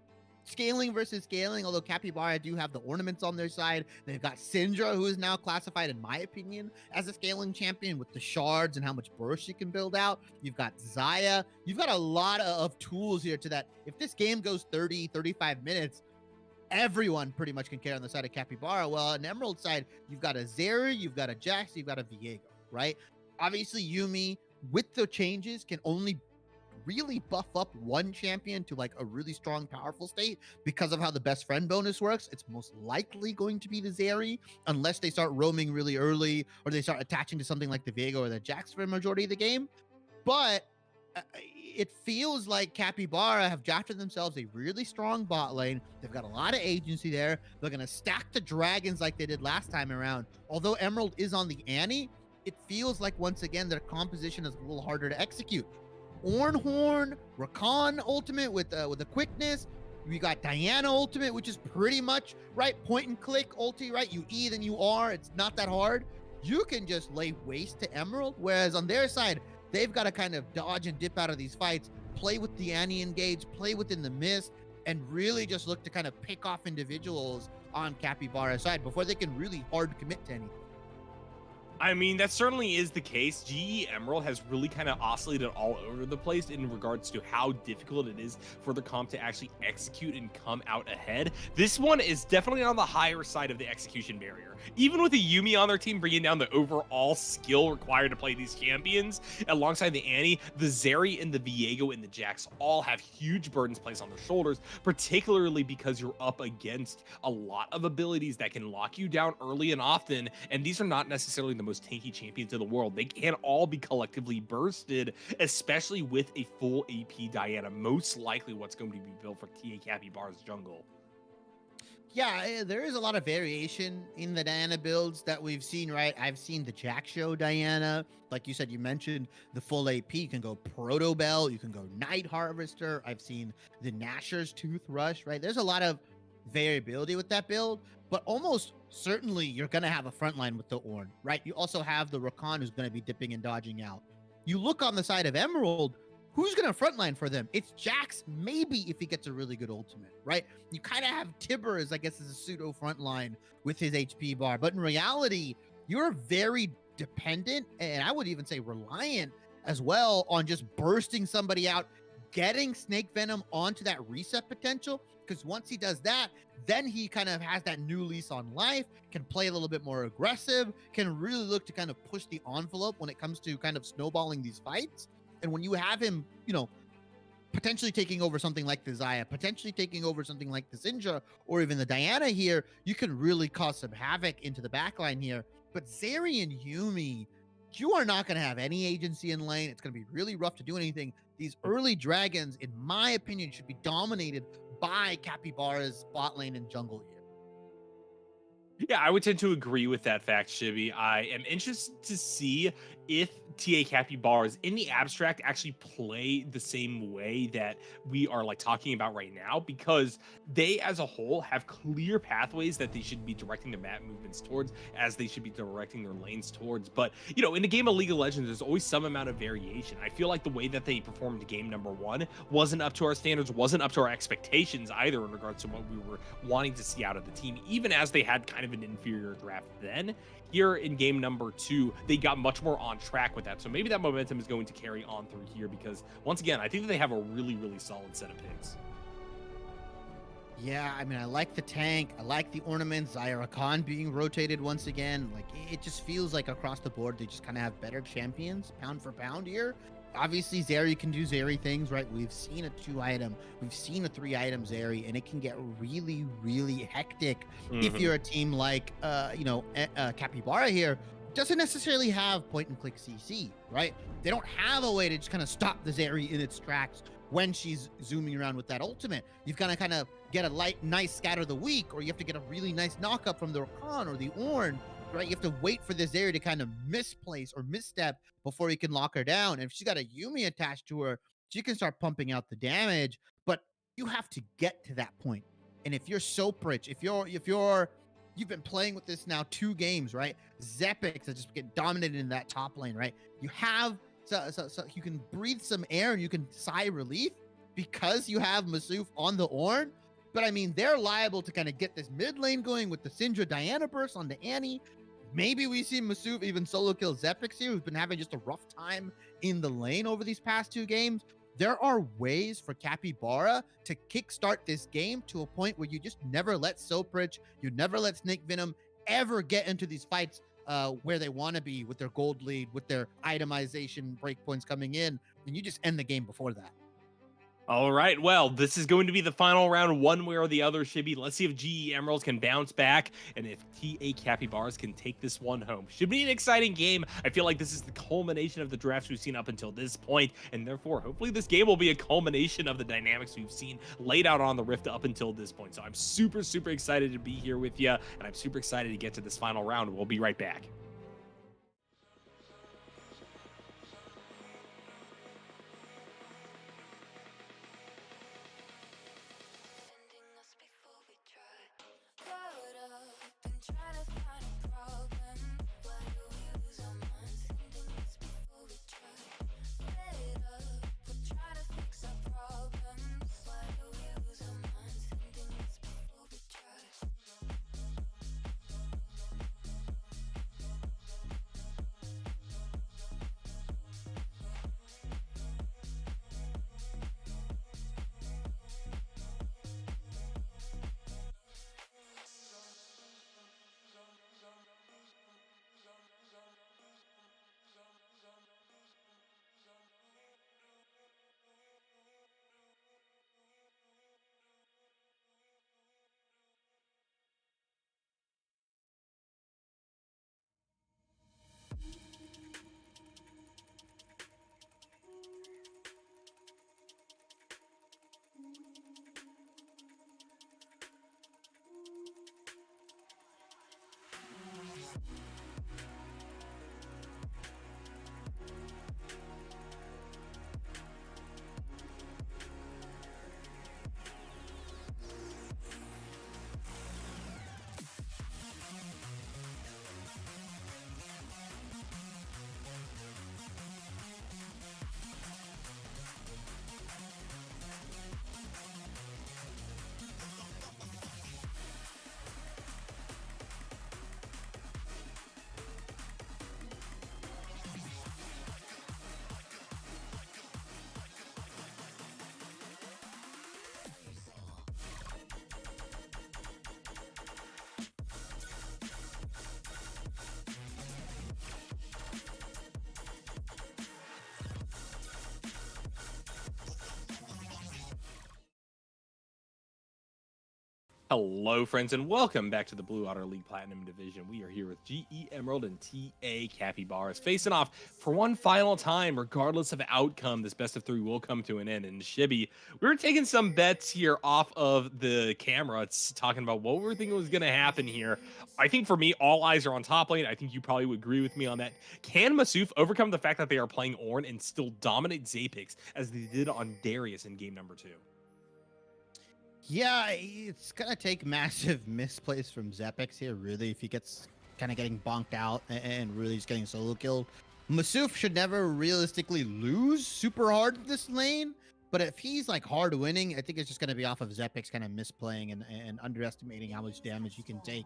scaling versus scaling, although Capybara do have the ornaments on their side. They've got Syndra, who is now classified, in my opinion, as a scaling champion with the shards and how much burst she can build out. You've got Zaya. You've got a lot of tools here to that. If this game goes 30, 35 minutes, everyone pretty much can carry on the side of Capybara. Well, on Emerald side, you've got a Zeri, you've got a Jax, you've got a Viego, right? Obviously, Yuumi, with the changes, can only really buff up one champion to like a really strong, powerful state because of how the best friend bonus works. It's most likely going to be the Zeri, unless they start roaming really early or they start attaching to something like the Viego or the Jax for a majority of the game. But it feels like Capybara have drafted themselves a really strong bot lane. They've got a lot of agency there. They're going to stack the dragons like they did last time around. Although Emerald is on the Annie, it feels like once again their composition is a little harder to execute. Ornhorn, Rakan ultimate with a quickness. We got Diana ultimate, which is pretty much right point and click ulti, right? You E then you R. It's not that hard. You can just lay waste to Emerald. Whereas on their side, they've got to kind of dodge and dip out of these fights, play with the Annie engage, play within the mist, and really just look to kind of pick off individuals on Capybara's side before they can really hard commit to anything. I mean, that certainly is the case. GE Emerald has really kind of oscillated all over the place in regards to how difficult it is for the comp to actually execute and come out ahead. This one is definitely on the higher side of the execution barrier. Even with the Yuumi on their team bringing down the overall skill required to play these champions, alongside the Annie, the Zeri and the Viego and the Jax all have huge burdens placed on their shoulders, particularly because you're up against a lot of abilities that can lock you down early and often, and these are not necessarily the most tanky champions in the world. They can't all be collectively bursted, especially with a full AP Diana, most likely what's going to be built for TA Capybara's jungle. Yeah, there is a lot of variation in the Diana builds that we've seen, right? I've seen the Jack Show Diana. Like you said, you mentioned the full AP. You can go Proto Bell, you can go Night Harvester. I've seen the Nashor's Tooth Rush, right? There's a lot of variability with that build, but almost certainly you're going to have a front line with the Ornn, right? You also have the Rakan who's going to be dipping and dodging out. You look on the side of Emerald, who's going to frontline for them? It's Jax, maybe if he gets a really good ultimate, right? You kind of have Tibber as, I guess, as a pseudo frontline with his HP bar. But in reality, you're very dependent, and I would even say reliant as well, on just bursting somebody out, getting Snake Venom onto that reset potential. Because once he does that, then he kind of has that new lease on life, can play a little bit more aggressive, can really look to kind of push the envelope when it comes to kind of snowballing these fights. And when you have him, you know, potentially taking over something like the Zaya, potentially taking over something like the Syndra, or even the Diana here, you can really cause some havoc into the backline here. But Zeri and Yuumi, you are not going to have any agency in lane. It's going to be really rough to do anything. These early dragons, in my opinion, should be dominated by Capybara's bot lane and jungle here. Yeah, I would tend to agree with that fact, Shibby. I am interested to see if TA Capybaras in the abstract actually play the same way that we are like talking about right now, because they as a whole have clear pathways that they should be directing their map movements towards, as they should be directing their lanes towards. But, you know, in the game of League of Legends, there's always some amount of variation. I feel like the way that they performed game number one wasn't up to our standards, wasn't up to our expectations either in regards to what we were wanting to see out of the team, even as they had kind of an inferior draft then. Here in game number two, they got much more on track with that. So maybe that momentum is going to carry on through here, because once again, I think that they have a really, really solid set of picks. Yeah, I mean, I like the tank. I like the ornaments. Zaya Rakan being rotated once again. Like, it just feels like across the board, they just kind of have better champions pound for pound here. Obviously, Zeri can do Zeri things, right? We've seen a 2-item, we've seen a 3-item Zeri, and it can get really, really hectic if you're a team like, Capybara here. Doesn't necessarily have point-and-click CC, right? They don't have a way to just kind of stop the Zeri in its tracks when she's zooming around with that ultimate. You've got to kind of get a nice scatter the weak, or you have to get a really nice knockup from the Rakan or the Ornn, right? You have to wait for this area to kind of misplace or misstep before you can lock her down. And if she's got a Yuumi attached to her, she can start pumping out the damage, but you have to get to that point. And if you're soap rich, if you've been playing with this now 2 games, right? Zepix that just get dominated in that top lane, right? You have so you can breathe some air and you can sigh relief because you have Masuf on the Ornn. But I mean, they're liable to kind of get this mid lane going with the Syndra Diana burst on the Annie. Maybe we see Masuf even solo kill Zepix here, who's been having just a rough time in the lane over these past 2 games. There are ways for Capybara to kickstart this game to a point where you just never let Sopridge, you never let Snake Venom ever get into these fights where they want to be with their gold lead, with their itemization breakpoints coming in, and you just end the game before that. All right, well, this is going to be the final round, one way or the other, Shibby. Let's see if GE Emeralds can bounce back and if TA Capybaras can take this one home. Should be an exciting game. I feel like this is the culmination of the drafts we've seen up until this point, and therefore, hopefully this game will be a culmination of the dynamics we've seen laid out on the Rift up until this point. So I'm super, super excited to be here with you, and I'm super excited to get to this final round. We'll be right back. Ending us before we try. Caught up and try to find a problem. Why do we lose our minds? Ending us before we try. Fed up, we're trying to fix our problems. Why do we lose our minds? Ending us before we try. Hello, friends, and welcome back to the Blue Otter League Platinum Division. We are here with GE Emerald and TA Capybaras facing off for one final time, regardless of outcome. This best of 3 will come to an end. And Shibby, we were taking some bets here off of the camera. It's talking about what we were thinking was going to happen here. I think for me, all eyes are on top lane. I think you probably would agree with me on that. Can Masuf overcome the fact that they are playing Ornn and still dominate Zapix as they did on Darius in game number 2? Yeah, it's gonna take massive misplays from Zepix here, really, if he gets kind of getting bonked out and really just getting solo killed. Masuf should never realistically lose super hard in this lane, but if he's like hard winning, I think it's just gonna be off of Zepix kind of misplaying and underestimating how much damage he can take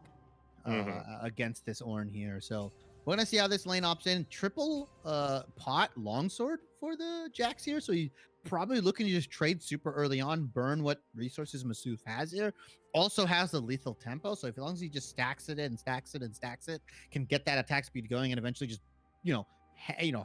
against this Ornn here. So we're gonna see how this lane opts in. Triple pot longsword for the Jax here, so he probably looking to just trade super early on, burn what resources Masuf has here. Also has the lethal tempo, so if, as long as he just stacks it and stacks it and stacks it, can get that attack speed going and eventually just,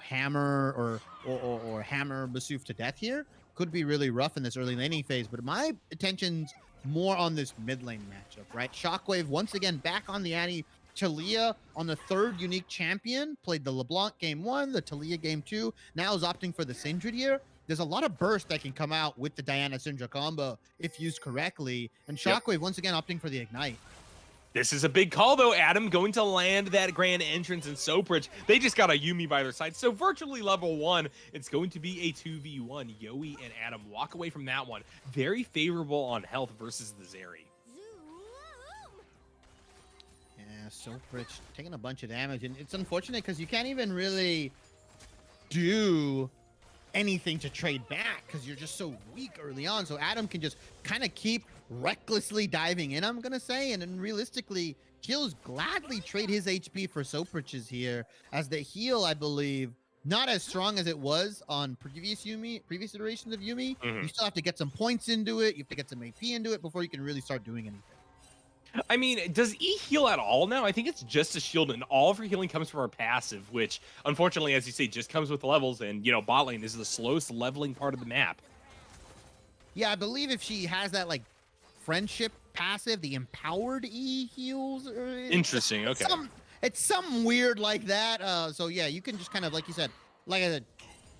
hammer or hammer Masuf to death here. Could be really rough in this early laning phase, but my attention's more on this mid lane matchup, right? Shockwave once again back on the Annie. Talia on the 3rd unique champion, played the LeBlanc game 1, the Talia game 2, now is opting for the Syndra here. There's a lot of burst that can come out with the Diana Syndra combo if used correctly, and Shockwave once again opting for the Ignite. This is a big call, though, Adam, going to land that grand entrance in Sopridge. They just got a Yuumi by their side, so virtually level 1. It's going to be a 2v1. Yowie and Adam walk away from that one. Very favorable on health versus the Zeri. Yeah, Sopridge taking a bunch of damage, and it's unfortunate because you can't even really do anything to trade back because you're just so weak early on. So Adam can just kind of keep recklessly diving in, I'm gonna say, and then realistically, he'll gladly trade his HP for Soprich's here, as the heal, I believe, not as strong as it was on previous iterations of Yumi. You still have to get some points into it. You have to get some AP into it before you can really start doing anything. I mean, does E heal at all now? I think it's just a shield, and all of her healing comes from her passive, which, unfortunately, as you say, just comes with levels, and, you know, bot lane is the slowest leveling part of the map. Yeah, I believe if she has that, like, friendship passive, the empowered E heals. Interesting, okay. It's something weird like that. So, yeah, you can just kind of, like you said, like I said,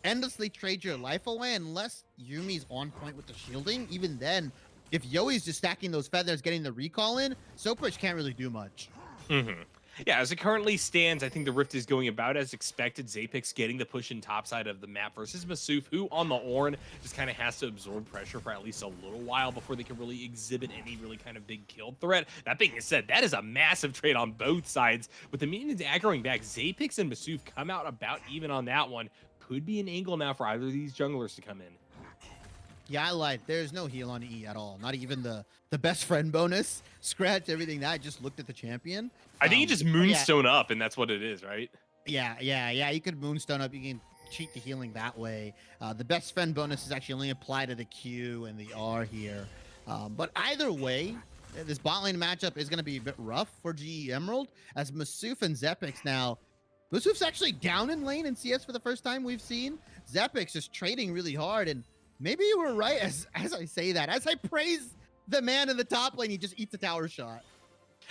endlessly trade your life away unless Yumi's on point with the shielding. Even then, if Yoi's just stacking those feathers, getting the recall in, Soprich can't really do much. Yeah, as it currently stands, I think the Rift is going about as expected. Zapix getting the push in top side of the map versus Masuf, who on the Ornn just kind of has to absorb pressure for at least a little while before they can really exhibit any really kind of big kill threat. That being said, that is a massive trade on both sides. With the minions aggroing back, Zapix and Masuf come out about even on that one. Could be an angle now for either of these junglers to come in. Yeah, I lied. There's no heal on E at all. Not even the best friend bonus. Scratch everything that. I just looked at the champion. I think you just Moonstone up, and that's what it is, right? Yeah. You could Moonstone up. You can cheat the healing that way. The best friend bonus is actually only applied to the Q and the R here. But either way, this bot lane matchup is going to be a bit rough for GE Emerald, as Masuf and Zepix now. Masuf's actually down in lane in CS for the first time we've seen. Zepix is trading really hard, and maybe you were right as I say that. As I praise the man in the top lane, he just eats a tower shot.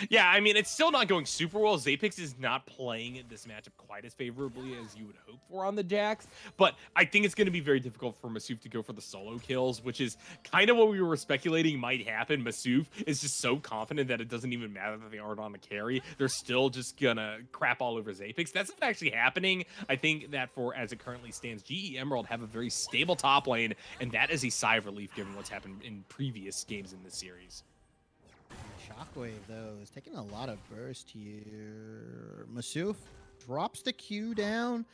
Yeah, I mean, it's still not going super well. Zapix is not playing this matchup quite as favorably as you would hope for on the Jax, but I think it's going to be very difficult for Masuf to go for the solo kills, which is kind of what we were speculating might happen. Masuf is just so confident that it doesn't even matter that they aren't on the carry. They're still just gonna crap all over Zapix. That's not actually happening. I think that for as it currently stands, GE Emerald have a very stable top lane, and that is a sigh of relief given what's happened in previous games in this series. Shockwave, though, is taking a lot of burst here. Masuf drops the Q down.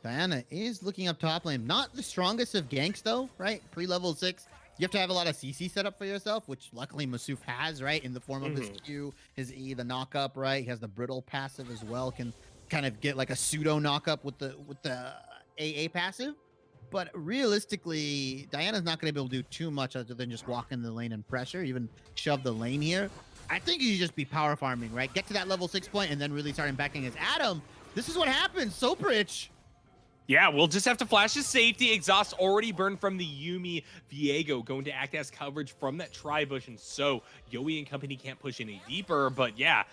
Diana is looking up top lane. Not the strongest of ganks, though, right? Pre-level 6. You have to have a lot of CC set up for yourself, which luckily Masuf has, right? In the form of his Q, his E, the knock-up, right? He has the brittle passive as well. Can kind of get like a pseudo knock-up with the AA passive. But realistically, Diana's not going to be able to do too much other than just walk in the lane and pressure, even shove the lane here. I think you should just be power farming, right? Get to that level 6 point and then really start backing as Adam. This is what happens. Soprich. Yeah, we'll just have to flash his safety. Exhaust already burned from the Yumi. Viego going to act as coverage from that tri-bush, and so Yoi and company can't push any deeper. But yeah,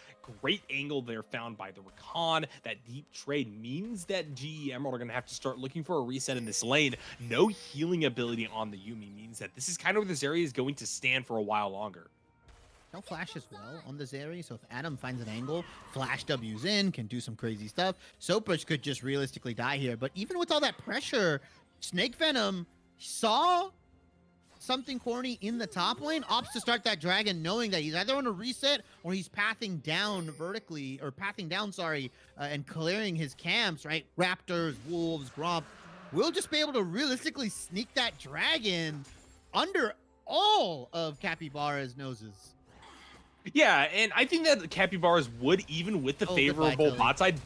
great angle there found by the Rakan. That deep trade means that GE Emerald are going to have to start looking for a reset in this lane. No healing ability on the Yumi means that this is kind of where this area is going to stand for a while longer. No flash as well on this area, so if Adam finds an angle, flash W's in, can do some crazy stuff. Soprich could just realistically die here, but even with all that pressure, Snake Venom saw something corny in the top lane, opts to start that dragon knowing that he's either on a reset or he's pathing down vertically, or pathing down, and clearing his camps, right? Raptors, Wolves, Gromp. We'll just be able to realistically sneak that dragon under all of Capybara's noses. Yeah, and I think that Capybaras would, even with the favorable bot side,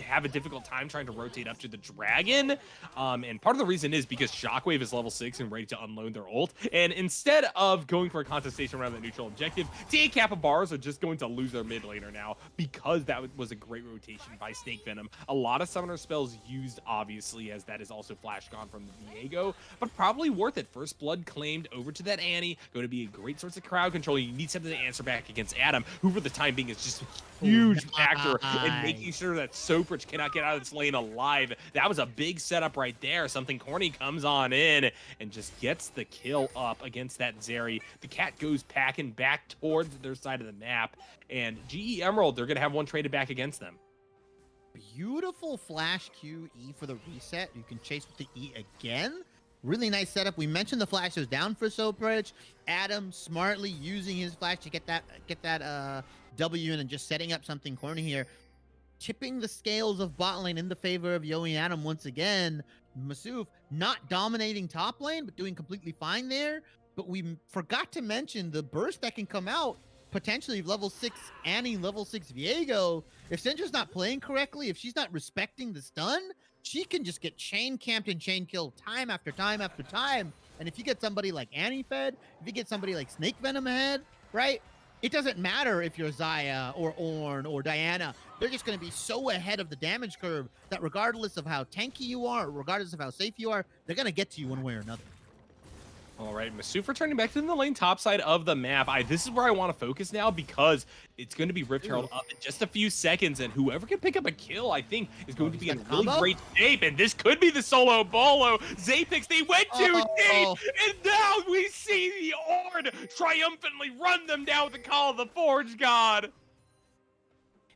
have a difficult time trying to rotate up to the dragon. And part of the reason is because Shockwave is level 6 and ready to unload their ult. And instead of going for a contestation around the neutral objective, TA Capybaras are just going to lose their mid laner now because that was a great rotation by Snake Venom. A lot of summoner spells used, obviously, as that is also flash gone from Viego, but probably worth it. First blood claimed over to that Annie. Going to be a great source of crowd control. You need something to answer back against Adam, who for the time being is just a huge factor in making sure that Soprich cannot get out of this lane alive. That was a big setup right there. Something corny comes on in and just gets the kill up against that Zeri. The cat goes packing back towards their side of the map, and GE Emerald, they're going to have one traded back against them. Beautiful flash QE for the reset. You can chase with the E again. Really nice setup. We mentioned the flash was down for Soprich. Adam smartly using his flash to get that W in and just setting up something corny here. Tipping the scales of bot lane in the favor of Yoi and Adam once again. Masuf not dominating top lane, but doing completely fine there. But we forgot to mention the burst that can come out potentially level 6 Annie, level 6 Viego. If Syndra's not playing correctly, if she's not respecting the stun, she can just get chain camped and chain killed time after time after time. And if you get somebody like Annie fed, if you get somebody like Snake Venom ahead, right? It doesn't matter if you're Zaya or Ornn or Diana. They're just going to be so ahead of the damage curve that regardless of how tanky you are, or regardless of how safe you are, they're going to get to you one way or another. All right, Masuf returning back to the lane top side of the map. This is where I want to focus now because it's going to be Rift Herald up in just a few seconds, and whoever can pick up a kill, I think, is going to be in really great shape, and this could be the solo bolo. Zapix, they went too deep, and now we see the Ornn triumphantly run them down with the call of the Forge God.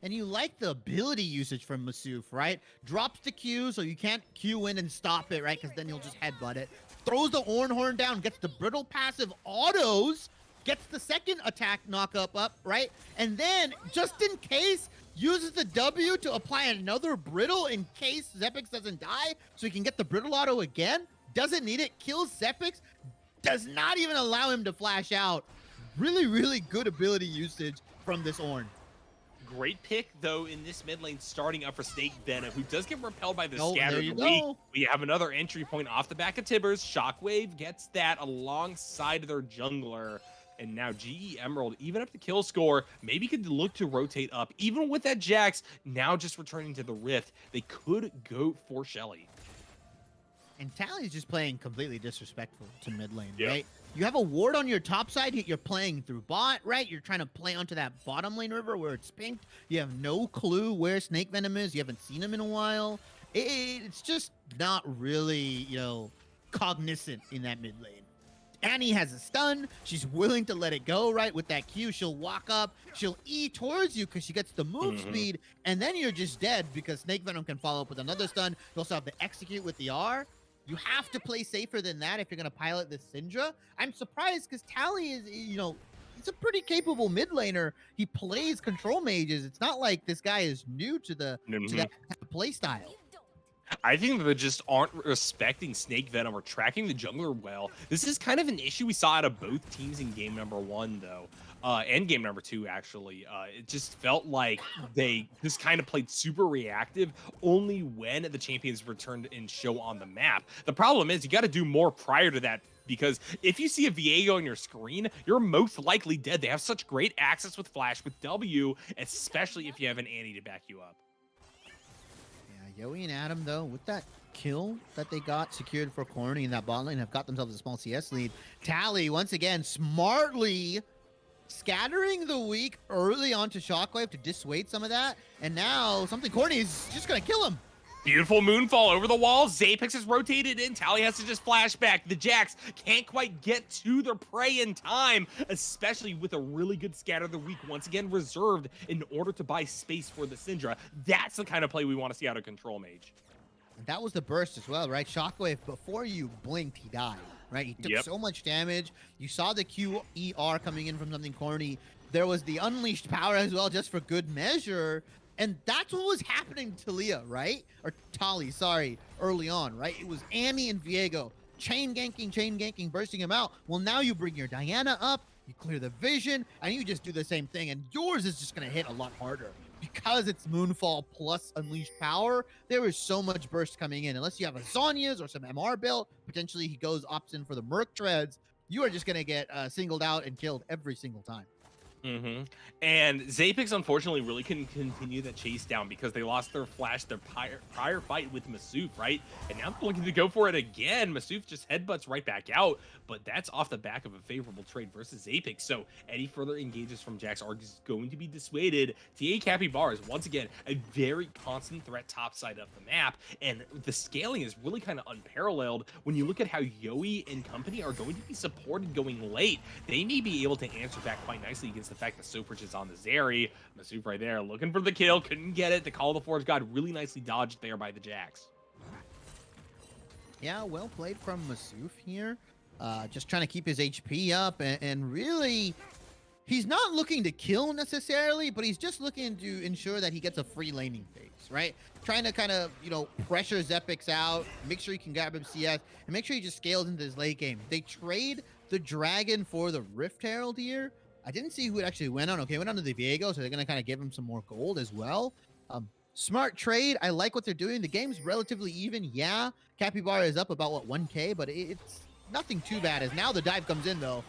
And you like the ability usage from Masuf, right? Drops the Q so you can't Q in and stop it, right? Because then you'll just headbutt it. Throws the Ornn Horn down, gets the brittle passive autos, gets the second attack knock up, right? And then, just in case, uses the W to apply another brittle in case Zepix doesn't die, so he can get the brittle auto again. Doesn't need it, kills Zepix, does not even allow him to flash out. Really, really good ability usage from this Ornn. Great pick, though, in this mid lane starting up for Snake Venom, who does get repelled by the Oh, scatter there you of the week. go. We have another entry point off the back of Tibbers. Shockwave gets that alongside their jungler. And now GE Emerald, even up the kill score, maybe could look to rotate up. Even with that Jax, now just returning to the Rift, they could go for Shelly. And Tally's just playing completely disrespectful to mid lane, Yep. right? You have a ward on your top side, you're playing through bot, right? You're trying to play onto that bottom lane river where it's pinked. You have no clue where Snake Venom is. You haven't seen him in a while. It's just not really, cognizant in that mid lane. Annie has a stun. She's willing to let it go, right? With that Q, she'll walk up. She'll E towards you because she gets the move speed. And then you're just dead because Snake Venom can follow up with another stun. You also have to execute with the R. You have to play safer than that if you're going to pilot this Syndra. I'm surprised because Tally is, he's a pretty capable mid laner. He plays control mages. It's not like this guy is new to to that play style. I think they just aren't respecting Snake Venom or tracking the jungler well. This is kind of an issue we saw out of both teams in game number 1, though. And game number 2, actually. It just felt like they just kind of played super reactive only when the champions returned and show on the map. The problem is you got to do more prior to that, because if you see a Viego on your screen, you're most likely dead. They have such great access with Flash, with W, especially if you have an Annie to back you up. Yeah, Yoey and Adam, though, with that kill that they got secured for Corny in that bot lane, have got themselves a small CS lead. Tally, once again, smartly scattering the weak early onto Shockwave to dissuade some of that. And now something Corny is just going to kill him. Beautiful moonfall over the wall. Zapix is rotated in. Tally has to just flash back. The Jax can't quite get to their prey in time, especially with a really good scatter of the week, once again reserved in order to buy space for the Syndra. That's the kind of play we want to see out of Control Mage. And that was the burst as well, right? Shockwave, before you blinked, he died, right? He took so much damage. You saw the QER coming in from something Corny. There was the unleashed power as well, just for good measure. And that's what was happening to Leah, right? Or Tali, sorry, early on, right? It was Annie and Viego chain ganking, bursting him out. Well, now you bring your Diana up, you clear the vision, and you just do the same thing. And yours is just going to hit a lot harder. Because it's Moonfall plus Unleashed Power, there is so much burst coming in. Unless you have a Zonya's or some MR build, potentially he opts in for the Merc Treads, you are just going to get singled out and killed every single time. And Zapix, unfortunately, really couldn't continue that chase down because they lost their flash, their prior fight with Masuf, right? And now they're looking to go for it again. Masuf just headbutts right back out, but that's off the back of a favorable trade versus Zapix. So any further engages from Jax are just going to be dissuaded. TA Capybara is, once again, a very constant threat topside of the map, and the scaling is really kind of unparalleled when you look at how Yoey and company are going to be supported going late. They may be able to answer back quite nicely against the fact that Sophrich is on the Zeri. Masuf right there looking for the kill, couldn't get it. The Call of the Forge God really nicely dodged there by the Jax. Yeah, well played from Masuf here. Just trying to keep his HP up and really he's not looking to kill necessarily, but he's just looking to ensure that he gets a free laning phase, right? Trying to kind of, pressure Zepix out, make sure he can grab him CS, and make sure he just scales into his late game. They trade the Dragon for the Rift Herald here. I didn't see who it actually went on. Okay, it went on to the Viego, so they're going to kind of give him some more gold as well. Smart trade. I like what they're doing. The game's relatively even. Yeah, Capybara is up about, 1K, but it's nothing too bad as now the dive comes in, though.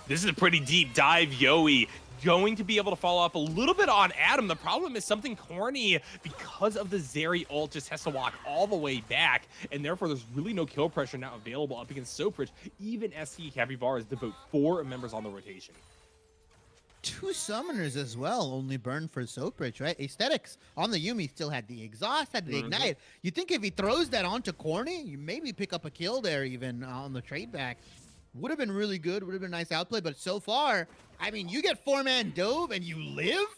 This is a pretty deep dive, Yoey. Going to be able to follow up a little bit on Adam. The problem is something corny because of the Zeri ult just has to walk all the way back, and therefore there's really no kill pressure now available up against Sopridge. Even SC Capybaras devote 4 members on the rotation. 2 summoners as well, only burned for Sopridge, right? Aesthetics on the Yuumi still had the exhaust, had the ignite. You think if he throws that onto Corny, you maybe pick up a kill there even on the trade back. Would have been really good, would have been a nice outplay, but so far, I mean, you get 4-man dove and you live?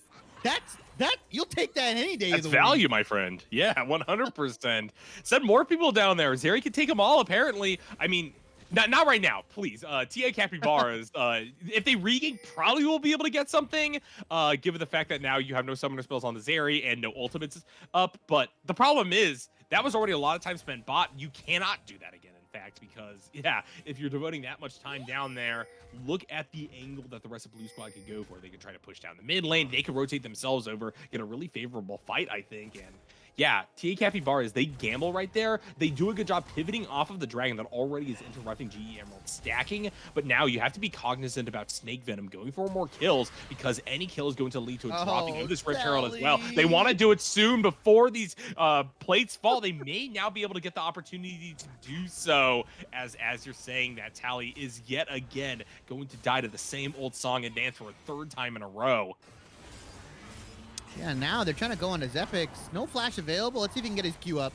You'll take that any day. That's value, my friend. Yeah, 100%. Send more people down there. Zeri can take them all, apparently. I mean, not right now, please. TA Capybaras, if they regain, probably will be able to get something, given the fact that now you have no summoner spells on the Zeri and no ultimates up. But the problem is, that was already a lot of time spent bot. You cannot do that again, in fact, because, yeah, if you're devoting that much time down there, look at the angle that the rest of Blue Squad could go for. They could try to push down the mid lane. They could rotate themselves over, get a really favorable fight, I think, and yeah, TA Capybaras, they gamble right there. They do a good job pivoting off of the Dragon that already is interrupting GE Emerald stacking, but now you have to be cognizant about Snake Venom going for more kills because any kill is going to lead to a dropping of this Rift Herald as well. They want to do it soon before these plates fall. They may now be able to get the opportunity to do so as you're saying that Tally is yet again going to die to the same old song and dance for a 3rd time in a row. Yeah, now they're trying to go onto Zepix. No flash available. Let's see if he can get his Q up.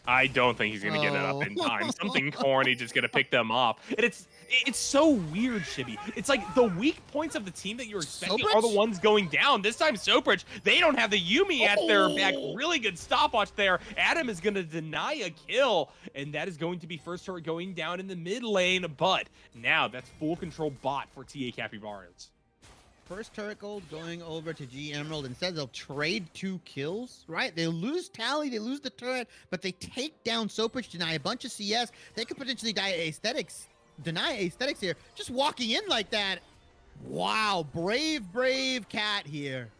I don't think he's going to get it up in time. Something corny just going to pick them off. And it's so weird, Shibby. It's like the weak points of the team that you're expecting are the ones going down. This time, Sopridge, they don't have the Yuumi at their back. Really good stopwatch there. Adam is going to deny a kill, and that is going to be first turret going down in the mid lane. But now that's full control bot for TA Capybaras. First turret gold going over to G Emerald. Instead, they'll trade 2 kills, right? They lose Tally, they lose the turret, but they take down Sopridge, deny a bunch of CS. They could potentially deny Aesthetics here. Just walking in like that. Wow, brave cat here.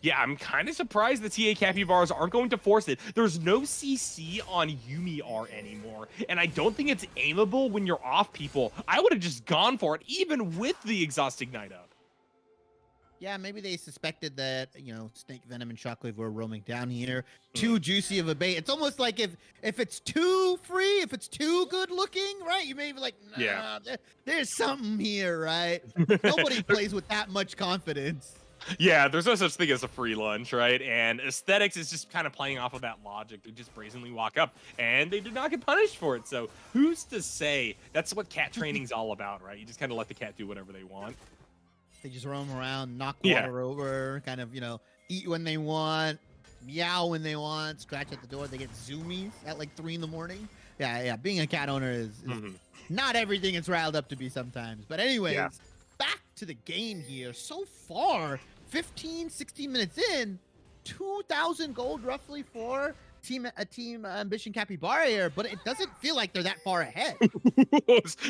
Yeah, I'm kind of surprised the TA Capybaras aren't going to force it. There's no CC on Yuumi R anymore, and I don't think it's aimable when you're off people. I would have just gone for it, even with the exhaust ignite up. Yeah, maybe they suspected that, Snake Venom and Shockwave were roaming down here. Too juicy of a bait. It's almost like if it's too free, if it's too good looking, right? You may be like, nah, yeah, there's something here, right? Nobody plays with that much confidence. Yeah, there's no such thing as a free lunch, right? And Aesthetics is just kind of playing off of that logic. They just brazenly walk up, and they did not get punished for it. So who's to say? That's what cat training's all about, right? You just kind of let the cat do whatever they want. They just roam around, knock water over, kind of, eat when they want, meow when they want, scratch at the door. They get zoomies at like 3 in the morning. Yeah. Being a cat owner is not everything it's riled up to be sometimes. But anyways, back to the game here. So far, 15, 16 minutes in, 2,000 gold roughly for Team Ambition Capybara here, but it doesn't feel like they're that far ahead.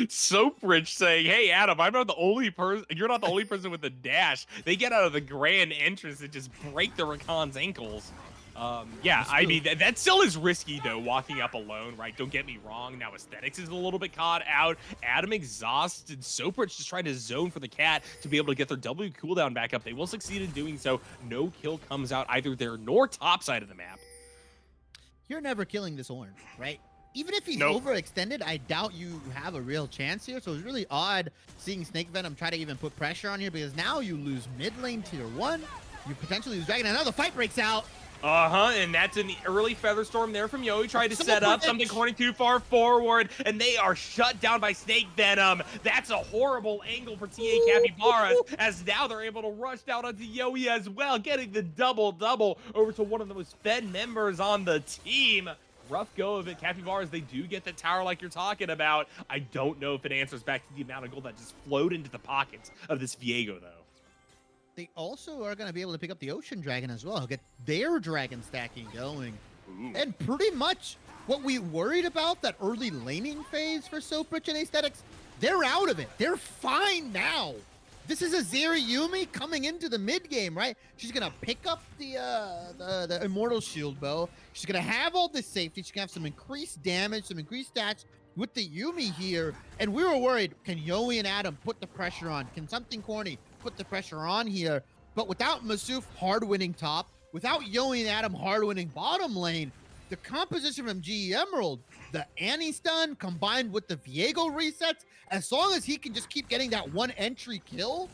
Sopridge saying, "Hey Adam, I'm not the only person. You're not the only person with the dash." They get out of the grand entrance and just break the Rakan's ankles. Yeah, I mean that still is risky though. Walking up alone, right? Don't get me wrong. Now Aesthetics is a little bit caught out. Adam exhausted. Sopridge just trying to zone for the cat to be able to get their W cooldown back up. They will succeed in doing so. No kill comes out either there nor top side of the map. You're never killing this orange, right? Even if he's overextended, I doubt you have a real chance here. So it's really odd seeing Snake Venom try to even put pressure on here because now you lose mid lane tier 1. You potentially lose Dragon. And now the fight breaks out. And that's an early Featherstorm there from Yoey. Tried to set up something corny too far forward, and they are shut down by Snake Venom. That's a horrible angle for TA Capybaras, as now they're able to rush down onto Yoey as well, getting the double-double over to one of the most fed members on the team. Rough go of it. Capybaras, they do get the tower like you're talking about. I don't know if it answers back to the amount of gold that just flowed into the pockets of this Viego, though. they also are going to be able to pick up the Ocean Dragon as well, get their dragon stacking going. Ooh. And pretty much what we worried about, that early laning phase for Soprich and Aesthetics, they're out of it. They're fine now. This is a Zeri Yumi coming into the mid game, right? She's gonna pick up the Immortal Shield Bow. She's gonna have all this safety. She's gonna have some increased damage, some increased stats with the Yumi here. And we were worried, can Yowie and Adam put the pressure on? Can something corny put the pressure on here? But without Masuf hard winning top, without Yowie and Adam hard winning bottom lane, the composition from GE Emerald, the Annie stun combined with the Viego resets, as long as he can just keep getting that one entry kill,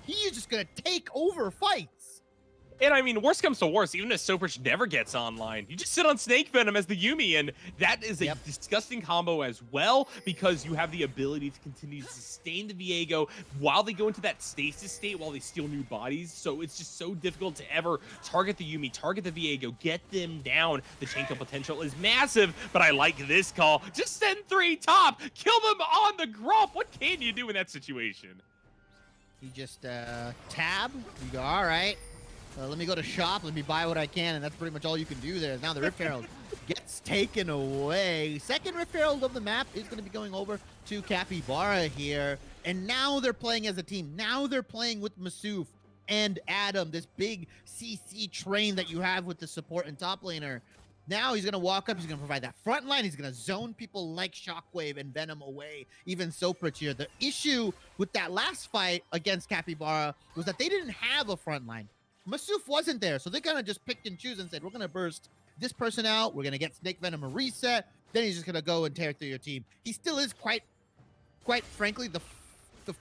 he is just gonna take over fights. And I mean, worst comes to worst, even if Soprich never gets online, you just sit on Snake Venom as the Yumi, and that is a disgusting combo as well, because you have the ability to continue to sustain the Viego while they go into that stasis state, while they steal new bodies. So it's just so difficult to ever target the Yumi, target the Viego, get them down. The chain kill potential is massive, but I like this call. Just send 3 top, kill them on the Grump. What can you do in that situation? You just tab, you go, all right. Let me go to shop, let me buy what I can, and that's pretty much all you can do there. Now the Rift Herald gets taken away. Second Rift Herald of the map is going to be going over to Capybara here, and now they're playing as a team. Now they're playing with Masuf and Adam, this big CC train that you have with the support and top laner. Now he's going to walk up, he's going to provide that front line, he's going to zone people like Shockwave and Venom away, even Soprich here. The issue with that last fight against Capybara was that they didn't have a front line. Masuf wasn't there, so they kind of just picked and choose and said, we're going to burst this person out, we're going to get Snake Venom a reset, then he's just going to go and tear through your team. He still is quite frankly, the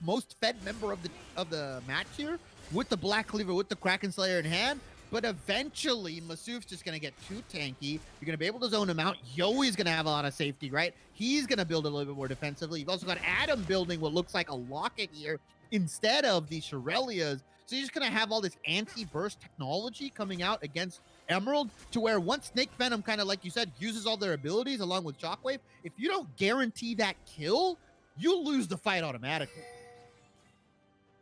most fed member of the match here, with the Black Cleaver, with the Kraken Slayer in hand, but eventually Masuf's just going to get too tanky. You're going to be able to zone him out. Yoey's going to have a lot of safety, right? He's going to build a little bit more defensively. You've also got Adam building what looks like a locket here instead of the Shirelias. So you're just going to have all this anti-burst technology coming out against Emerald, to where once Snake Venom, kind of like you said, uses all their abilities along with Shockwave, if you don't guarantee that kill, you lose the fight automatically.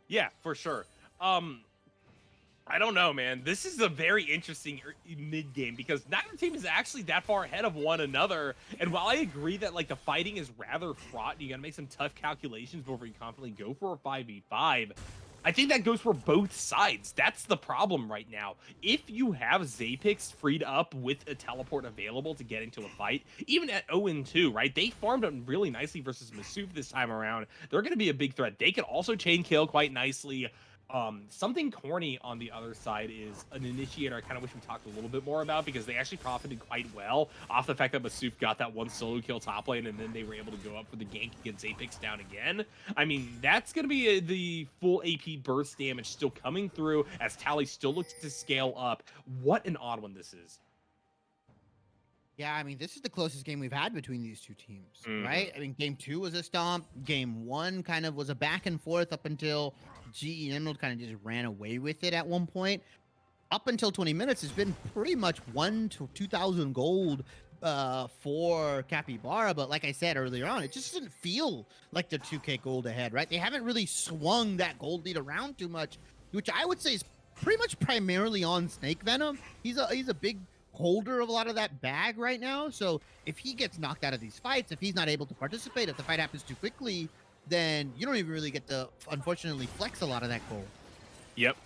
Yeah, for sure. I don't know, man. This is a very interesting mid game, because neither team is actually that far ahead of one another. And while I agree that like the fighting is rather fraught, you gotta make some tough calculations before you confidently go for a 5v5. I think that goes for both sides. That's the problem right now. If you have Zapix freed up with a teleport available to get into a fight, even at 0-2, right? They farmed up really nicely versus Masuf this time around. They're going to be a big threat. They can also chain kill quite nicely. Something corny on the other side is an initiator I kind of wish we talked a little bit more about, because they actually profited quite well off the fact that Masuf got that one solo kill top lane, and then they were able to go up for the gank against Apex down again. I mean, that's going to be the full AP burst damage still coming through as Tally still looks to scale up. What an odd one this is. Yeah, I mean, this is the closest game we've had between these two teams, right? I mean, game 2 was a stomp. Game 1 kind of was a back and forth up until GE Emerald kind of just ran away with it at one point. Up until 20 minutes, it's been pretty much 1 to 2,000 gold for Capybara. But like I said earlier on, it just doesn't feel like they're 2K gold ahead, right? They haven't really swung that gold lead around too much, which I would say is pretty much primarily on Snake Venom. He's a big holder of a lot of that bag right now. So if he gets knocked out of these fights, if he's not able to participate, if the fight happens too quickly, then you don't even really get to, unfortunately, flex a lot of that gold. Yep.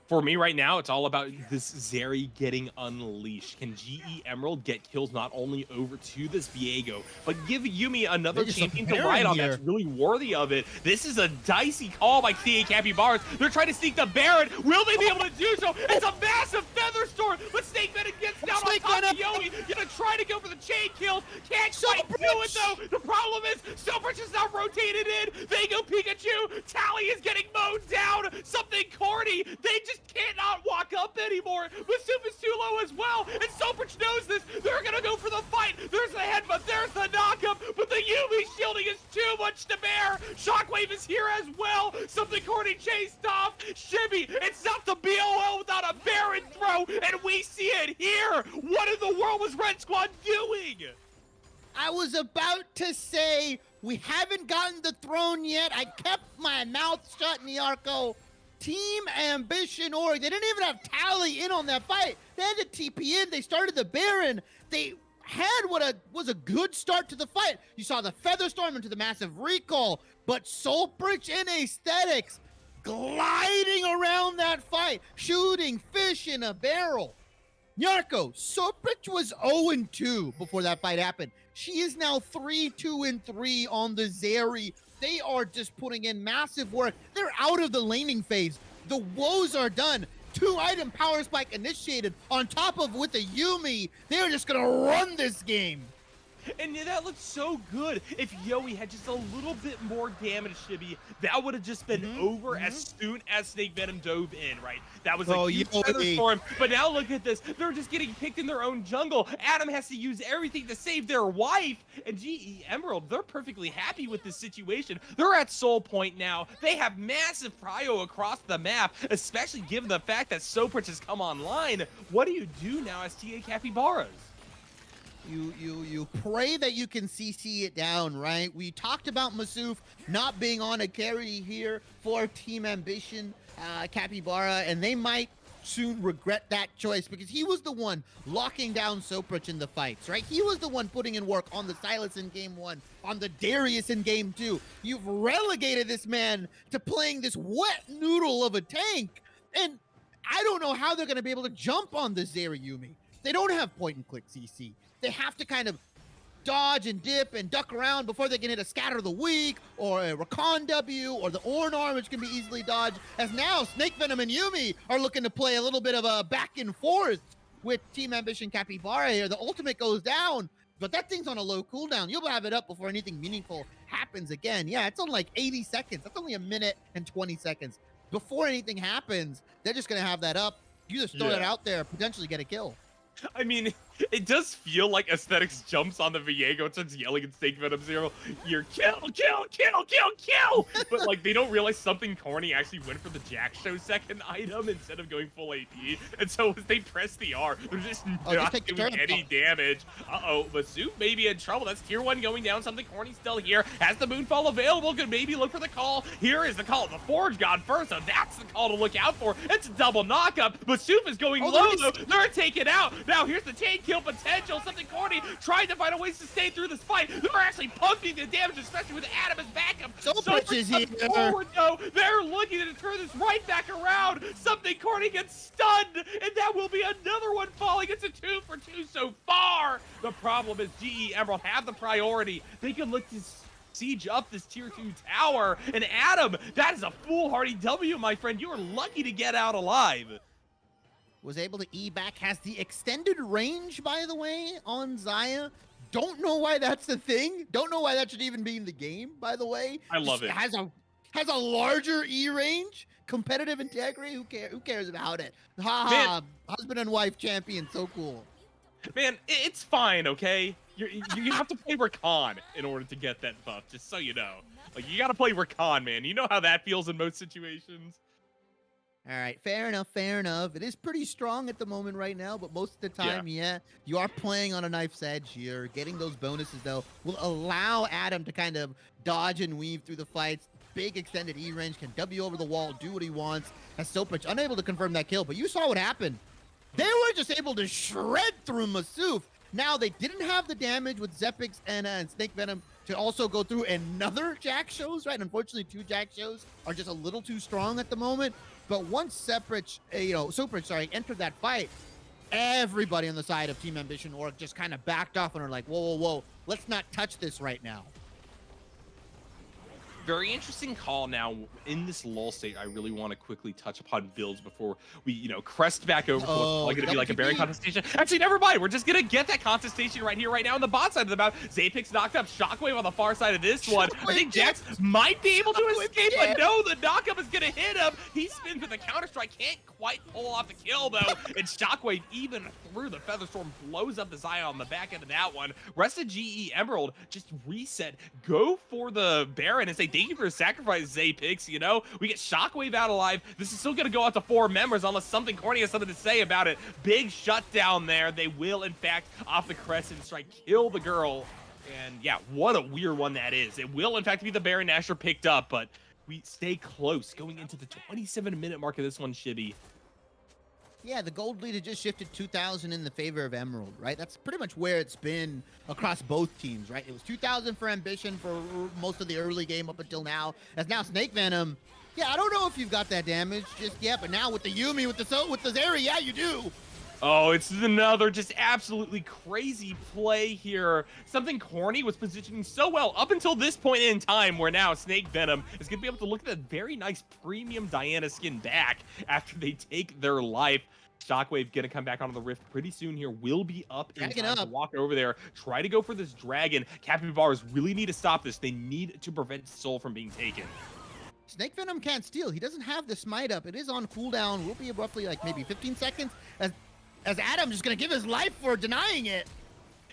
For me right now, it's all about this Zeri getting unleashed. Can GE Emerald get kills not only over to this Viego, but give Yumi another champion to ride on that's really worthy of it? This is a dicey call by TA Capybaras. They're trying to sneak the Baron. Will they be able to do so? It's a massive feather storm, but Snake Venom gets down on top of Yowie. Gonna try to go for the chain kills. Can't quite do it though. The problem is Soprich is not rotated in. They go Pikachu. Tally is getting mowed down. Something corny. They just cannot walk up anymore. Masuf is too low as well, and Soprich knows this. They're gonna go for the fight. There's the headbutt, there's the knockup, but the Yumi shielding is too much to bear. Shockwave is here as well. Something corny chased off. Shibby, it's not the BOL without a Baron throw, and we see it here. What in the world was Red Squad doing? I was about to say, we haven't gotten the throne yet. I kept my mouth shut, Niarco. Team Ambition Org, they didn't even have Tally in on that fight. They had the TP in, they started the Baron. They had what was a good start to the fight. You saw the Featherstorm into the massive recall, but Soulbridge and Aesthetics gliding around that fight, shooting fish in a barrel. Nyarko, Soulbridge was 0-2 before that fight happened. She is now 3-2-3 on the Zeri. They are just putting in massive work. They're out of the laning phase. The woes are done. 2-item power spike initiated on top of with a Yumi. They're just gonna run this game. And yeah, that looked so good. If Yowie had just a little bit more damage, Shibby, that would have just been over as soon as Snake Venom dove in, right? That was a huge feather for him. But now look at this. They're just getting picked in their own jungle. Adam has to use everything to save their wife. And GE Emerald, they're perfectly happy with this situation. They're at Soul Point now. They have massive prio across the map, especially given the fact that Soprich has come online. What do you do now as TA Capybaras? You pray that you can CC it down, right? We talked about Masuf not being on a carry here for Team Ambition, Capybara, and they might soon regret that choice because he was the one locking down Soprich in the fights, right? He was the one putting in work on the Silas in game 1, on the Darius in game 2. You've relegated this man to playing this wet noodle of a tank, and I don't know how they're going to be able to jump on the Zeri Yumi. They don't have point-and-click CC. They have to kind of dodge and dip and duck around before they can hit a Scatter of the Week or a Recon W or the Orn Arm, which can be easily dodged. As now, Snake Venom and Yumi are looking to play a little bit of a back and forth with Team Ambition Capybara here. The ultimate goes down, but that thing's on a low cooldown. You'll have it up before anything meaningful happens again. Yeah, it's on like 80 seconds. That's only a minute and 20 seconds. Before anything happens, they're just going to have that up. You just throw that out there, potentially get a kill. I mean, it does feel like Aesthetics jumps on the Viego and starts yelling at Snake Venom Zero, you're kill. But like, they don't realize something corny actually went for the Jack Show second item instead of going full AP. And so as they press the R, they're just not doing any damage. Masuf may be in trouble. That's tier 1 going down. Something corny still here. Has the Moonfall available? Could maybe look for the call. Here is the call. The Forge God first, so that's the call to look out for. It's a double knockup. Masuf is going low, though. They're taken out. Now here's the chain kill potential. Something corny trying to find a way to stay through this fight. They're actually pumping the damage, especially with Adam as backup. Soprich is here. Forward, though. They're looking to turn this right back around. Something corny gets stunned, and that will be another one falling. It's a 2 for 2 so far. The problem is GE Emerald have the priority. They can look to siege up this tier 2 tower. And Adam, that is a foolhardy W, my friend. You are lucky to get out alive. Was able to E back, has the extended range, by the way, on Xayah. Don't know why that's the thing. Don't know why that should even be in the game, by the way. I love it. Has a larger E range, competitive integrity. Who cares about it? Ha, husband and wife champion, so cool. Man, it's fine, okay? You have to play Rakan in order to get that buff, just so you know. Like, you gotta play Rakan, man. You know how that feels in most situations. All right, fair enough, fair enough. It is pretty strong at the moment right now, but most of the time, you are playing on a knife's edge here. Getting those bonuses, though, will allow Adam to kind of dodge and weave through the fights. Big extended E range, can W over the wall, do what he wants. As Soprich unable to confirm that kill, but you saw what happened. They were just able to shred through Masuf. Now, they didn't have the damage with Zepix and Snake Venom to also go through another Jack Shows, right? Unfortunately, 2 Jack Shows are just a little too strong at the moment. But once Soprich entered that fight, everybody on the side of Team Ambition Org just kind of backed off and are like, whoa, let's not touch this right now. Very interesting call. Now, in this lull state, I really want to quickly touch upon builds before we, crest back over to what's probably going to be like a Baron contestation. Actually, never mind. We're just going to get that contestation right here, right now on the bot side of the map. Zapix knocked up. Shockwave on the far side of this one. I think Jax might be able to escape, but no, the knockup is going to hit him. He spins with a counter strike. Can't quite pull off the kill, though. And Shockwave, even through the Featherstorm, blows up the Xayah on the back end of that one. Rest of GE Emerald just reset. Go for the Baron and say, thank you for the sacrifice, Zapix, We get Shockwave out alive. This is still going to go out to 4 members unless something corny has something to say about it. Big shutdown there. They will, in fact, off the Crescent Strike, kill the girl. And yeah, what a weird one that is. It will, in fact, be the Baron Nashor picked up, but we stay close going into the 27-minute mark of this one, Shibby. Yeah, the gold lead had just shifted 2,000 in the favor of Emerald, right? That's pretty much where it's been across both teams, right? It was 2,000 for Ambition for most of the early game up until now. As now Snake Venom, yeah, I don't know if you've got that damage just yet, but now with the Yumi, with the Zeri, yeah, you do. Oh, it's another just absolutely crazy play here. Something Corny was positioning so well up until this point in time, where now Snake Venom is going to be able to look at that very nice premium Diana skin back after they take their life. Shockwave going to come back onto the Rift pretty soon here. Will be up in Dragon time to up. walk over there. Try to go for this dragon. Capybaras really need to stop this. They need to prevent Soul from being taken. Snake Venom can't steal. He doesn't have the smite up. It is on cooldown. Will be roughly like maybe 15 seconds. As Adam's just going to give his life for denying it.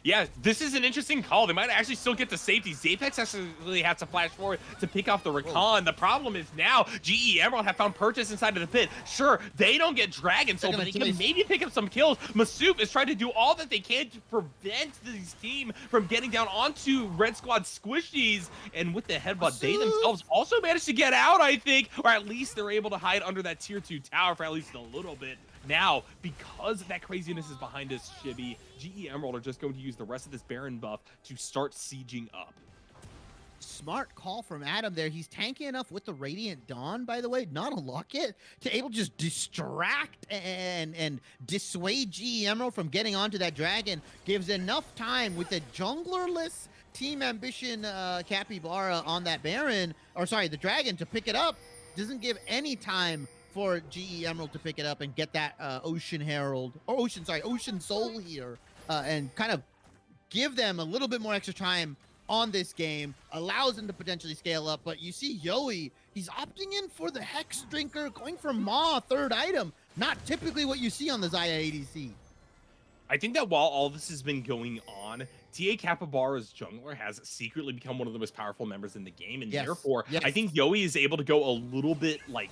Yeah, this is an interesting call. They might actually still get the safety. Zapex actually has to flash forward to pick off the Rakan. The problem is now GE Emerald have found purchase inside of the pit. Sure, they don't get Dragon Soul, but they can maybe pick up some kills. Masoop is trying to do all that they can to prevent this team from getting down onto Red Squad squishies. And with the headbutt, they themselves also managed to get out, I think. Or at least they're able to hide under that tier 2 tower for at least a little bit. Now, because that craziness is behind us, Shibby, GE Emerald are just going to use the rest of this Baron buff to start sieging up. Smart call from Adam there. He's tanky enough with the Radiant Dawn, by the way, not unlock it, to able to just distract and dissuade GE Emerald from getting onto that dragon. Gives enough time with the junglerless Team Ambition Capybara on that Baron, or sorry, the dragon, to pick it up. Doesn't give any time for GE Emerald to pick it up and get that Ocean Soul here, and kind of give them a little bit more extra time on this game, allows them to potentially scale up. But you see Yoey, he's opting in for the Hex Drinker, going for Ma, third item. Not typically what you see on the Xayah ADC. I think that while all this has been going on, TA Capybara's jungler has secretly become one of the most powerful members in the game, and therefore, I think Yoey is able to go a little bit, like,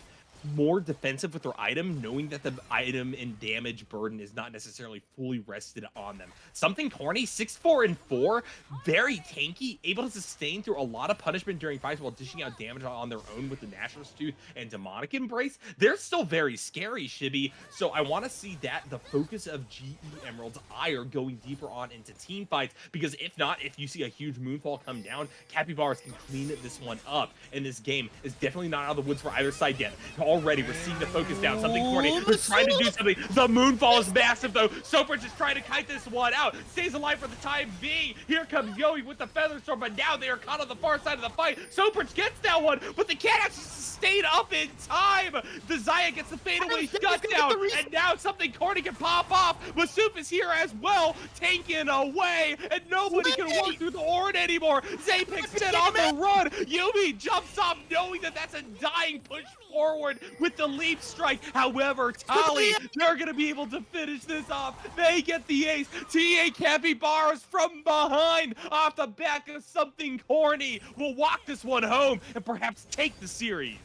more defensive with their item, knowing that the item and damage burden is not necessarily fully rested on them. Something Corny, 6-4 and 4, very tanky, able to sustain through a lot of punishment during fights while dishing out damage on their own with the Nashor's Tooth and Demonic Embrace. They're still very scary, Shibby, so I want to see that the focus of GE Emerald's ire going deeper on into team fights, because if not, if you see a huge Moonfall come down, Capybaras can clean this one up, and this game is definitely not out of the woods for either side yet. Already we're seeing the focus down. Something Corny is trying to do something. The Moonfall is massive though. Soper just trying to kite this one out. Stays alive for the time being. Here comes Yoey with the Feather Storm, but now they are caught on the far side of the fight. Soper gets that one, but the cat actually stayed up in time. The Xayah gets the fadeaway shut down, and now something Corny can pop off. Masoop is here as well, tanking away, and nobody can walk through the Ornn anymore. Zapex dead on the run. Yumi jumps off knowing that that's a dying push forward with the leap strike. However, Tali, they're going to be able to finish this off. They get the ace. TA Capybaras from behind off the back of something Corny will walk this one home and perhaps take the series.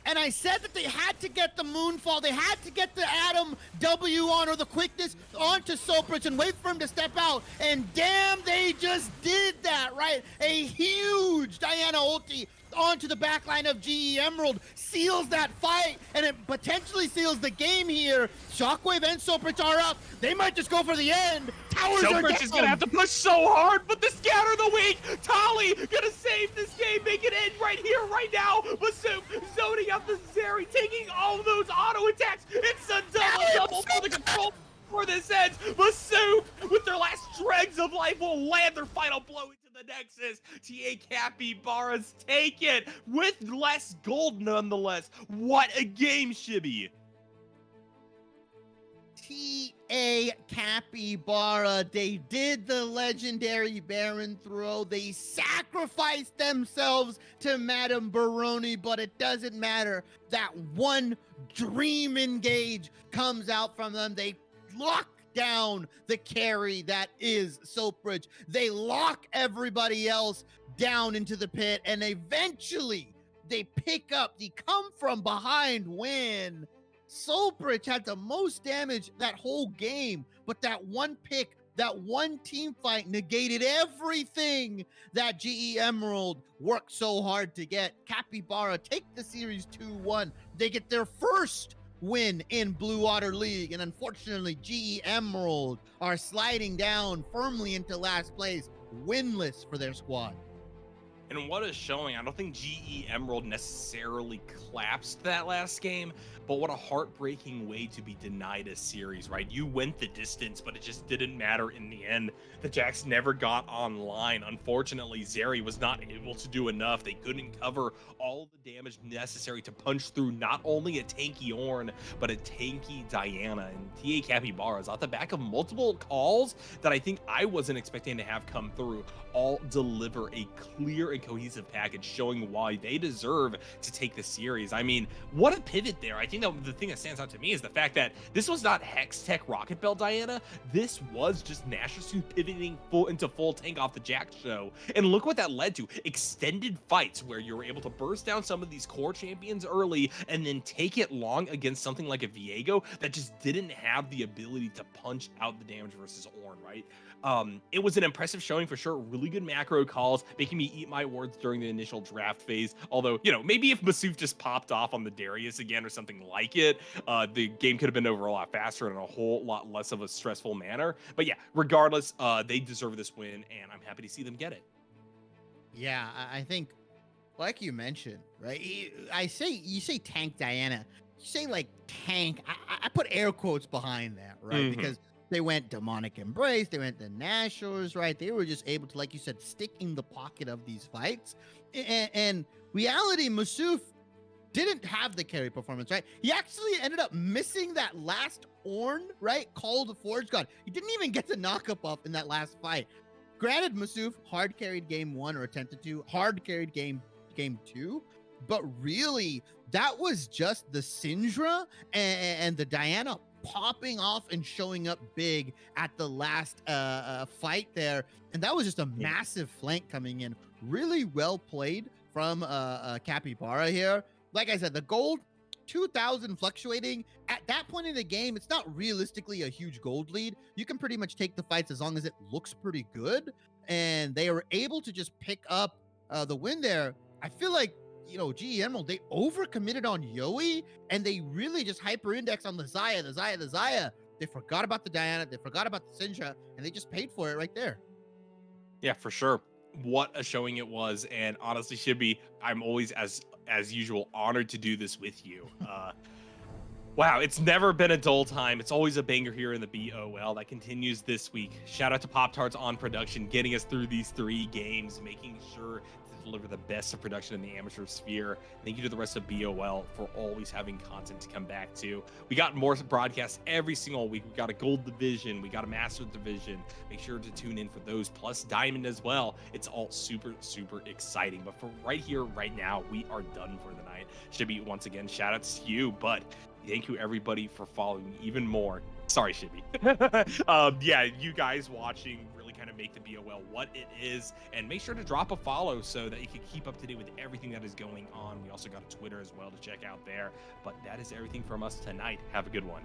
And I said that they had to get the Moonfall. They had to get the Adam W on, or the quickness onto Sopritz and wait for him to step out. And damn, they just did that, right? A huge Diana ulti onto the backline of GE Emerald seals that fight, and it potentially seals the game here. Shockwave and Sopritz are up. They might just go for the end. Towers are down. Sopritz is gonna have to push so hard, but the Scatter the Weak, Tali gonna save this game, make it end right here, right now. Masoop zoning out the Zeri, taking all of those auto attacks. It's a double for the control before this ends. Masoop, with their last dregs of life, will land their final blow into the Nexus. TA Capybaras take it with less gold nonetheless. What a game, Shibby. TA Capybara, they did the legendary Baron throw. They sacrificed themselves to Madame Baroni, but it doesn't matter. That one dream engage comes out from them. They lock down the carry that is Soapridge. They lock everybody else down into the pit, and eventually they pick up the come from behind win. Soulbridge had the most damage that whole game, but that one pick That one team fight negated everything that GE Emerald worked so hard to get. Capybara take the series 2-1. They get their first win in Blue Water League, and unfortunately GE Emerald are sliding down firmly into last place, winless for their squad. And what is showing, I don't think GE Emerald necessarily collapsed that last game, but what a heartbreaking way to be denied a series, right? You went the distance, but it just didn't matter in the end. The Jacks never got online. Unfortunately, Zeri was not able to do enough. They couldn't cover all the damage necessary to punch through not only a tanky Ornn, but a tanky Diana. And TA Capybara is off the back of multiple calls that I think I wasn't expecting to have come through, all deliver a clear and cohesive package showing why they deserve to take the series. I mean, what a pivot there. I think that the thing that stands out to me is the fact that this was not Hextech Rocket Belt Diana. This was just Nashorsu pivoting into full tank off the Jack show. And look what that led to. Extended fights where you were able to burst down some of these core champions early and then take it long against something like a Viego that just didn't have the ability to punch out the damage versus Ornn, right? It was an impressive showing for sure. Really good macro calls, making me eat my words during the initial draft phase. Although, you know, maybe if Masuf just popped off on the Darius again or something like it, the game could have been over a lot faster and in a whole lot less of a stressful manner. But yeah, regardless, they deserve this win, and I'm happy to see them get it. Yeah, I think, like you mentioned, right? You say tank Diana. You say like tank. I put air quotes behind that, right? Because they went demonic embrace, they went the Nashors, right? They were just able to, like you said, stick in the pocket of these fights. And reality, Masuf didn't have the carry performance, right? He actually ended up missing that last Ornn, right? Called Forge God. He didn't even get the knockup off in that last fight. Granted, Masuf hard carried game 1 or attempted to, hard carried game 2, but really that was just the Syndra and the Diana popping off and showing up big at the last fight there, and that was just a massive flank coming in. Really well played from Capybara here. Like I said, the gold 2,000 fluctuating at that point in the game, it's not realistically a huge gold lead. You can pretty much take the fights as long as it looks pretty good, and they were able to just pick up the win there. I feel like, you know, GE Emerald, they overcommitted on Yoi, and they really just hyper-index on the Xayah. They forgot about the Diana, they forgot about the Syndra, and they just paid for it right there. Yeah, for sure. What a showing it was, and honestly, Shibby, I'm always, as usual, honored to do this with you. Wow, it's never been a dull time. It's always a banger here in the BOL. That continues this week. Shout out to Pop-Tarts on production, getting us through these 3 games, making sure to deliver the best of production in the amateur sphere. Thank you to the rest of BOL for always having content to come back to. We got more broadcasts every single week. We got a Gold Division. We got a Master Division. Make sure to tune in for those, plus Diamond as well. It's all super, super exciting. But for right here, right now, we are done for the night. Shibby, once again, shout outs to you, but thank you everybody for following even more. Sorry, Shibby. Yeah, you guys watching really kind of make the BOL what it is, and make sure to drop a follow so that you can keep up to date with everything that is going on. We also got a Twitter as well to check out there, but that is everything from us tonight. Have a good one.